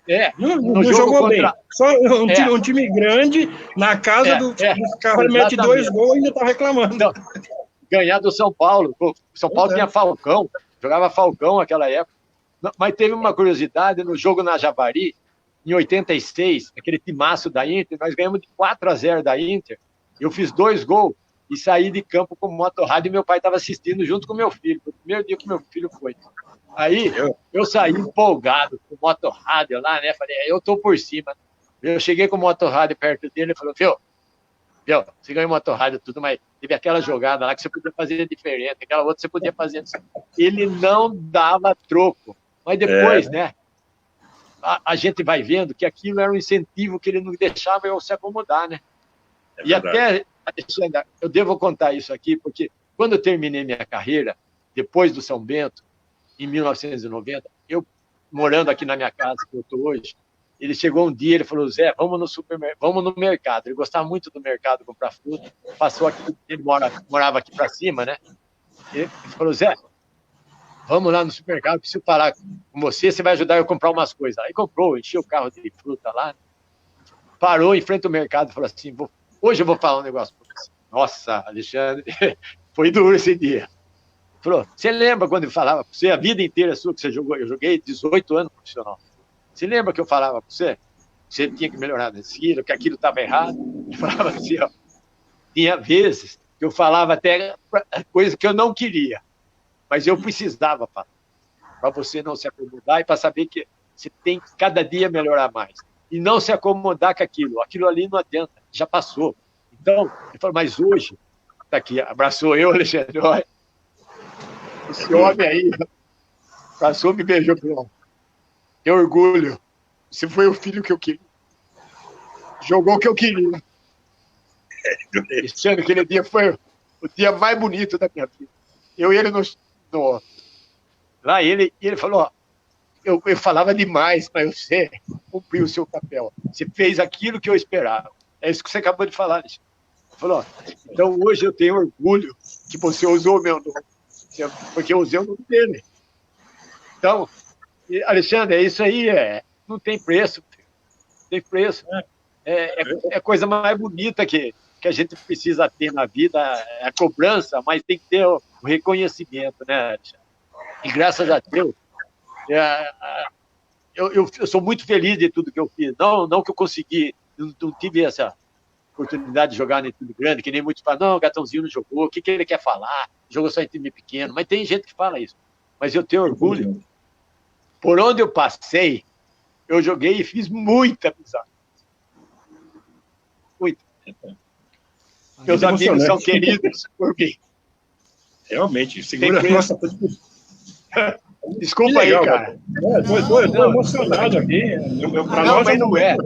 né? No jogo jogou contra... bem. Só um time grande, na casa dos caras, mete 2 gols e ainda tá reclamando. Então, ganhar do São Paulo. O São Paulo tinha Falcão, jogava Falcão naquela época. Mas teve uma curiosidade, no jogo na Javari, em 86, aquele timaço da Inter, nós ganhamos de 4-0 da Inter. Eu fiz 2 gols e saí de campo com motorrad e meu pai estava assistindo junto com meu filho. Foi o primeiro dia que meu filho foi. Aí eu saí empolgado com o motorrad lá, né? Falei, eu tô por cima. Eu cheguei com o motorrad perto dele e falou, viu, você ganhou motorrad e tudo, mas teve aquela jogada lá que você podia fazer diferente, aquela outra você podia fazer. Ele não dava troco. Mas depois, né? A gente vai vendo que aquilo era um incentivo que ele não deixava eu se acomodar, né? E até, Alexandre, eu devo contar isso aqui, porque quando eu terminei minha carreira, depois do São Bento, em 1990, eu morando aqui na minha casa, que eu estou hoje, Ele chegou um dia, ele falou, Zé, vamos no supermercado, vamos no mercado. Ele gostava muito do mercado, comprar fruta. Passou aqui, ele morava aqui para cima, né? Ele falou, Zé, vamos lá no supermercado, preciso falar com você, você vai ajudar eu a comprar umas coisas. Aí comprou, encheu o carro de fruta lá, parou em frente ao mercado e falou assim, hoje eu vou falar um negócio para você. Nossa, Alexandre, foi duro esse dia. Falou, você lembra quando eu falava para você, a vida inteira sua que você jogou? Eu joguei 18 anos profissional. Você lembra que eu falava para você? Você tinha que melhorar naquilo, que aquilo estava errado? Eu falava assim, ó, tinha vezes que eu falava até coisa que eu não queria, mas eu precisava falar, para você não se acomodar e para saber que você tem que cada dia melhorar mais. E não se acomodar com aquilo. Aquilo ali não adianta, já passou. Então, ele falou, mas hoje, tá aqui, abraçou eu, Alexandre, olha, esse homem aí, passou, me beijou, falou, que orgulho, você foi o filho que eu queria. Jogou o que eu queria. Esse ano, aquele dia foi o dia mais bonito da minha vida. Eu e ele lá, ele falou, ó, eu falava demais, mas você cumpriu o seu papel. Você fez aquilo que eu esperava. É isso que você acabou de falar, Alexandre. Falou, então hoje eu tenho orgulho que você usou o meu nome, porque eu usei o nome dele. Então, Alexandre, é isso aí, não tem preço. Não tem preço. É a coisa mais bonita que a gente precisa ter na vida, é a cobrança, mas tem que ter o reconhecimento, né, Alexandre? E graças a Deus, eu sou muito feliz de tudo que eu fiz. Não que eu consegui, não tive essa oportunidade de jogar em time grande, que nem muitos falam, não, o Gatãozinho não jogou, o que ele quer falar? Jogou só em time pequeno. Mas tem gente que fala isso. Mas eu tenho orgulho. Por onde eu passei, eu joguei e fiz muita amizade. Muita. Meus amigos são queridos por mim. Realmente, segura a nossa... Desculpa legal, aí, cara. Estou emocionado aqui. Para nós mas não é.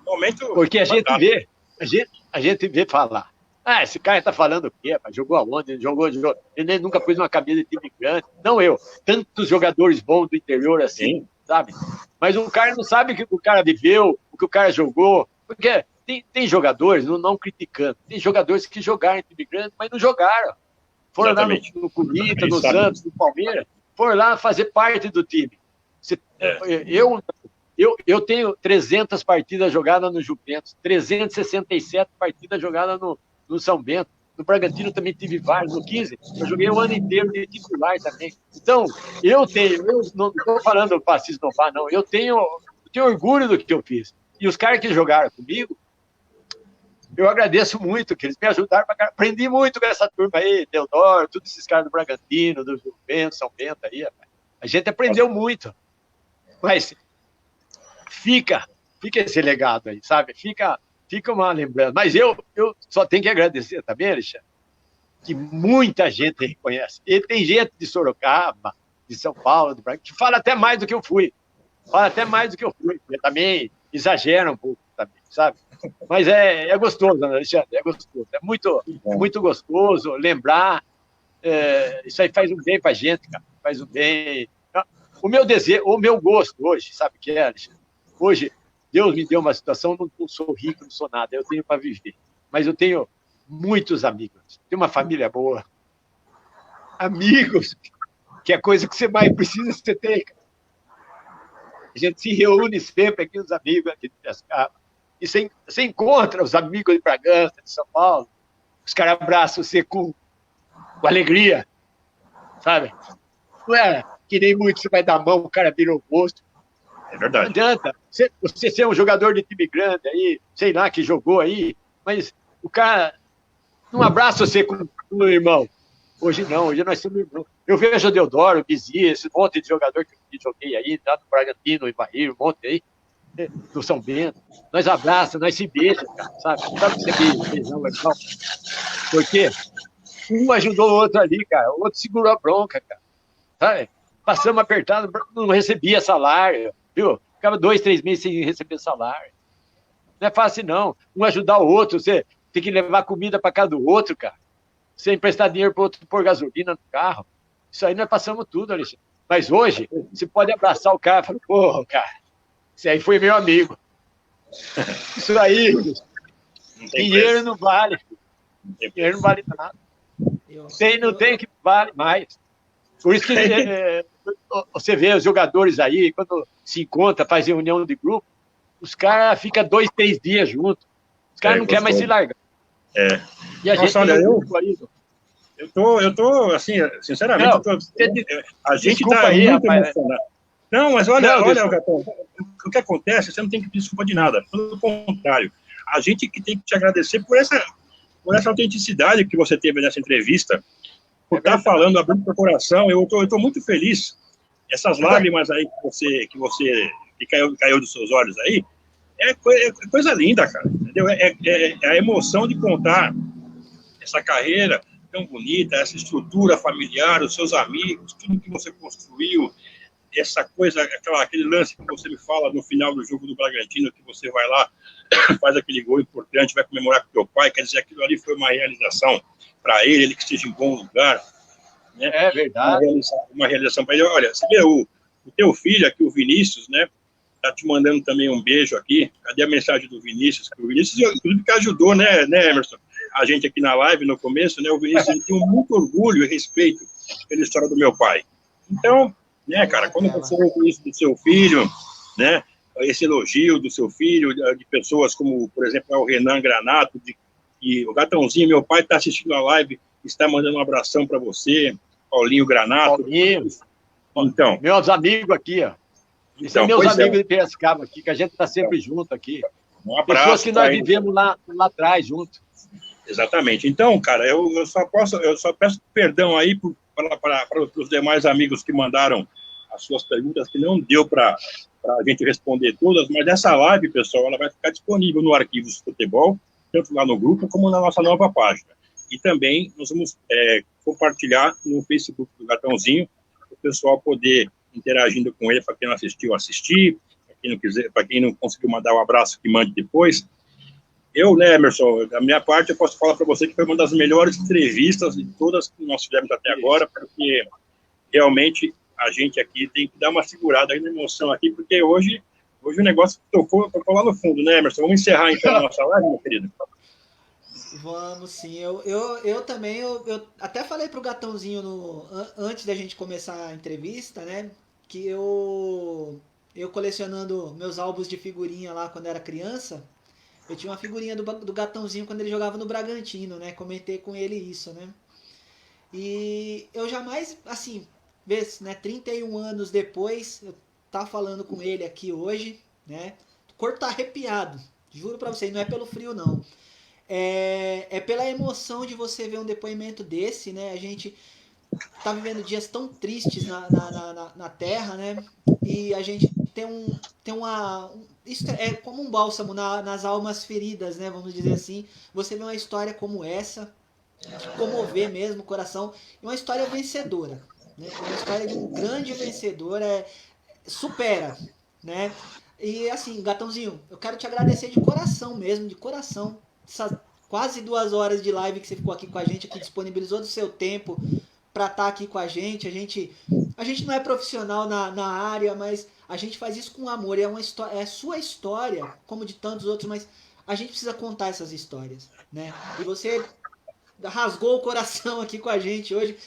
Momento porque a gente vê falar. Esse cara está falando o quê? Jogou aonde? Jogou. Ele nunca pôs uma camisa de time grande. Não eu. Tantos jogadores bons do interior assim, sim, sabe? Mas o cara não sabe o que o cara viveu, o que o cara jogou. Porque tem jogadores, não criticando, tem jogadores que jogaram em time grande, mas não jogaram. Foram exatamente lá no Corinthians, no Santos, no Palmeiras, foram lá fazer parte do time. Eu tenho 300 partidas jogadas no Juventus, 367 partidas jogadas no São Bento. No Bragantino também tive vários, no 15, eu joguei o ano inteiro de titular também. Então, eu não estou falando para se esnobar, não, eu tenho orgulho do que eu fiz. E os caras que jogaram comigo, eu agradeço muito, que eles me ajudaram para caramba. Aprendi muito com essa turma aí, Teodoro, todos esses caras do Bragantino, do Juventus, São Bento aí. A gente aprendeu muito. Mas fica esse legado aí, sabe? Fica uma lembrança. Mas eu só tenho que agradecer também, Alexandre, que muita gente reconhece. E tem gente de Sorocaba, de São Paulo, de Bragantino, que fala até mais do que eu fui. Porque também exagera um pouco também, sabe? Mas é gostoso, Alexandre, é gostoso. É muito gostoso lembrar. Isso aí faz um bem pra gente, cara. Faz um bem. O meu desejo, o meu gosto hoje, sabe o que é, Alexandre? Hoje, Deus me deu uma situação, não sou rico, não sou nada, eu tenho para viver. Mas eu tenho muitos amigos, tenho uma família boa. Amigos, que é a coisa que você mais precisa, você tem, cara. A gente se reúne sempre aqui, os amigos aqui de Piracicaba. E você encontra os amigos de Bragança, de São Paulo, os caras abraçam você com alegria, sabe? Não é que nem muito você vai dar a mão, o cara vira o rosto. É verdade. Não adianta você ser um jogador de time grande aí, sei lá, que jogou aí, mas o cara não abraça você como um irmão. Hoje não, hoje nós somos irmãos. Eu vejo o Deodoro, o Bizi, esse monte de jogador que joguei aí, tá no Bragantino, no Bahia, um monte aí, do São Bento. Nós abraçamos, nós se beijamos, cara, sabe? Sabe isso aqui, beijão legal? Porque um ajudou o outro ali, cara, o outro segurou a bronca, cara, sabe? Passamos apertado, não recebia salário, viu? Ficava 2, 3 meses sem receber salário. Não é fácil, não. Um ajudar o outro, você tem que levar comida para casa do outro, cara. Você emprestar dinheiro para o outro pôr gasolina no carro. Isso aí nós passamos tudo, Alexandre. Mas hoje, você pode abraçar o cara e falar, pô, cara, Esse aí foi meu amigo. Isso aí, dinheiro não vale. Dinheiro não vale nada. Não tem que vale mais. Por isso que você vê os jogadores aí, quando se encontra, faz reunião de grupo, os caras ficam 2, 3 dias juntos. Os caras não querem mais se largar. E a gente olha, eu tô, assim, sinceramente, a gente tá muito emocionado. Não, mas olha, Gatão, o que acontece, você não tem que pedir desculpa de nada. Pelo contrário, a gente que tem que te agradecer por essa autenticidade que você teve nessa entrevista, por estar falando, abrindo o coração. Eu tô muito feliz. Essas lágrimas aí que caiu dos seus olhos aí, é coisa linda, cara, entendeu? É a emoção de contar essa carreira tão bonita, essa estrutura familiar, os seus amigos, tudo que você construiu, essa coisa, aquele lance que você me fala no final do jogo do Bragantino, que você vai lá, faz aquele gol importante, vai comemorar com teu pai, quer dizer, aquilo ali foi uma realização para ele que esteja em bom lugar. Né? É verdade. Uma realização para ele. Olha, você vê o teu filho aqui, o Vinícius, né? Tá te mandando também um beijo aqui. Cadê a mensagem do Vinícius? O Vinícius, inclusive, que ajudou, né, Emerson? A gente aqui na live, no começo, né? O Vinícius ele tem muito orgulho e respeito pela história do meu pai. Então, né, cara, quando você vê isso do seu filho, né, esse elogio do seu filho, de pessoas como, por exemplo, o Renan Granato, e o Gatãozinho, meu pai está assistindo a live, está mandando um abração para você, Paulinho Granato. Paulinho. Então, meus amigos aqui, ó. São meus amigos de Piracicaba aqui, que a gente está sempre junto aqui. Um abraço. Pessoas que nós vivemos lá atrás junto. Exatamente. Então, cara, eu só peço perdão aí para os demais amigos que mandaram as suas perguntas, que não deu para a gente responder todas, mas essa live, pessoal, ela vai ficar disponível no Arquivos Futebol, tanto lá no grupo como na nossa nova página. E também nós vamos compartilhar no Facebook do Gatãozinho, para o pessoal poder interagindo com ele, para quem não assistiu, assistir, para quem não conseguiu mandar um abraço, que mande depois. Eu, né, Emerson, da minha parte, eu posso falar para você que foi uma das melhores entrevistas de todas que nós fizemos até agora, porque realmente a gente aqui tem que dar uma segurada aí na emoção aqui, porque hoje o negócio tocou lá no fundo, né, Emerson? Vamos encerrar então a nossa live, meu querido? Vamos sim, eu também, eu até falei pro Gatãozinho antes da gente começar a entrevista, né, que eu colecionando meus álbuns de figurinha lá quando era criança, eu tinha uma figurinha do Gatãozinho quando ele jogava no Bragantino, né, comentei com ele isso, né, e eu jamais, assim, vê, né, 31 anos depois, eu tava falando com ele aqui hoje, né, o corpo tá arrepiado, juro pra vocês, não é pelo frio não. É pela emoção de você ver um depoimento desse, né? A gente tá vivendo dias tão tristes na Terra, né? E a gente isso é como um bálsamo nas almas feridas, né? Vamos dizer assim. Você vê uma história como essa, de comover mesmo o coração, e uma história vencedora, né? Uma história de um grande vencedor, supera, né? E assim, Gatãozinho, eu quero te agradecer de coração mesmo, de coração. Essas quase 2 horas de live que você ficou aqui com a gente, que disponibilizou do seu tempo para estar aqui com a gente. A gente não é profissional na área, mas a gente faz isso com amor. É a sua história, como de tantos outros, mas a gente precisa contar essas histórias, né? E você rasgou o coração aqui com a gente hoje.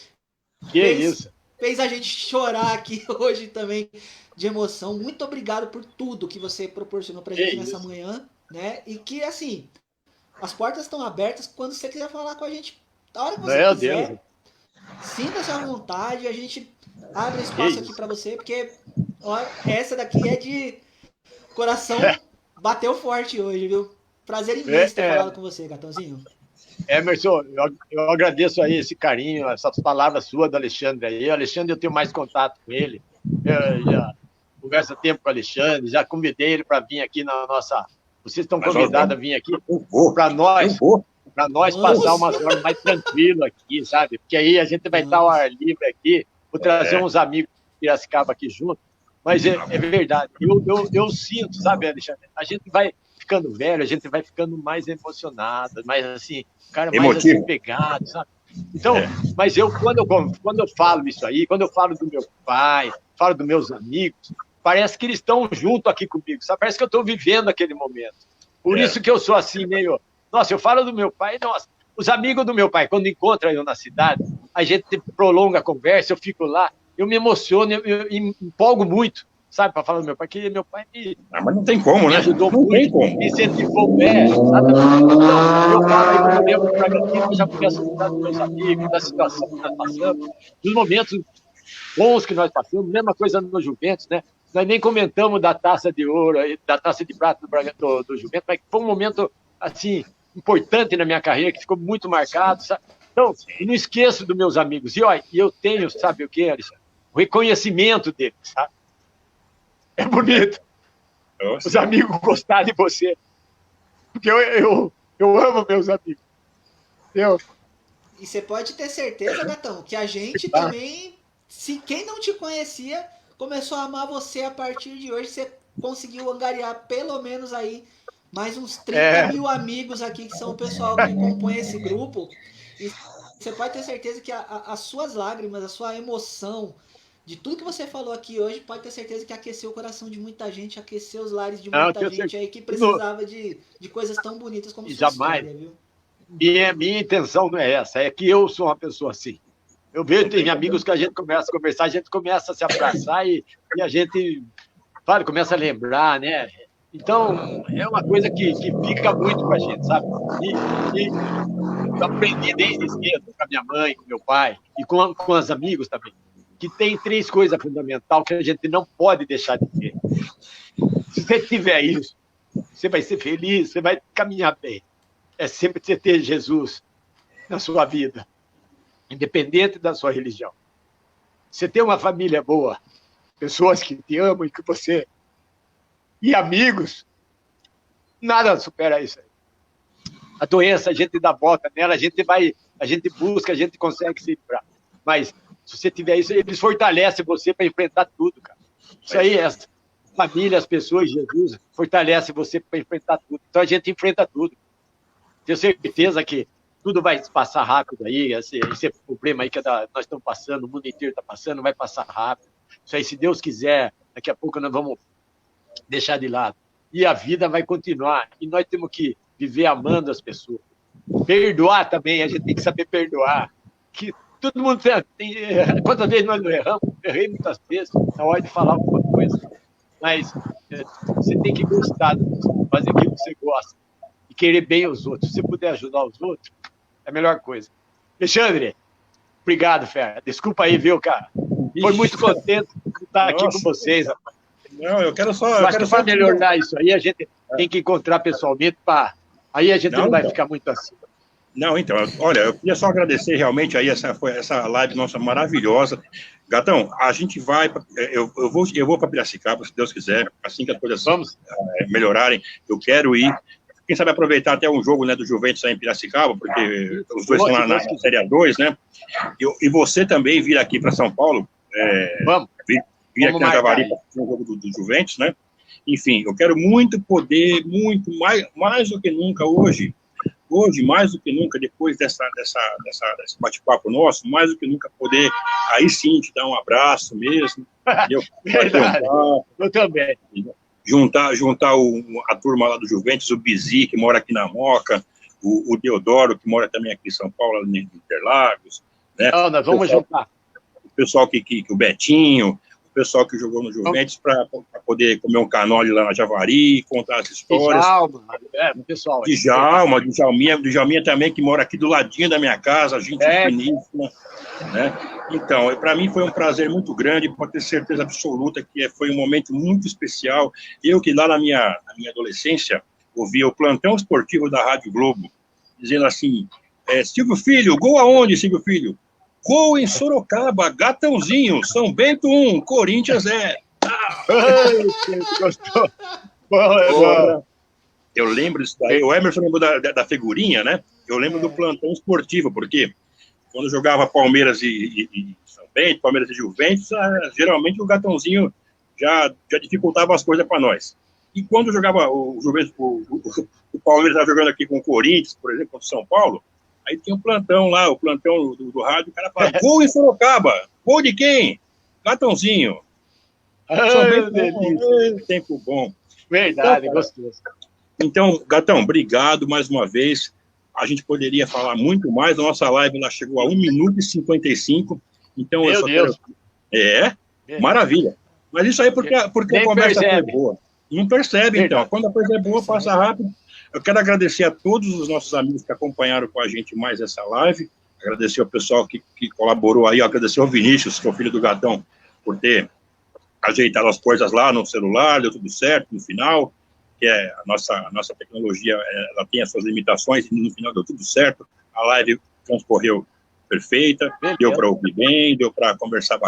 Fez a gente chorar aqui hoje também de emoção. Muito obrigado por tudo que você proporcionou pra gente nessa manhã, né? E que, assim, as portas estão abertas quando você quiser falar com a gente, a hora que você quiser. Deus. Sinta-se à vontade, a gente abre espaço aqui para você, porque ó, essa daqui é de coração, bateu forte hoje, viu? Prazer imenso ter falado com você, Gatãozinho. Emerson, eu agradeço aí esse carinho, essas palavras suas do Alexandre aí. O Alexandre, eu tenho mais contato com ele, eu já converso há tempo com o Alexandre, já convidei ele para vir aqui na nossa... Vocês estão convidados a vir aqui para nós passar umas horas mais tranquilo aqui, sabe? Porque aí a gente vai estar ao ar livre aqui, vou trazer uns amigos de Piracicaba aqui junto, mas é verdade, eu sinto, sabe, Alexandre? A gente vai ficando velho, a gente vai ficando mais emocionado, mais assim, cara, mais assim, pegado, sabe? Então, mas quando eu falo isso aí, quando eu falo do meu pai, falo dos meus amigos, parece que eles estão junto aqui comigo, sabe? Parece que eu estou vivendo aquele momento. Por isso que eu sou assim, meio... Nossa, eu falo do meu pai, nossa, os amigos do meu pai, quando encontram eu na cidade, a gente prolonga a conversa, eu fico lá, eu me emociono, eu empolgo muito, sabe, para falar do meu pai, que meu pai mas não tem como, né? ajudou não muito, tem como. me incentivou, exatamente. Então, eu falo aí do momento do Bragantino, eu já começo a lembrar dos meus amigos, da situação que nós passamos, dos momentos bons que nós passamos, mesma coisa no Juventus, né? Nós nem comentamos da taça de ouro, da taça de prata do Juventus, mas foi um momento, assim, importante na minha carreira, que ficou muito marcado, sabe? Então, eu não esqueço dos meus amigos. E olha, eu tenho, sabe o que, Alexandre? O reconhecimento deles, sabe? É bonito. Os amigos gostarem de você. Porque eu amo meus amigos. E você pode ter certeza, Gatão, que a gente também, se quem não te conhecia, começou a amar você a partir de hoje. Você conseguiu angariar pelo menos aí mais uns 30 mil amigos aqui, que são o pessoal que compõe esse grupo. E você pode ter certeza que as suas lágrimas, a sua emoção, de tudo que você falou aqui hoje, pode ter certeza que aqueceu o coração de muita gente, aqueceu os lares de muita gente aí que precisava de coisas tão bonitas como sua história, viu? Minha intenção não é essa, é que eu sou uma pessoa assim. Eu vejo, tem amigos que a gente começa a conversar, a gente começa a se abraçar e a gente, claro, começa a lembrar, né? Então, é uma coisa que fica muito com a gente, sabe? E eu aprendi desde cedo com a minha mãe, com meu pai e com os amigos também, que tem 3 coisas fundamentais que a gente não pode deixar de ter. Se você tiver isso, você vai ser feliz, você vai caminhar bem. É sempre você ter Jesus na sua vida, independente da sua religião. Você ter uma família boa, pessoas que te amam e que você... E amigos, nada supera isso aí. A doença, a gente dá volta nela, a gente busca, a gente consegue se livrar. Mas, se você tiver isso, eles fortalecem você para enfrentar tudo, cara. Isso aí, essa família, as pessoas, Jesus, fortalece você para enfrentar tudo. Então, a gente enfrenta tudo. Tenho certeza que tudo vai passar rápido aí, esse problema aí que nós estamos passando, o mundo inteiro está passando, vai passar rápido. Isso aí, se Deus quiser, daqui a pouco nós vamos deixar de lado. E a vida vai continuar. E nós temos que viver amando as pessoas. Perdoar também, a gente tem que saber perdoar. Que todo mundo tem... Quantas vezes nós não erramos? Errei muitas vezes, na hora de falar alguma coisa. Mas você tem que gostar disso, fazer aquilo que você gosta. E querer bem aos outros. Se você puder ajudar os outros, é a melhor coisa. Alexandre, obrigado, Fer. Desculpa aí, viu, cara? Foi muito contente de estar aqui com vocês, rapaz. Não, eu quero só... Acho que para melhorar isso aí, a gente tem que encontrar pessoalmente, aí a gente não vai ficar muito assim. Não, então, olha, eu queria só agradecer realmente aí essa live nossa maravilhosa. Gatão, a gente vai... Eu vou para Piracicaba, se Deus quiser, assim que as coisas melhorarem, eu quero ir. Quem sabe aproveitar até um jogo, né, do Juventus aí em Piracicaba, porque os dois estão na Série A2, né? E você também vir aqui para São Paulo. Vamos. Vir aqui na Javari para fazer um jogo do Juventus, né? Enfim, eu quero muito poder, mais do que nunca hoje, mais do que nunca, depois desse bate-papo nosso, mais do que nunca poder, aí sim, te dar um abraço mesmo. Verdade, eu também. Juntar a turma lá do Juventus, o Bizi, que mora aqui na Moca, o Deodoro, que mora também aqui em São Paulo, em Interlagos. Né? Não, nós vamos juntar. O pessoal que o Betinho, o pessoal que jogou no Juventus, para poder comer um canole lá na Javari, contar as histórias. Pessoal. Djalminha também, que mora aqui do ladinho da minha casa, gente finíssima. Né? Então, para mim foi um prazer muito grande, pode ter certeza absoluta que foi um momento muito especial. Eu que lá na minha adolescência ouvia o plantão esportivo da Rádio Globo, dizendo assim, Silvio Filho, gol aonde, Silvio Filho? Gol em Sorocaba, Gatãozinho, São Bento 1, Corinthians 0. Gostou? Eu lembro disso daí, o Emerson lembrou da figurinha, né? Eu lembro do plantão esportivo, porque quando jogava Palmeiras e São Bento, Palmeiras e Juventus, geralmente o Gatãozinho já dificultava as coisas para nós. E quando jogava o Juventus, o Palmeiras estava jogando aqui com o Corinthians, por exemplo, contra o São Paulo, aí tinha um plantão lá, o plantão do rádio, o cara falava, gol em Sorocaba, gol de quem? Gatãozinho. Tempo bom. Verdade, gostoso. Então, Gatão, obrigado mais uma vez. A gente poderia falar muito mais. A nossa live ela chegou a 1 minuto e 55. Então, Meu Deus. Maravilha. Mas isso aí porque a conversa foi boa. Não percebe, então. Quando a coisa é boa, passa rápido. Eu quero agradecer a todos os nossos amigos que acompanharam com a gente mais essa live. Agradecer ao pessoal que colaborou aí. Agradecer ao Vinícius, que é o filho do Gatão, por ter ajeitado as coisas lá no celular. Deu tudo certo no final. Que é a nossa tecnologia, ela tem as suas limitações, e no final deu tudo certo, a live transcorreu perfeita, deu para ouvir bem, deu para conversar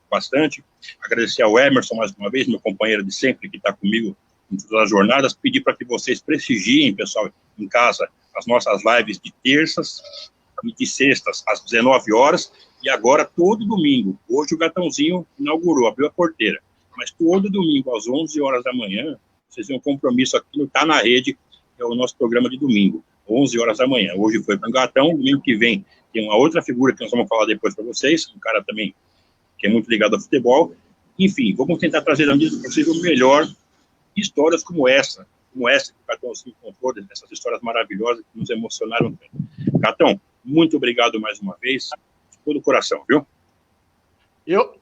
bastante. Agradecer ao Emerson mais uma vez, meu companheiro de sempre, que está comigo em todas as jornadas, pedir para que vocês prestigiem, pessoal, em casa, as nossas lives de terças e de sextas, às 19 horas, e agora todo domingo. Hoje o Gatãozinho inaugurou, abriu a porteira, mas todo domingo, às 11 horas da manhã, vocês têm um compromisso aqui no Tá na Rede, que é o nosso programa de domingo, 11 horas da manhã. Hoje foi com o Gatão, domingo que vem tem uma outra figura que nós vamos falar depois para vocês, um cara também que é muito ligado ao futebol. Enfim, vamos tentar trazer da medida possível melhor histórias como essa que o Gatão se encontrou, essas histórias maravilhosas que nos emocionaram tanto. Gatão, muito obrigado mais uma vez, de todo o coração, viu? Eu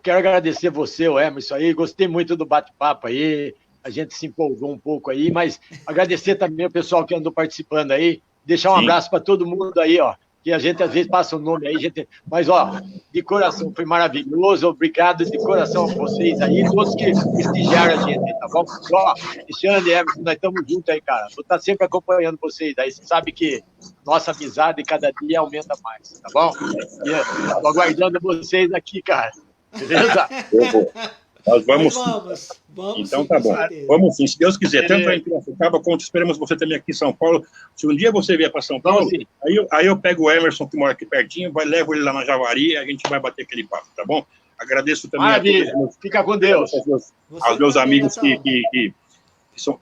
quero agradecer você, o Emerson, aí, gostei muito do bate-papo aí, a gente se empolgou um pouco aí, mas agradecer também o pessoal que andou participando aí, deixar um abraço para todo mundo aí, ó, que a gente às vezes passa o nome aí, mas, ó, de coração, foi maravilhoso, obrigado de coração a vocês aí, todos que prestigiaram a gente, tá bom? Ó, Alexandre, Emerson, nós estamos juntos aí, cara, vou estar sempre acompanhando vocês aí, você sabe que nossa amizade cada dia aumenta mais, tá bom? E tô aguardando vocês aqui, cara, beleza? Nós vamos. Vamos então sim, tá bom. Vamos sim, se Deus quiser. Tanto em Piracicaba quanto esperamos você também aqui em São Paulo. Se um dia você vier para São Paulo, aí eu pego o Emerson, que mora aqui pertinho, levo ele lá na Javari e a gente vai bater aquele papo, tá bom? Agradeço também a todos, fica com Deus. Aos meus amigos que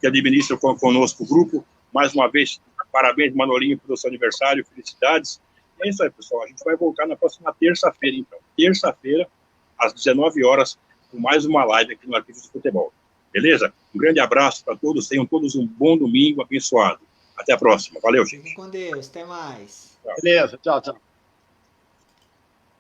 administram conosco o grupo. Mais uma vez, parabéns, Manolinho, pelo seu aniversário, felicidades. É isso aí, pessoal. A gente vai voltar na próxima terça-feira, então. Terça-feira, às 19 horas, com mais uma live aqui no Arquivos do Futebol. Beleza? Um grande abraço para todos. Tenham todos um bom domingo abençoado. Até a próxima. Valeu, gente. Fiquem com Deus. Até mais. Tchau. Beleza. Tchau, tchau.